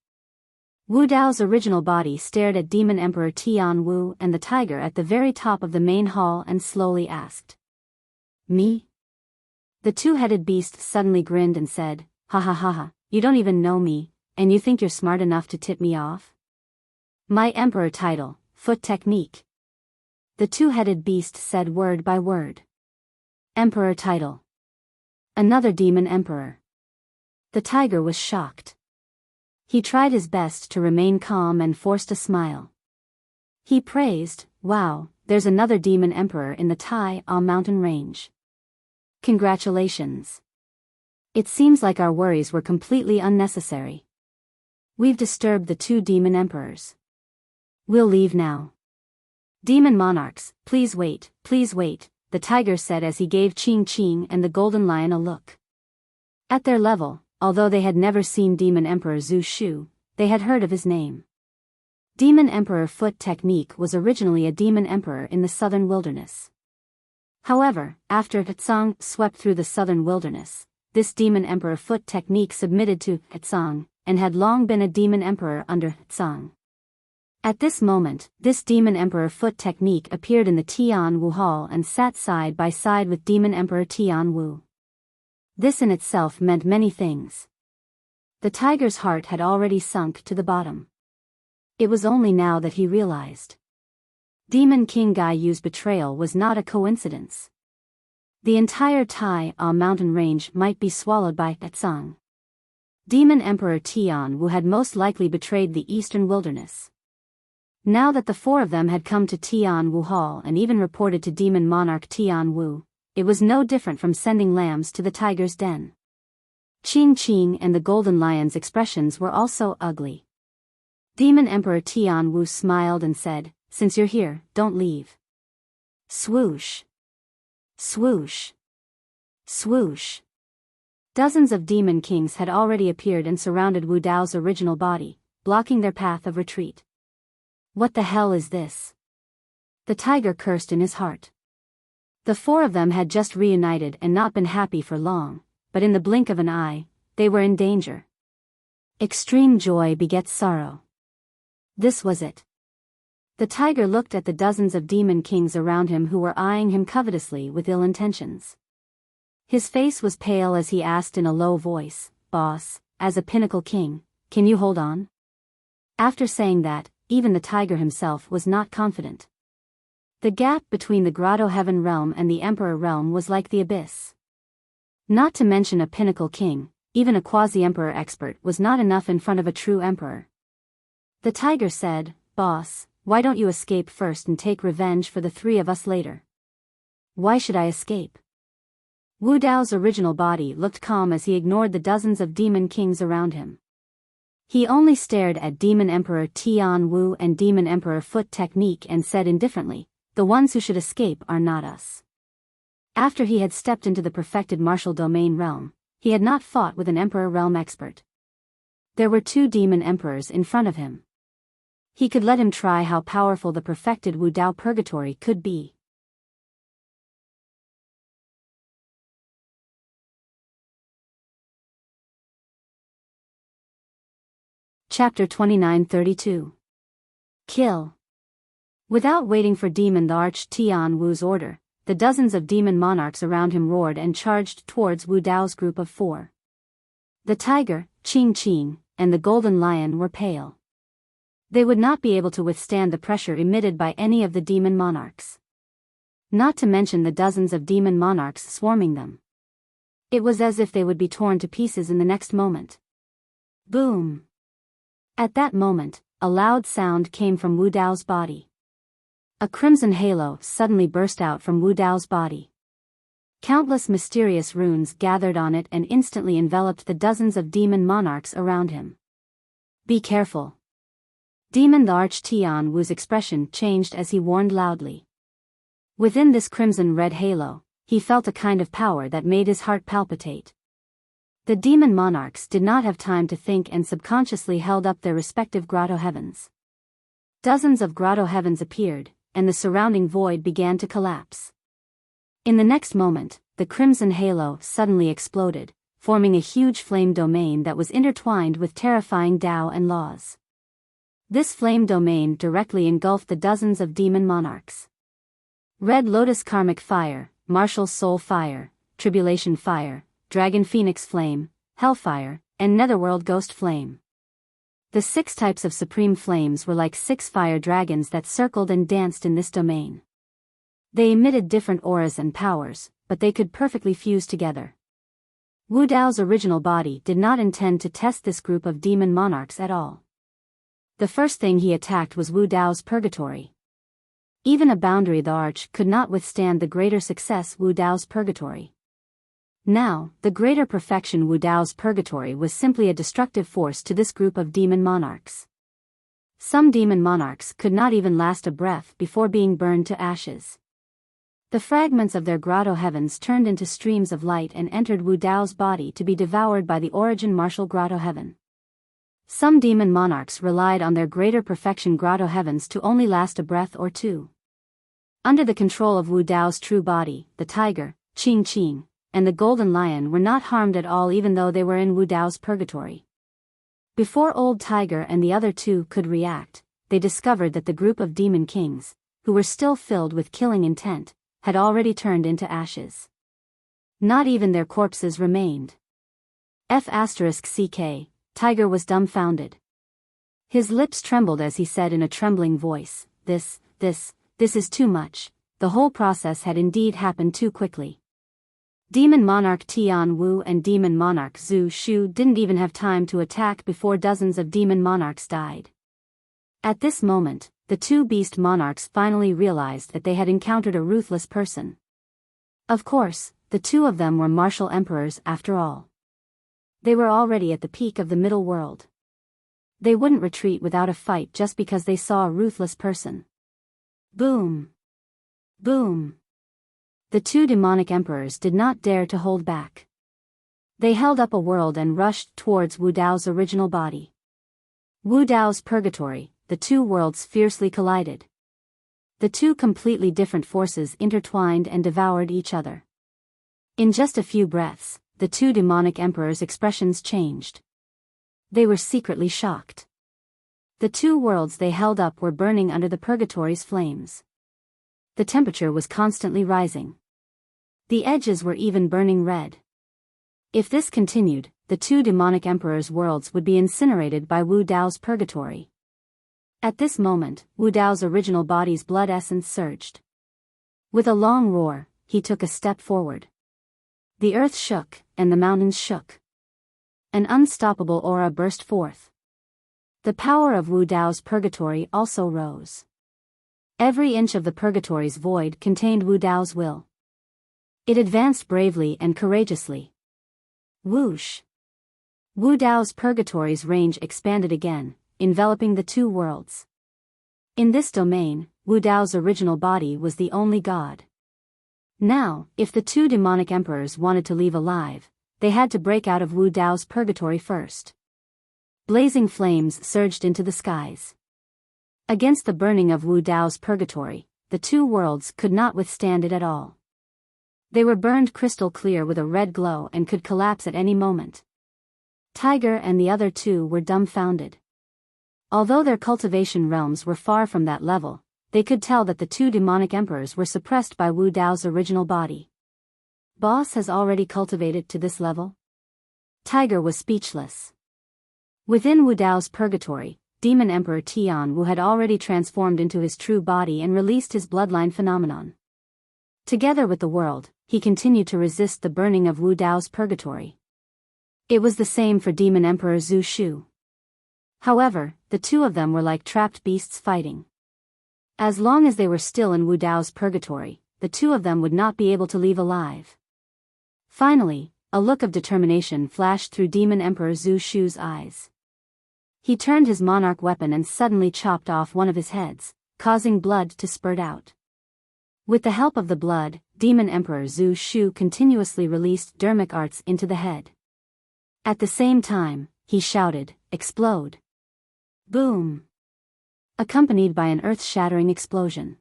Wu Dao's original body stared at Demon Emperor Tian Wu and the tiger at the very top of the main hall and slowly asked. Me? The two-headed beast suddenly grinned and said, ha ha ha ha, you don't even know me, and you think you're smart enough to tip me off? My emperor title, foot technique. The two-headed beast said word by word. Emperor title. Another demon emperor. The tiger was shocked. He tried his best to remain calm and forced a smile. He praised, wow, there's another demon emperor in the Biyao mountain range. Congratulations. It seems like our worries were completely unnecessary. We've disturbed the two demon emperors. We'll leave now. Demon monarchs, please wait, the tiger said as he gave Qing Qing and the golden lion a look. At their level, although they had never seen Demon Emperor Zhu Shu, they had heard of his name. Demon Emperor Foot Technique was originally a demon emperor in the southern wilderness. However, after Tsang swept through the southern wilderness, this Demon Emperor Foot Technique submitted to Tsang, and had long been a demon emperor under Tsang. At this moment, this Demon Emperor Foot Technique appeared in the Tian Wu Hall and sat side by side with Demon Emperor Tian Wu. This in itself meant many things. The tiger's heart had already sunk to the bottom. It was only now that he realized. Demon King Baiyao's betrayal was not a coincidence. The entire Biyao mountain range might be swallowed by Tsang. Demon Emperor Tian Wu had most likely betrayed the eastern wilderness. Now that the four of them had come to Tian Wu Hall and even reported to Demon Monarch Tian Wu, it was no different from sending lambs to the tiger's den. Qing Qing and the Golden Lion's expressions were also ugly. Demon Emperor Tian Wu smiled and said, "Since you're here, don't leave." Swoosh. Swoosh. Swoosh. Dozens of demon kings had already appeared and surrounded Wu Dao's original body, blocking their path of retreat. What the hell is this? The tiger cursed in his heart. The four of them had just reunited and not been happy for long, but in the blink of an eye, they were in danger. Extreme joy begets sorrow. This was it. The tiger looked at the dozens of demon kings around him who were eyeing him covetously with ill intentions. His face was pale as he asked in a low voice, "Boss, as a pinnacle king, can you hold on?" After saying that, even the tiger himself was not confident. The gap between the Grotto Heaven realm and the Emperor realm was like the abyss. Not to mention a pinnacle king, even a quasi-emperor expert was not enough in front of a true emperor. The tiger said, "Boss, why don't you escape first and take revenge for the three of us later?" "Why should I escape?" Wu Dao's original body looked calm as he ignored the dozens of demon kings around him. He only stared at Demon Emperor Tian Wu and Demon Emperor Foot Technique and said indifferently, "The ones who should escape are not us." After he had stepped into the perfected martial domain realm, he had not fought with an Emperor realm expert. There were two demon emperors in front of him. He could let him try how powerful the perfected Wu Dao purgatory could be. Chapter 2932. Kill. Without waiting for Demon the Arch Tian Wu's order, the dozens of demon monarchs around him roared and charged towards Wu Dao's group of four. The tiger, Qing Qing, and the golden lion were pale. They would not be able to withstand the pressure emitted by any of the demon monarchs. Not to mention the dozens of demon monarchs swarming them. It was as if they would be torn to pieces in the next moment. Boom! At that moment, a loud sound came from Wu Dao's body. A crimson halo suddenly burst out from Wu Dao's body. Countless mysterious runes gathered on it and instantly enveloped the dozens of demon monarchs around him. "Be careful." Demon the Arch Tian Wu's expression changed as he warned loudly. Within this crimson-red halo, he felt a kind of power that made his heart palpitate. The demon monarchs did not have time to think and subconsciously held up their respective grotto heavens. Dozens of grotto heavens appeared, and the surrounding void began to collapse. In the next moment, the crimson halo suddenly exploded, forming a huge flame domain that was intertwined with terrifying Dao and laws. This flame domain directly engulfed the dozens of demon monarchs. Red Lotus Karmic Fire, Martial Soul Fire, Tribulation Fire, Dragon Phoenix Flame, Hellfire, and Netherworld Ghost Flame. The 6 types of supreme flames were like 6 fire dragons that circled and danced in this domain. They emitted different auras and powers, but they could perfectly fuse together. Wu Dao's original body did not intend to test this group of demon monarchs at all. The first thing he attacked was Wu Dao's purgatory. Even a boundary the arch could not withstand the greater success Wu Dao's purgatory. Now, the greater perfection Wu Dao's purgatory was simply a destructive force to this group of demon monarchs. Some demon monarchs could not even last a breath before being burned to ashes. The fragments of their grotto heavens turned into streams of light and entered Wu Dao's body to be devoured by the origin martial grotto heaven. Some demon monarchs relied on their greater perfection grotto heavens to only last a breath or two. Under the control of Wu Dao's true body, the tiger, Qing Qing, and the golden lion were not harmed at all even though they were in Wu Dao's purgatory. Before Old Tiger and the other two could react, they discovered that the group of demon kings, who were still filled with killing intent, had already turned into ashes. Not even their corpses remained. F***ck, Tiger was dumbfounded. His lips trembled as he said in a trembling voice, This is too much. The whole process had indeed happened too quickly. Demon Monarch Tian Wu and Demon Monarch Zhu Shu didn't even have time to attack before dozens of demon monarchs died. At this moment, the two beast monarchs finally realized that they had encountered a ruthless person. Of course, the two of them were martial emperors after all. They were already at the peak of the middle world. They wouldn't retreat without a fight just because they saw a ruthless person. Boom! Boom! The two demonic emperors did not dare to hold back. They held up a world and rushed towards Wu Dao's original body. Wu Dao's purgatory, the two worlds fiercely collided. The two completely different forces intertwined and devoured each other. In just a few breaths, the two demonic emperors' expressions changed. They were secretly shocked. The two worlds they held up were burning under the purgatory's flames. The temperature was constantly rising. The edges were even burning red. If this continued, the two demonic emperors' worlds would be incinerated by Wu Dao's purgatory. At this moment, Wu Dao's original body's blood essence surged. With a long roar, he took a step forward. The earth shook, and the mountains shook. An unstoppable aura burst forth. The power of Wu Dao's purgatory also rose. Every inch of the purgatory's void contained Wu Dao's will. It advanced bravely and courageously. Whoosh! Wu Dao's purgatory's range expanded again, enveloping the two worlds. In this domain, Wu Dao's original body was the only god. Now, if the two demonic emperors wanted to leave alive, they had to break out of Wu Dao's purgatory first. Blazing flames surged into the skies. Against the burning of Wu Dao's purgatory, the two worlds could not withstand it at all. They were burned crystal clear with a red glow and could collapse at any moment. Tiger and the other two were dumbfounded. Although their cultivation realms were far from that level, they could tell that the two demonic emperors were suppressed by Wu Dao's original body. Boss has already cultivated to this level? Tiger was speechless. Within Wu Dao's purgatory, Demon Emperor Tian Wu had already transformed into his true body and released his bloodline phenomenon. Together with the world, he continued to resist the burning of Wu Dao's purgatory. It was the same for Demon Emperor Zhu Shu. However, the two of them were like trapped beasts fighting. As long as they were still in Wu Dao's purgatory, the two of them would not be able to leave alive. Finally, a look of determination flashed through Demon Emperor Zhu Shu's eyes. He turned his monarch weapon and suddenly chopped off one of his heads, causing blood to spurt out. With the help of the blood, Demon Emperor Zhu Shu continuously released dermic arts into the head. At the same time, he shouted, "Explode!" Boom! Accompanied by an earth-shattering explosion.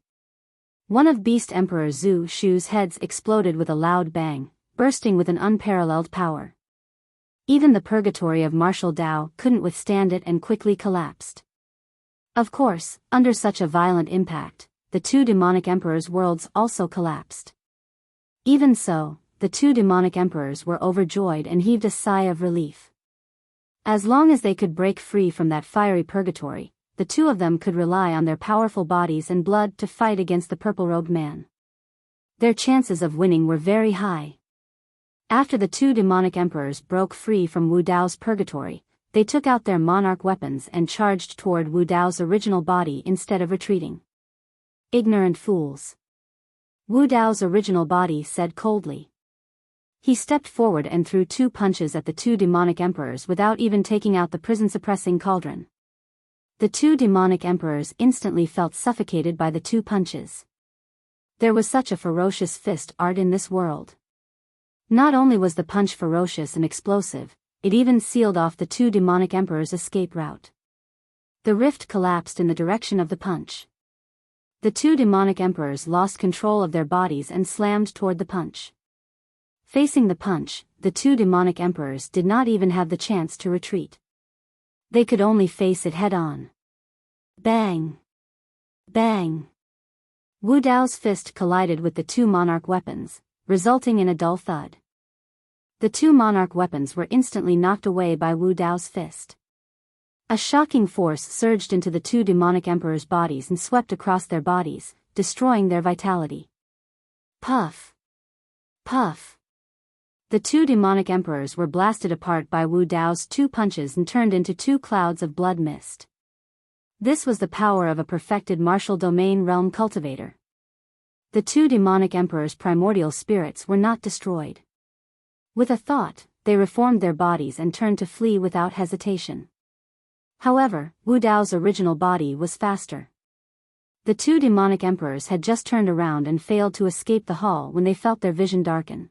One of Beast Emperor Zhu Shu's heads exploded with a loud bang, bursting with an unparalleled power. Even the purgatory of martial Dao couldn't withstand it and quickly collapsed. Of course, under such a violent impact, the two demonic emperors' worlds also collapsed. Even so, the two demonic emperors were overjoyed and heaved a sigh of relief. As long as they could break free from that fiery purgatory, the two of them could rely on their powerful bodies and blood to fight against the purple-robed man. Their chances of winning were very high. After the two demonic emperors broke free from Wu Dao's purgatory, they took out their monarch weapons and charged toward Wu Dao's original body instead of retreating. Ignorant fools. Wu Dao's original body said coldly. He stepped forward and threw two punches at the two demonic emperors without even taking out the prison-suppressing cauldron. The two demonic emperors instantly felt suffocated by the two punches. There was such a ferocious fist art in this world. Not only was the punch ferocious and explosive, it even sealed off the two demonic emperors' escape route. The rift collapsed in the direction of the punch. The two demonic emperors lost control of their bodies and slammed toward the punch. Facing the punch, the two demonic emperors did not even have the chance to retreat. They could only face it head-on. Bang! Bang! Wu Dao's fist collided with the two monarch weapons, resulting in a dull thud. The two monarch weapons were instantly knocked away by Wu Dao's fist. A shocking force surged into the two demonic emperors' bodies and swept across their bodies, destroying their vitality. Puff! Puff! The two demonic emperors were blasted apart by Wu Dao's two punches and turned into two clouds of blood mist. This was the power of a perfected martial domain realm cultivator. The two demonic emperors' primordial spirits were not destroyed. With a thought, they reformed their bodies and turned to flee without hesitation. However, Wu Dao's original body was faster. The two demonic emperors had just turned around and failed to escape the hall when they felt their vision darken.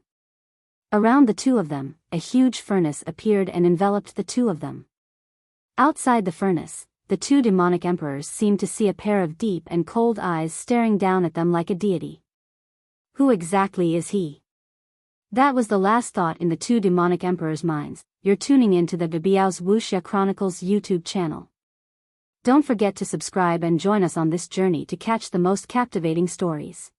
Around the two of them, a huge furnace appeared and enveloped the two of them. Outside the furnace, the two demonic emperors seemed to see a pair of deep and cold eyes staring down at them like a deity. Who exactly is he? That was the last thought in the two demonic emperors' minds. You're tuning into the Biyao's Wuxia Chronicles YouTube channel. Don't forget to subscribe and join us on this journey to catch the most captivating stories.